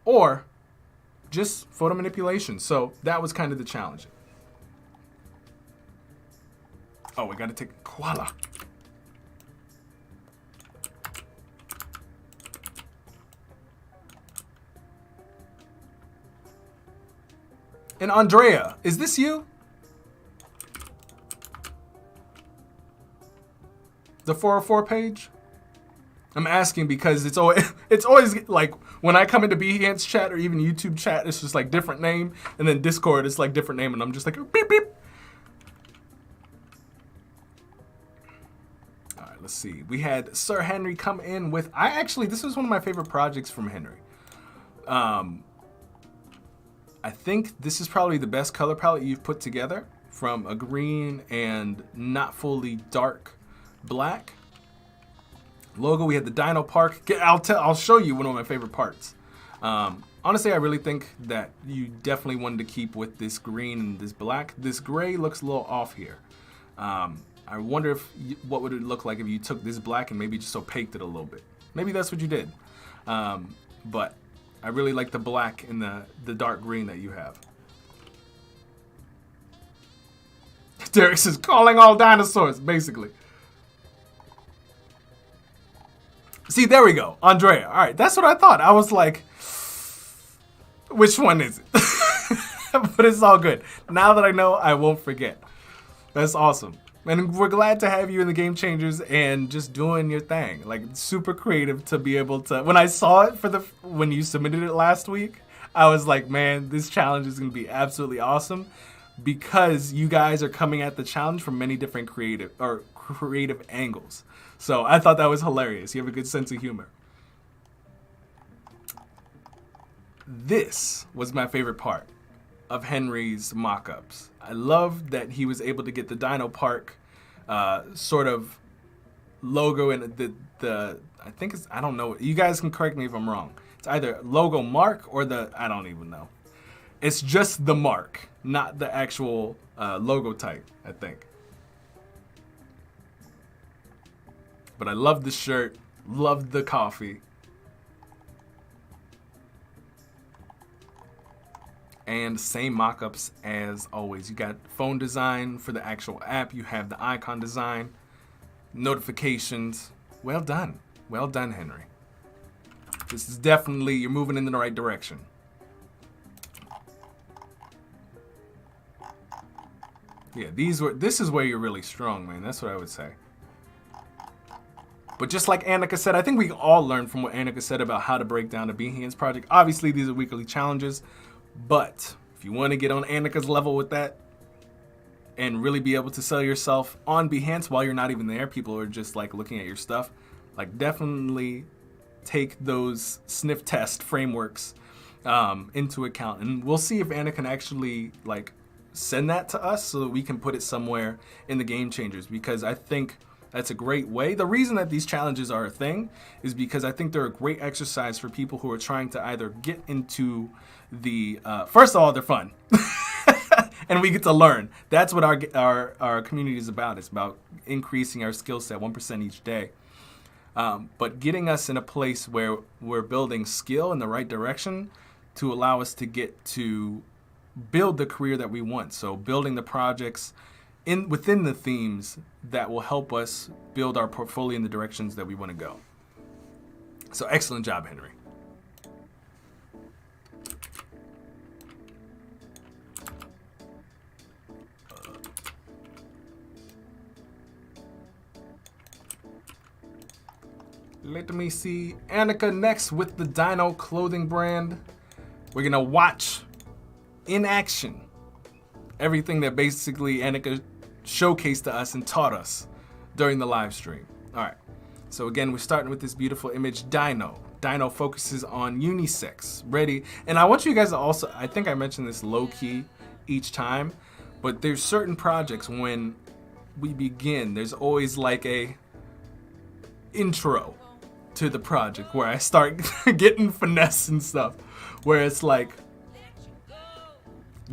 [SPEAKER 1] or just photo manipulation. So that was kind of the challenge. Oh, we got to take Koala. And Andrea, is this you? The 404 page? I'm asking because it's always like when I come into Behance chat or even YouTube chat, it's just like different name, and then Discord it's like different name, and I'm just like beep beep. All right, let's see. We had Sir Henry come in with this was one of my favorite projects from Henry. I think this is probably the best color palette you've put together, from a green and not fully dark black. Logo, we had the Dino Park. I'll show you one of my favorite parts. Honestly, I really think that you definitely wanted to keep with this green and this black. This gray looks a little off here. I wonder what would it look like if you took this black and maybe just opaqued it a little bit. Maybe that's what you did. But I really like the black and the dark green that you have. Derek says, calling all dinosaurs, basically. See, there we go. Andrea. All right, that's what I thought. I was like, which one is it? But it's all good. Now that I know, I won't forget. That's awesome. And we're glad to have you in the Game Changers and just doing your thing. Like, super creative to be able to... When I saw it when you submitted it last week, I was like, man, this challenge is going to be absolutely awesome because you guys are coming at the challenge from many different creative angles. So I thought that was hilarious. You have a good sense of humor. This was my favorite part of Henry's mockups. I love that he was able to get the Dino Park sort of logo and the I think it's, I don't know. You guys can correct me if I'm wrong. It's either logo mark or I don't even know. It's just the mark, not the actual logo type, I think. But I love the shirt, love the coffee. And same mockups as always. You got phone design for the actual app. You have the icon design, notifications. Well done. Well done, Henry. This is definitely, you're moving in the right direction. Yeah, this is where you're really strong, man. That's what I would say. But just like Anika said, I think we all learned from what Anika said about how to break down a Behance project. Obviously, these are weekly challenges, but if you want to get on Anika's level with that and really be able to sell yourself on Behance while you're not even there, people are just like looking at your stuff, like definitely take those sniff test frameworks into account. And we'll see if Anna can actually like send that to us so that we can put it somewhere in the game changers, because I think that's a great way. The reason that these challenges are a thing is because I think they're a great exercise for people who are trying to either get into the, first of all, they're fun. And we get to learn. That's what our community is about. It's about increasing our skill set 1% each day. But getting us in a place where we're building skill in the right direction to allow us to get to build the career that we want. So building the projects within the themes that will help us build our portfolio in the directions that we want to go. So excellent job, Henry. Let me see. Anika next with the Dino clothing brand. We're gonna watch in action everything that basically Anika showcased to us and taught us during the live stream. All right, so again, we're starting with this beautiful image, Dino. Dino focuses on unisex, ready. And I want you guys to also, I think I mentioned this low key each time, but there's certain projects when we begin, there's always like a intro to the project where I start getting finesse and stuff, where it's like,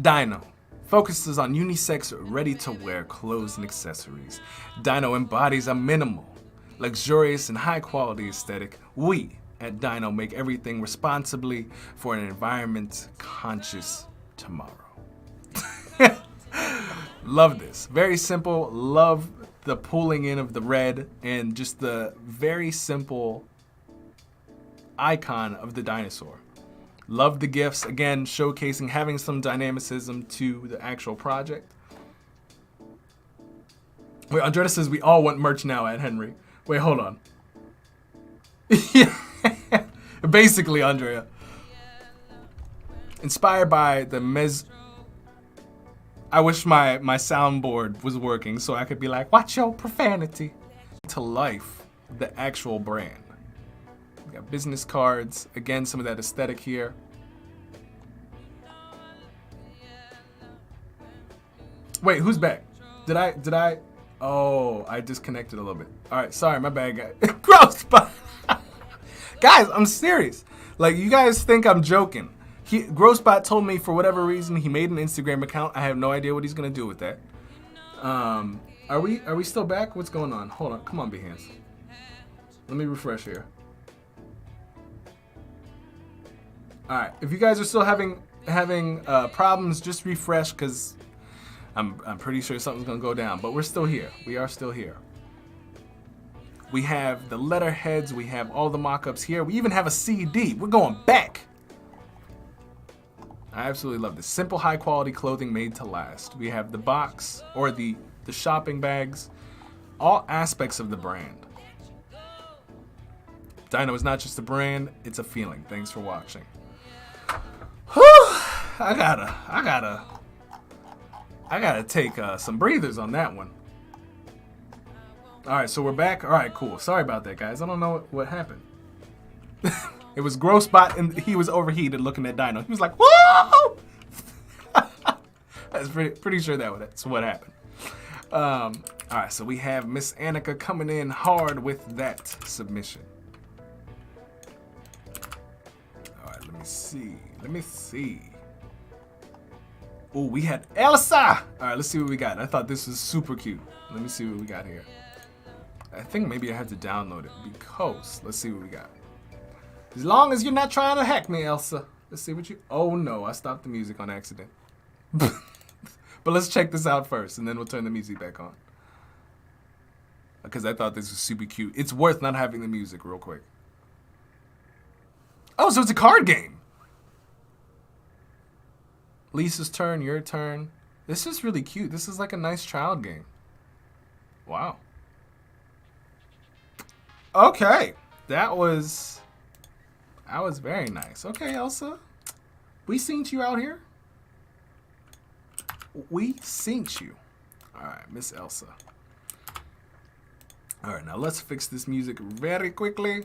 [SPEAKER 1] Dino focuses on unisex, ready-to-wear clothes and accessories. Dino embodies a minimal, luxurious, and high-quality aesthetic. We at Dino make everything responsibly for an environment-conscious tomorrow. Love this. Very simple. Love the pulling in of the red and just the very simple icon of the dinosaur. Love the GIFs, again, showcasing, having some dynamicism to the actual project. Wait, Andrea says we all want merch now at Henry. Wait, hold on. Basically, Andrea. Inspired by the I wish my soundboard was working so I could be like, watch your profanity. To life, the actual brand. We got business cards. Again, some of that aesthetic here. Wait, who's back? Did I? Oh, I disconnected a little bit. All right, sorry, my bad, guys. Gross, but guys, I'm serious. Like, you guys think I'm joking. Grossbot told me for whatever reason he made an Instagram account. I have no idea what he's gonna do with that. Are we still back? What's going on? Hold on, come on, Behance. Let me refresh here. All right, if you guys are still having problems, just refresh, because I'm pretty sure something's gonna go down. But we're still here. We are still here. We have the letterheads. We have all the mock-ups here. We even have a CD. We're going back. I absolutely love this. Simple, high-quality clothing made to last. We have the box, or the shopping bags. All aspects of the brand. Dino is not just a brand, it's a feeling. Thanks for watching. Whew, I gotta take some breathers on that one. All right, so we're back. All right, cool. Sorry about that, guys. I don't know what happened. It was Grossbot, and he was overheated looking at Dino. He was like, "Whoa!" That's pretty sure that's what happened. All right, so we have Miss Anika coming in hard with that submission. All right, let me see. Oh, we had Elsa. All right, let's see what we got. I thought this was super cute. Let me see what we got here. I think maybe I had to download it because let's see what we got. As long as you're not trying to hack me, Elsa. Let's see what you... Oh, no. I stopped the music on accident. But let's check this out first, and then we'll turn the music back on. Because I thought this was super cute. It's worth not having the music real quick. Oh, so it's a card game. Lisa's turn, your turn. This is really cute. This is like a nice child game. Wow. Okay, that was very nice. Okay, Elsa, we synced you out here. We synced you. All right, Miss Elsa. All right, now let's fix this music very quickly.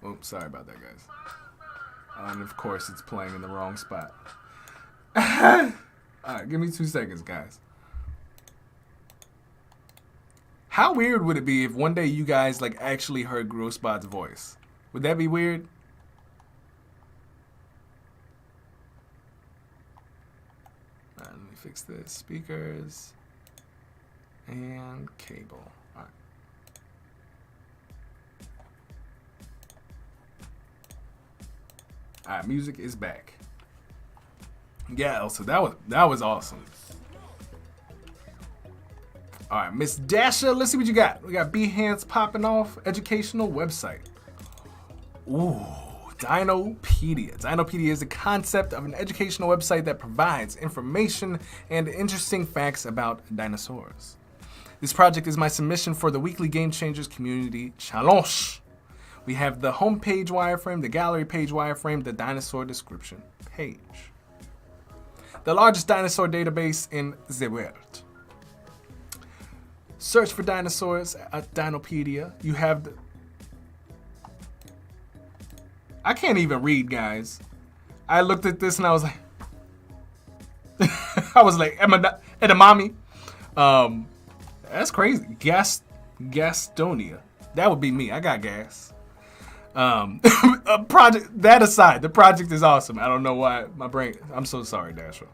[SPEAKER 1] Oops, sorry about that, guys. And of course, it's playing in the wrong spot. All right, give me 2 seconds, guys. How weird would it be if one day you guys like actually heard Grosbot's voice? Would that be weird? All right, let me fix this. Speakers and cable. All right. All right, music is back. Yeah, Elsa, that was awesome. All right, Miss Dasha, let's see what you got. We got Behance popping off, educational website. Ooh, Dinopedia. Dinopedia is the concept of an educational website that provides information and interesting facts about dinosaurs. This project is my submission for the weekly Game Changers Community Challenge. We have the homepage wireframe, the gallery page wireframe, the dinosaur description page. The largest dinosaur database in the world. Search for dinosaurs at Dinopedia. You have the... I can't even read, guys. I looked at this and I was like... edamame. That's crazy. Gastonia. That would be me. I got gas. A project, that aside, the project is awesome. I don't know why my brain... I'm so sorry, Dasha.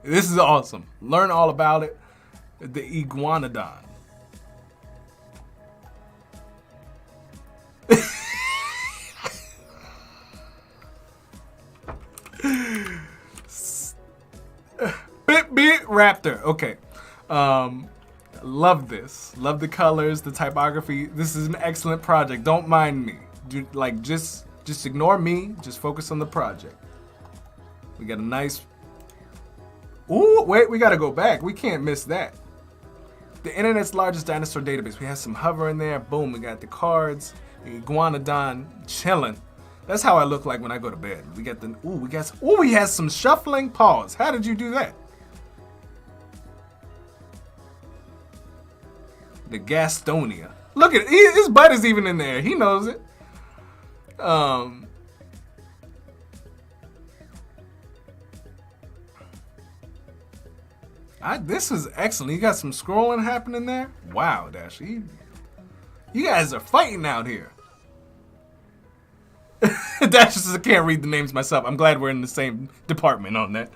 [SPEAKER 1] This is awesome. Learn all about it. The iguanodon. Bit raptor. Okay. Love this. Love the colors, the typography. This is an excellent project. Don't mind me. Just ignore me. Just focus on the project. We got a nice... Ooh, wait, we gotta go back. We can't miss that. The internet's largest dinosaur database. We have some hover in there. Boom, we got the cards. The iguanodon chilling. That's how I look like when I go to bed. We got the... we had some shuffling paws. How did you do that? The Gastonia. Look at it. His butt is even in there. He knows it. This is excellent. You got some scrolling happening there. Wow, Dash. You guys are fighting out here. Dash says I can't read the names myself. I'm glad we're in the same department on that.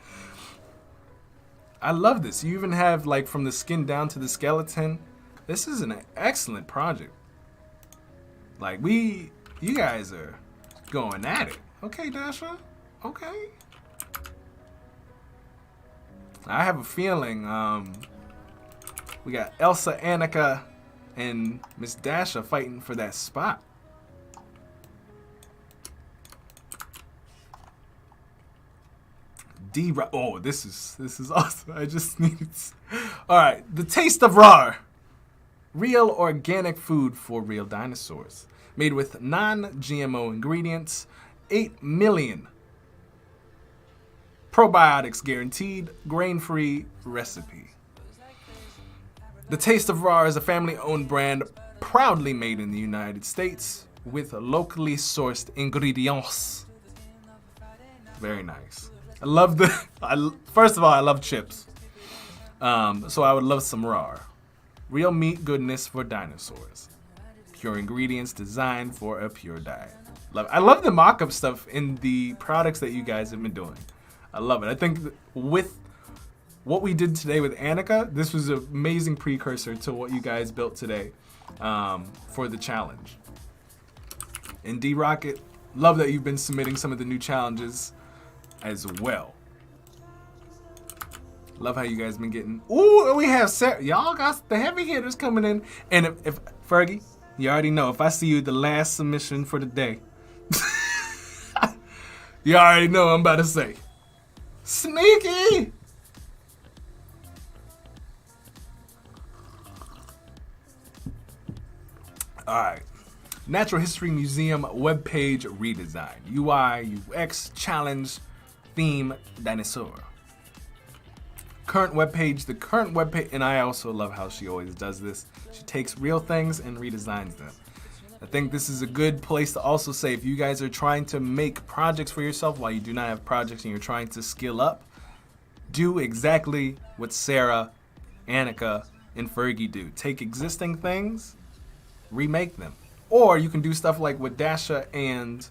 [SPEAKER 1] I love this. You even have like from the skin down to the skeleton. This is an excellent project. Like you guys are going at it. Okay, Dasha. Okay. I have a feeling we got Elsa, Anika, and Miss Dasha fighting for that spot. Oh, this is awesome. I just needed. All right, the taste of raw. Real organic food for real dinosaurs. Made with non-GMO ingredients. 8 million. Probiotics guaranteed. Grain-free recipe. The Taste of Raw is a family-owned brand proudly made in the United States with locally sourced ingredients. Very nice. I love first of all, I love chips. So I would love some raw. Real meat goodness for dinosaurs. Pure ingredients designed for a pure diet. I love the mock-up stuff in the products that you guys have been doing. I love it. I think with what we did today with Anika, this was an amazing precursor to what you guys built today for the challenge. And D-Rocket, love that you've been submitting some of the new challenges as well. Love how you guys been getting. Ooh, we have y'all got the heavy hitters coming in. And if Fergie, you already know, if I see you the last submission for the day, you already know what I'm about to say. Sneaky. All right. Natural History Museum webpage redesign. UI, UX, challenge, theme, dinosaur. Current webpage. The current webpage, and I also love how she always does this. She takes real things and redesigns them. I think this is a good place to also say if you guys are trying to make projects for yourself while you do not have projects and you're trying to skill up, do exactly what Sarah, Anika, and Fergie do. Take existing things, remake them. Or you can do stuff like what Dasha and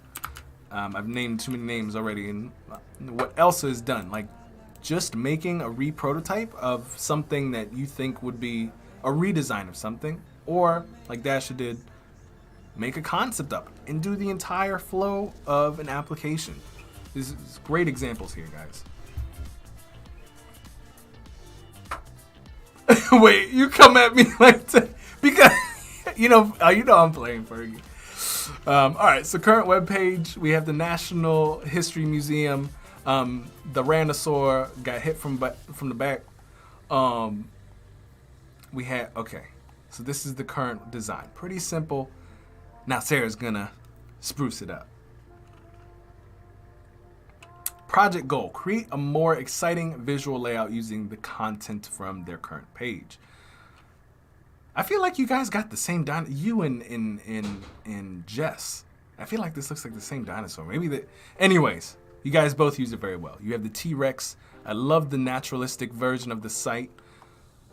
[SPEAKER 1] I've named too many names already, and what Elsa has done. Like just making a re-prototype of something that you think would be a redesign of something. Or like Dasha did, make a concept up and do the entire flow of an application. This is great examples here, guys. Wait, you come at me like that because you know I'm playing Fergie. All right, so current webpage, we have the National History Museum. The Rhinosaur got hit from the back. We had okay, so this is the current design. Pretty simple. Now Sarah's gonna spruce it up. Project goal: create a more exciting visual layout using the content from their current page. I feel like you guys got the same you and Jess. I feel like this looks like the same dinosaur. Maybe that. Anyways, you guys both use it very well. You have the T-Rex. I love the naturalistic version of the site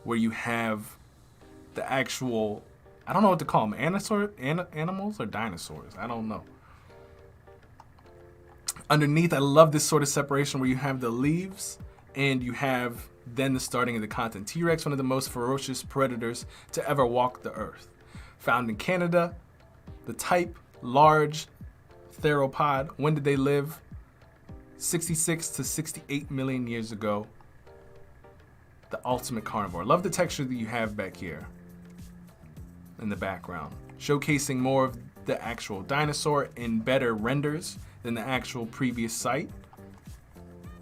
[SPEAKER 1] where you have the actual. I don't know what to call them. Animals or dinosaurs? I don't know. Underneath, I love this sort of separation where you have the leaves and you have then the starting of the content. T-Rex, one of the most ferocious predators to ever walk the earth. Found in Canada. The type, large theropod. When did they live? 66 to 68 million years ago. The ultimate carnivore. Love the texture that you have back here in the background. Showcasing more of the actual dinosaur in better renders than the actual previous site.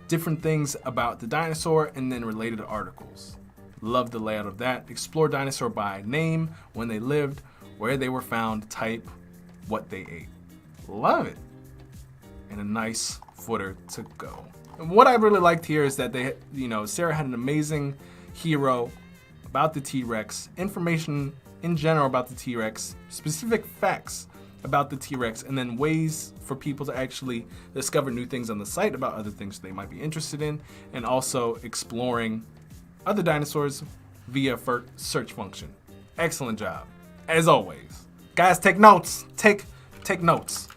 [SPEAKER 1] Different things about the dinosaur and then related articles. Love the layout of that. Explore dinosaur by name, when they lived, where they were found, type, what they ate. Love it. And a nice footer to go. And what I really liked here is that they, Sarah had an amazing hero about the T-Rex, information in general about the T-Rex, specific facts about the T-Rex, and then ways for people to actually discover new things on the site about other things they might be interested in, and also exploring other dinosaurs via search function. Excellent job, as always. Guys, take notes. Take notes.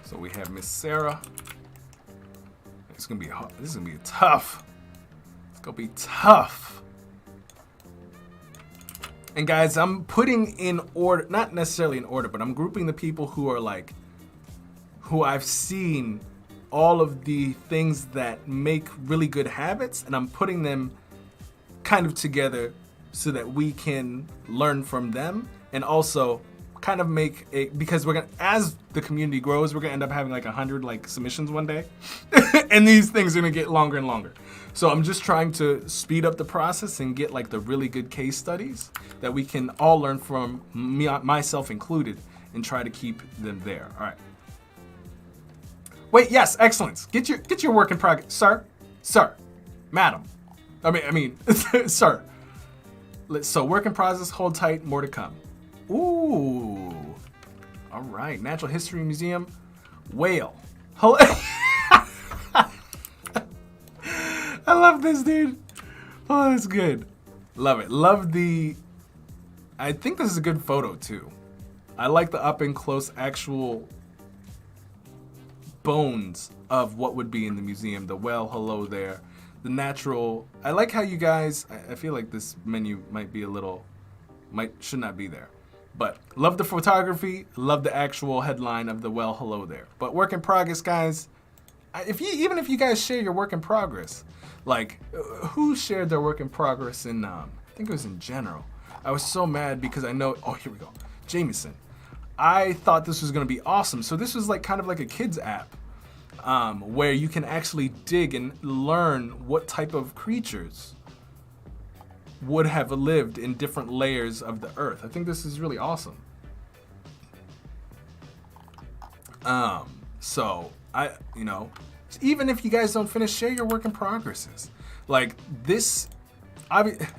[SPEAKER 1] So we have Miss Sarah. It's gonna be hard. This is gonna be tough. It's gonna be tough. And guys, I'm putting in order, not necessarily in order, but I'm grouping the people who are like, who I've seen all of the things that make really good habits, and I'm putting them kind of together so that we can learn from them and also kind of make it, because we're gonna, as the community grows, we're gonna end up having like 100 like submissions one day and these things are gonna get longer and longer. So I'm just trying to speed up the process and get like the really good case studies that we can all learn from, myself included, and try to keep them there. All right. Wait, yes, excellence. Get your work in progress, sir, madam. I mean, sir. So work in process, hold tight, more to come. Ooh. All right. Natural History Museum. Whale. I love this, dude. Oh, that's good. Love it. Love the... I think this is a good photo, too. I like the up and close actual bones of what would be in the museum. The well, hello there. The natural... I like how you guys... I feel like this menu might be a little... should not be there. But love the photography, love the actual headline of the well, hello there. But work in progress, guys. Even if you guys share your work in progress, like who shared their work in progress in, I think it was in general. I was so mad because I know, oh, here we go. Jameson. I thought this was gonna be awesome. So this was like kind of like a kids app. where you can actually dig and learn what type of creatures would have lived in different layers of the earth. I think this is really awesome. So even if you guys don't finish, share your work in progresses. Like this,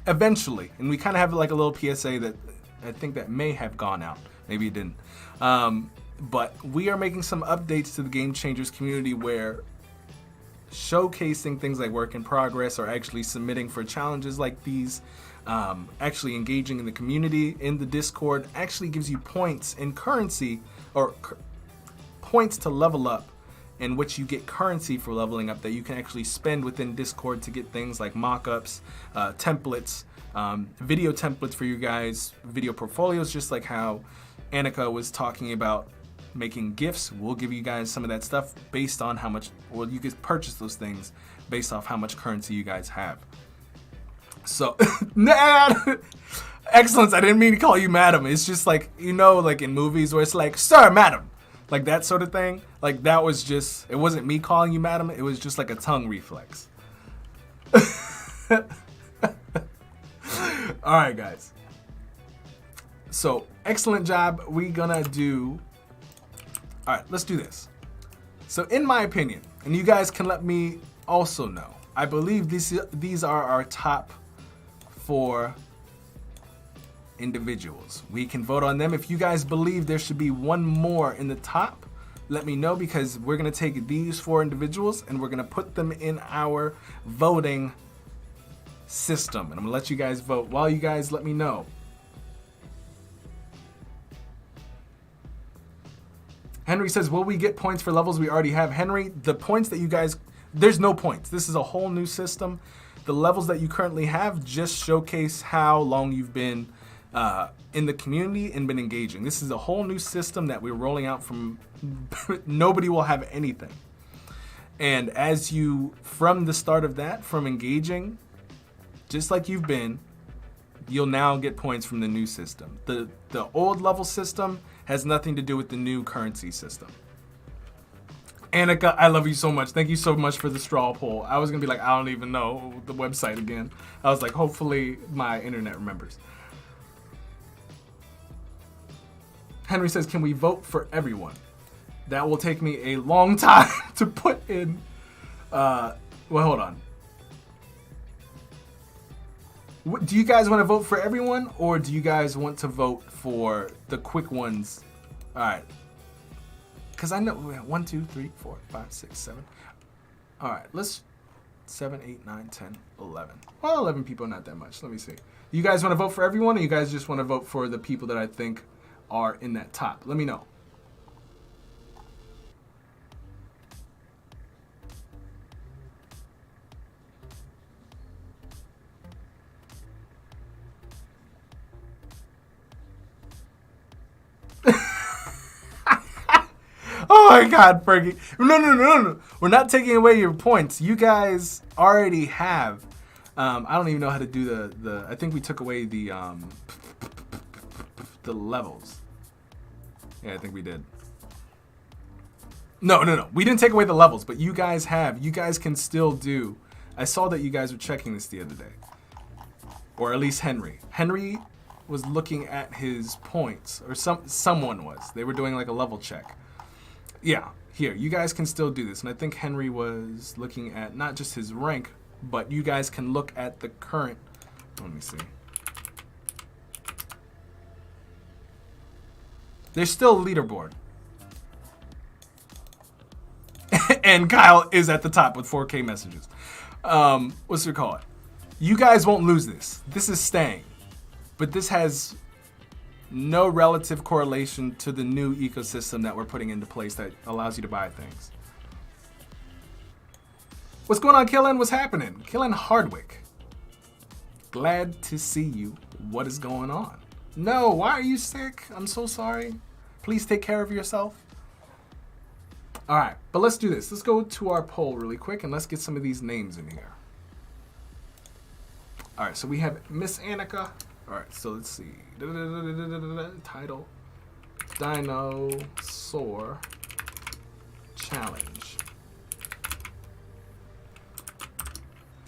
[SPEAKER 1] eventually, and we kind of have like a little PSA that I think that may have gone out. Maybe it didn't. But we are making some updates to the Game Changers community where showcasing things like work in progress or actually submitting for challenges like these, actually engaging in the community in the Discord actually gives you points in currency or points to level up, in which you get currency for leveling up that you can actually spend within Discord to get things like mockups, templates, video templates for you guys, video portfolios, just like how Anika was talking about making GIFs. We'll give you guys some of that stuff based on how much, well, you can purchase those things based off how much currency you guys have. So, excellence, I didn't mean to call you madam. It's just like, like in movies where it's like, sir, madam. Like that sort of thing. Like that was just, it wasn't me calling you madam. It was just like a tongue reflex. All right, guys. So excellent job. We gonna do, all right, let's do this. So in my opinion, and you guys can let me also know, I believe these are our top 4 individuals. We can vote on them. If you guys believe there should be one more in the top, let me know, because we're gonna take these 4 individuals and we're gonna put them in our voting system. And I'm gonna let you guys vote while you guys let me know. Henry says, will we get points for levels we already have? Henry, the points that you guys, there's no points. This is a whole new system. The levels that you currently have just showcase how long you've been in the community and been engaging. This is a whole new system that we're rolling out from, nobody will have anything. And as you, from the start of that, from engaging, just like you've been, you'll now get points from the new system. The old level system has nothing to do with the new currency system. Anika, I love you so much. Thank you so much for the straw poll. I was gonna be like, I don't even know the website again. I was like, hopefully my internet remembers. Henry says, can we vote for everyone? That will take me a long time to put in. Well, hold on. Do you guys want to vote for everyone, or do you guys want to vote for the quick ones? All right. Because I know 1, 2, 3, 4, 5, 6, 7. All right, let's 7, 8, 9, 10, 11. Well, 11 people, not that much. Let me see. You guys want to vote for everyone, or you guys just want to vote for the people that I think are in that top? Let me know. Oh my God, Fergie. No. We're not taking away your points. You guys already have. I don't even know how to do the I think we took away the levels. Yeah, I think we did. No. We didn't take away the levels, but you guys have. You guys can still do. I saw that you guys were checking this the other day. Or at least Henry. Henry was looking at his points, or someone was. They were doing like a level check. Yeah, here, you guys can still do this. And I think Henry was looking at not just his rank, but you guys can look at the current, let me see. There's still a leaderboard. And Kyle is at the top with 4K messages. What's it called? You guys won't lose this. This is staying. But this has no relative correlation to the new ecosystem that we're putting into place that allows you to buy things. What's going on, Killen? What's happening? Killen Hardwick. Glad to see you. What is going on? No, why are you sick? I'm so sorry. Please take care of yourself. All right, but let's do this. Let's go to our poll really quick and let's get some of these names in here. All right, so we have Miss Anika. All right, so let's see. Title, Dinosaur Challenge.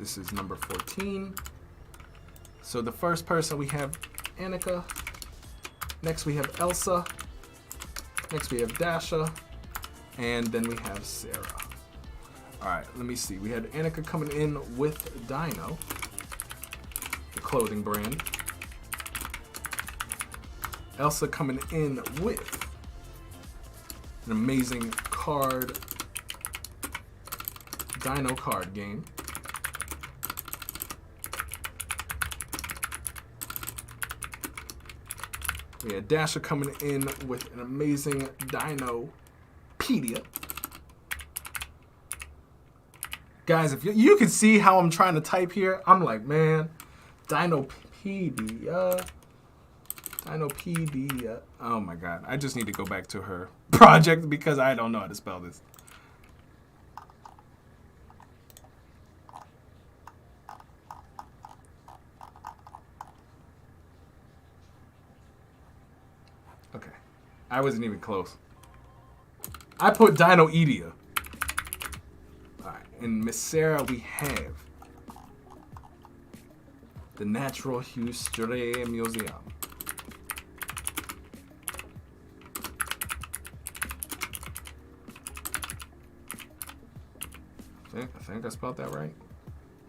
[SPEAKER 1] This is number 14. So the first person we have Anika. Next we have Elsa. Next we have Dasha. And then we have Sarah. All right, let me see. We had Anika coming in with Dino, the clothing brand. Elsa coming in with an amazing card, Dino card game. We had Dasha coming in with an amazing Dinopedia. Guys, if you can see how I'm trying to type here, I'm like, man, Dinopedia. Oh my God. I just need to go back to her project because I don't know how to spell this. Okay. I wasn't even close. I put Dinoedia. Alright, in Miss Sarah we have the Natural History Museum. I think I spelled that right.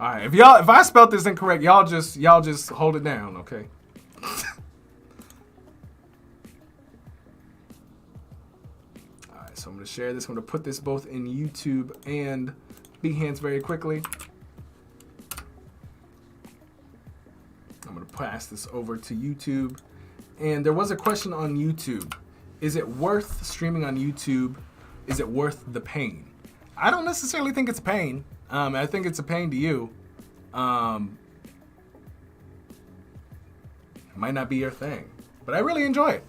[SPEAKER 1] Alright, if I spelled this incorrect, y'all just hold it down, okay? Alright, so I'm gonna share this. I'm gonna put this both in YouTube and Behance very quickly. I'm gonna pass this over to YouTube. And there was a question on YouTube. Is it worth streaming on YouTube? Is it worth the pain? I don't necessarily think it's a pain. I think it's a pain to you. It might not be your thing, but I really enjoy it.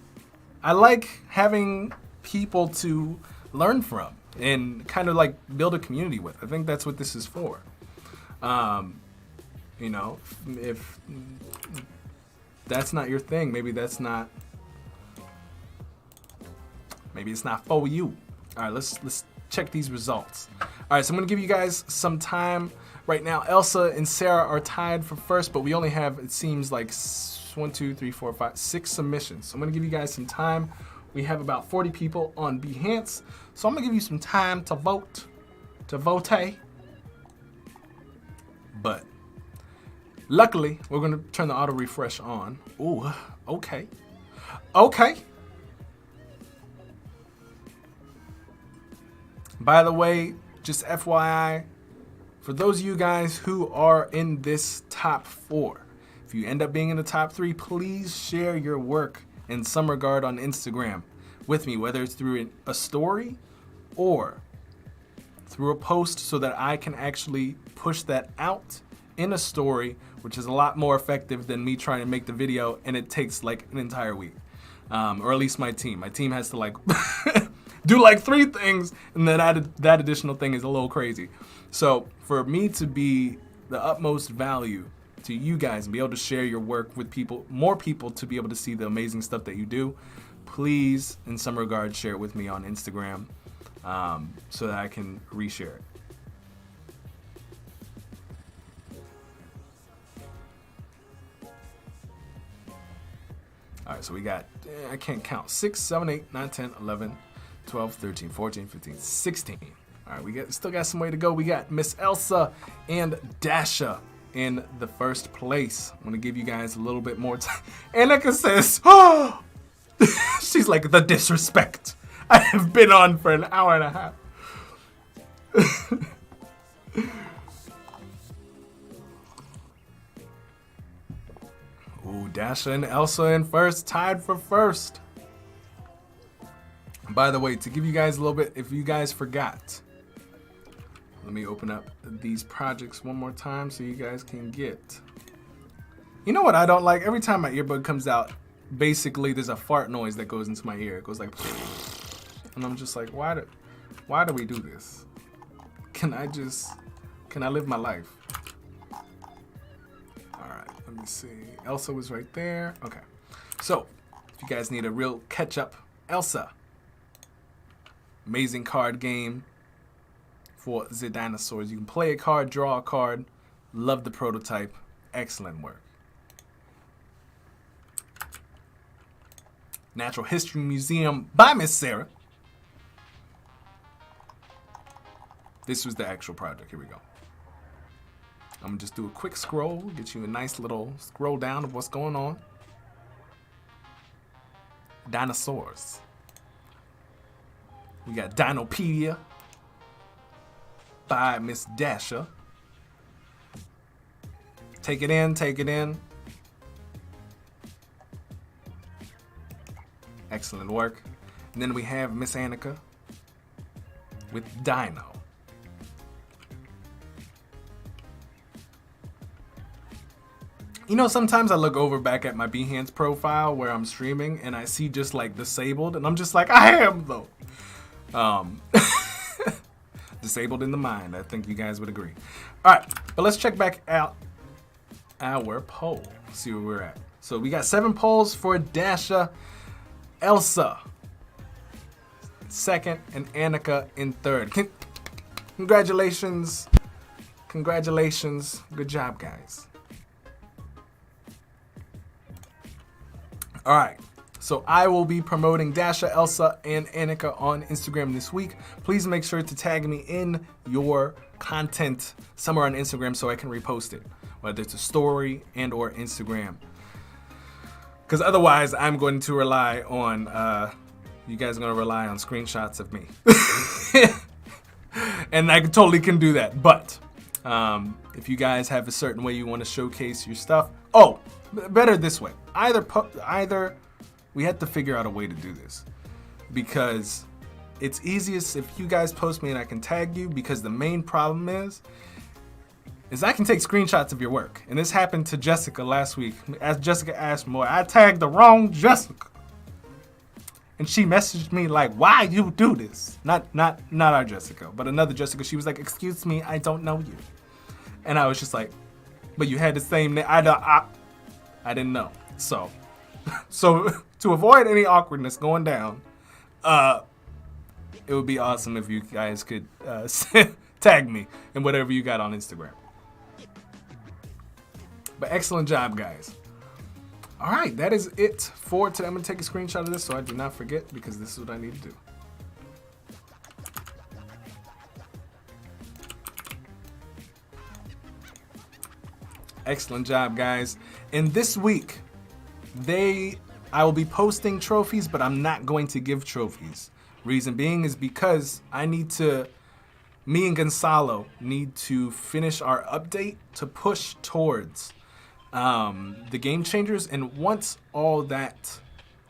[SPEAKER 1] I like having people to learn from and kind of like build a community with. I think that's what this is for. You know, if that's not your thing, maybe it's not for you. All right, let's check these results. All right, so I'm gonna give you guys some time. Right now, Elsa and Sarah are tied for first, but we only have, it seems like 1, 2, 3, 4, 5, 6 submissions. So I'm gonna give you guys some time. We have about 40 people on Behance, so I'm gonna give you some time to vote, But luckily, we're gonna turn the auto refresh on. Ooh, okay. By the way, just FYI, for those of you guys who are in this top 4, if you end up being in the top 3, please share your work in some regard on Instagram with me, whether it's through a story or through a post so that I can actually push that out in a story, which is a lot more effective than me trying to make the video and it takes like an entire week. Or at least my team. My team has to like do like 3 things, and then that additional thing is a little crazy. So for me to be the utmost value to you guys and be able to share your work with people, more people to be able to see the amazing stuff that you do, please, in some regard, share it with me on Instagram so that I can reshare it. All right, so we got, I can't count, 6, 7, 8, 9, 10, 11, 12, 13, 14, 15, 16. All right, we still got some way to go. We got Miss Elsa and Dasha in the first place. I'm gonna give you guys a little bit more time. Anika says, oh, she's like, the disrespect. I have been on for an hour and a half. Ooh, Dasha and Elsa in first, tied for first. By the way, to give you guys a little bit, if you guys forgot, let me open up these projects one more time so you guys can get. You know what I don't like? Every time my earbud comes out, basically there's a fart noise that goes into my ear. It goes like, and I'm just like, why do we do this? Can I live my life? All right, let me see. Elsa was right there. Okay, so if you guys need a real catch up, Elsa. Amazing card game for the dinosaurs. You can play a card, draw a card, Love the prototype. Excellent work. Natural History Museum by Miss Sarah. This was the actual project. Here we go. I'm gonna just do a quick scroll, get you a nice little scroll down of what's going on. Dinosaurs. We got Dinopedia by Miss Dasha. Take it in, take it in. Excellent work. And then we have Miss Anika with Dino. You know, sometimes I look over back at my Behance profile where I'm streaming and I see just like disabled, and I'm just like, I am though. Disabled in the mind. I think you guys would agree. All right, but let's check back out our poll. See where we're at. So we got 7 polls for Dasha, Elsa second, and Anika in third. Congratulations. Congratulations. Good job, guys. All right, so I will be promoting Dasha, Elsa, and Anika on Instagram this week. Please make sure to tag me in your content somewhere on Instagram so I can repost it, whether it's a story and or Instagram. Because otherwise, I'm going to rely on, you guys are going to rely on screenshots of me. And I totally can do that. But if you guys have a certain way you want to showcase your stuff, oh, better this way. Either we have to figure out a way to do this, because it's easiest if you guys post me and I can tag you, because the main problem is I can take screenshots of your work. And this happened to Jessica last week. As Jessica asked me, I tagged the wrong Jessica. And she messaged me like, why you do this? Not our Jessica, but another Jessica. She was like, excuse me, I don't know you. And I was just like, but you had the same name. I didn't know. So to avoid any awkwardness going down, it would be awesome if you guys could tag me in whatever you got on Instagram. But excellent job, guys. All right, that is it for today. I'm gonna take a screenshot of this so I do not forget, because this is what I need to do. Excellent job, guys. And this week, I will be posting trophies, but I'm not going to give trophies. Reason being is because me and Gonzalo need to finish our update to push towards the game changers. And once all that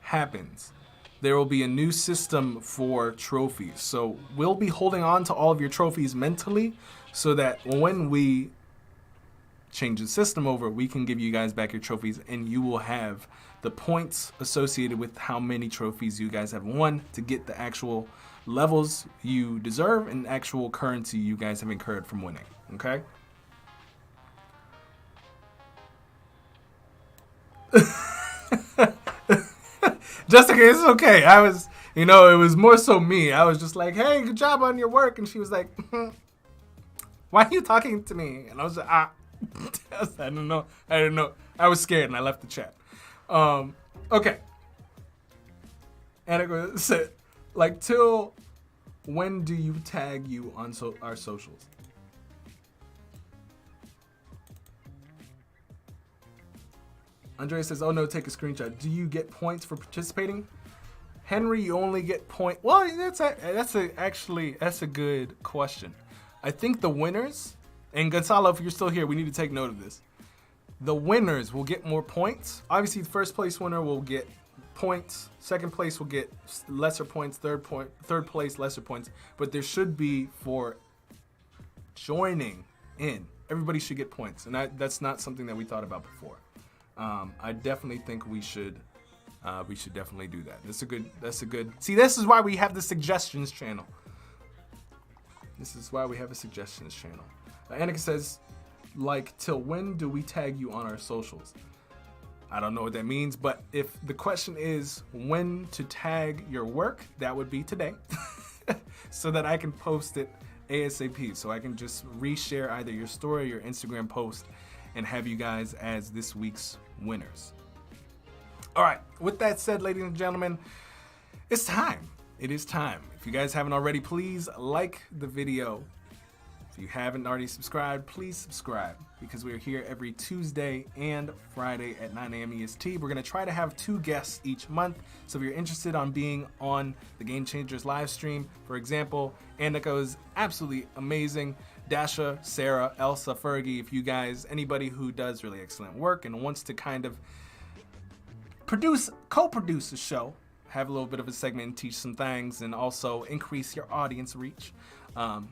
[SPEAKER 1] happens, there will be a new system for trophies. So we'll be holding on to all of your trophies mentally, so that when we change the system over, we can give you guys back your trophies, and you will have the points associated with how many trophies you guys have won to get the actual levels you deserve and actual currency you guys have incurred from winning. Okay? Jessica, it's okay. It was more so me. I was just like, hey, good job on your work. And she was like, why are you talking to me? And I was like, I didn't know. I was scared and I left the chat. Okay. Anika said, like, till when do you tag you on our socials? Andrea says, oh no, take a screenshot. Do you get points for participating? Henry, you only get point. Well, that's a good question. I think the winners, and Gonzalo, if you're still here, we need to take note of this. The winners will get more points. Obviously, the first place winner will get points. Second place will get lesser points. Third place, lesser points. But there should be, for joining in, everybody should get points. And that's not something that we thought about before. I definitely think we should definitely do that. That's a good. See, this is why we have the suggestions channel. This is why we have a suggestions channel. Anika says, like, till when do we tag you on our socials? I don't know what that means, but if the question is when to tag your work, that would be today, so that I can post it ASAP so I can just reshare either your story or your Instagram post and have you guys as this week's winners. All right, with that said, ladies and gentlemen, it's time. It is time. If you guys haven't already, please like the video. If you haven't already subscribed, please subscribe because we're here every Tuesday and Friday at 9 a.m. EST. We're going to try to have 2 guests each month. So if you're interested on being on the Game Changers live stream, for example, Anika is absolutely amazing. Dasha, Sarah, Elsa, Fergie, if you guys, anybody who does really excellent work and wants to kind of co-produce a show, have a little bit of a segment and teach some things and also increase your audience reach.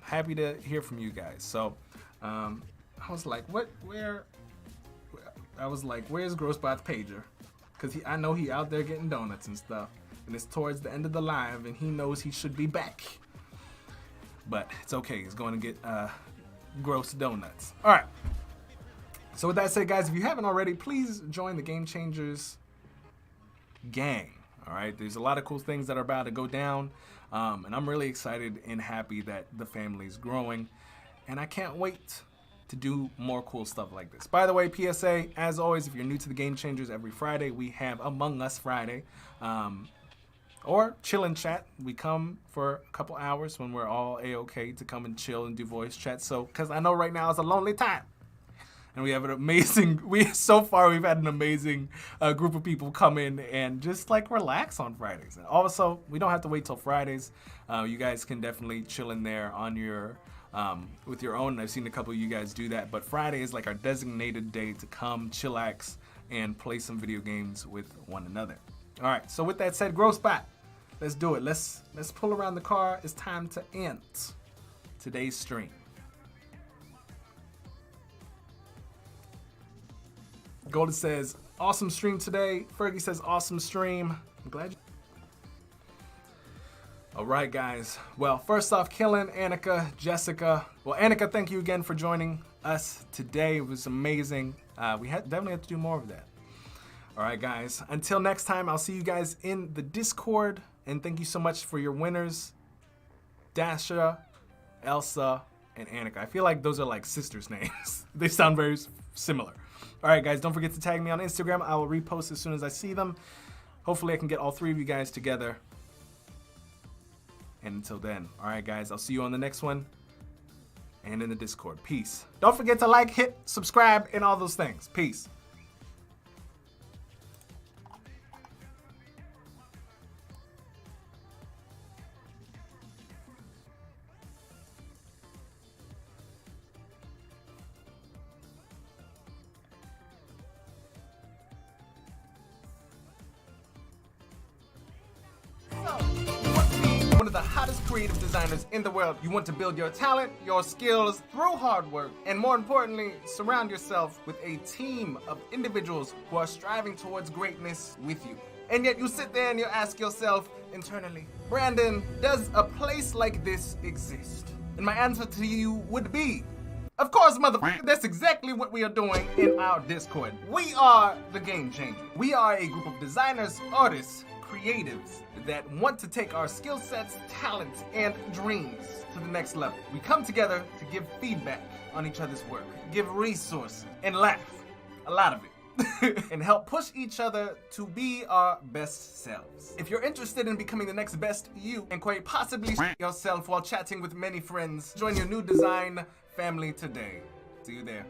[SPEAKER 1] Happy to hear from you guys. So I was like, where's Grocebot's pager? Because I know he out there getting donuts and stuff. And it's towards the end of the live and he knows he should be back. But it's okay, he's going to get gross donuts. All right. So with that said, guys, if you haven't already, please join the Game Changers gang. All right, there's a lot of cool things that are about to go down, and I'm really excited and happy that the family's growing, and I can't wait to do more cool stuff like this. By the way, PSA, as always, if you're new to the Game Changers, every Friday we have Among Us Friday, or Chill and Chat. We come for a couple hours when we're all A-okay to come and chill and do voice chat. So, because I know right now is a lonely time. And we have an amazing, so far we've had an amazing group of people come in and just like relax on Fridays. And also, we don't have to wait till Fridays. You guys can definitely chill in there on your, with your own. I've seen a couple of you guys do that, but Friday is like our designated day to come, chillax, and play some video games with one another. All right, so with that said, Grocebot, let's do it. Let's pull around the car. It's time to end today's stream. Golden says, awesome stream today. Fergie says, awesome stream. I'm glad you... All right, guys. Well, first off, Killen, Anika, Jessica. Well, Anika, thank you again for joining us today. It was amazing. We definitely have to do more of that. All right, guys. Until next time, I'll see you guys in the Discord. And thank you so much for your winners, Dasha, Elsa, and Anika. I feel like those are like sisters' names. They sound very similar. All right, guys, don't forget to tag me on Instagram. I will repost as soon as I see them. Hopefully I can get all 3 of you guys together. And until then, all right, guys, I'll see you on the next one and in the Discord. Peace. Don't forget to like, hit, subscribe, and all those things. Peace. One of the hottest creative designers in the world. You want to build your talent, your skills through hard work, and more importantly, surround yourself with a team of individuals who are striving towards greatness with you. And yet you sit there and you ask yourself internally, Brandon, does a place like this exist? And my answer to you would be, of course, motherfucker, that's exactly what we are doing in our Discord. We are the Game Changers. We are a group of designers, artists, creatives that want to take our skill sets, talents, and dreams to the next level. We come together to give feedback on each other's work, give resources, and laugh, a lot of it, and help push each other to be our best selves. If you're interested in becoming the next best you, and quite possibly yourself while chatting with many friends, join your new design family today. See you there.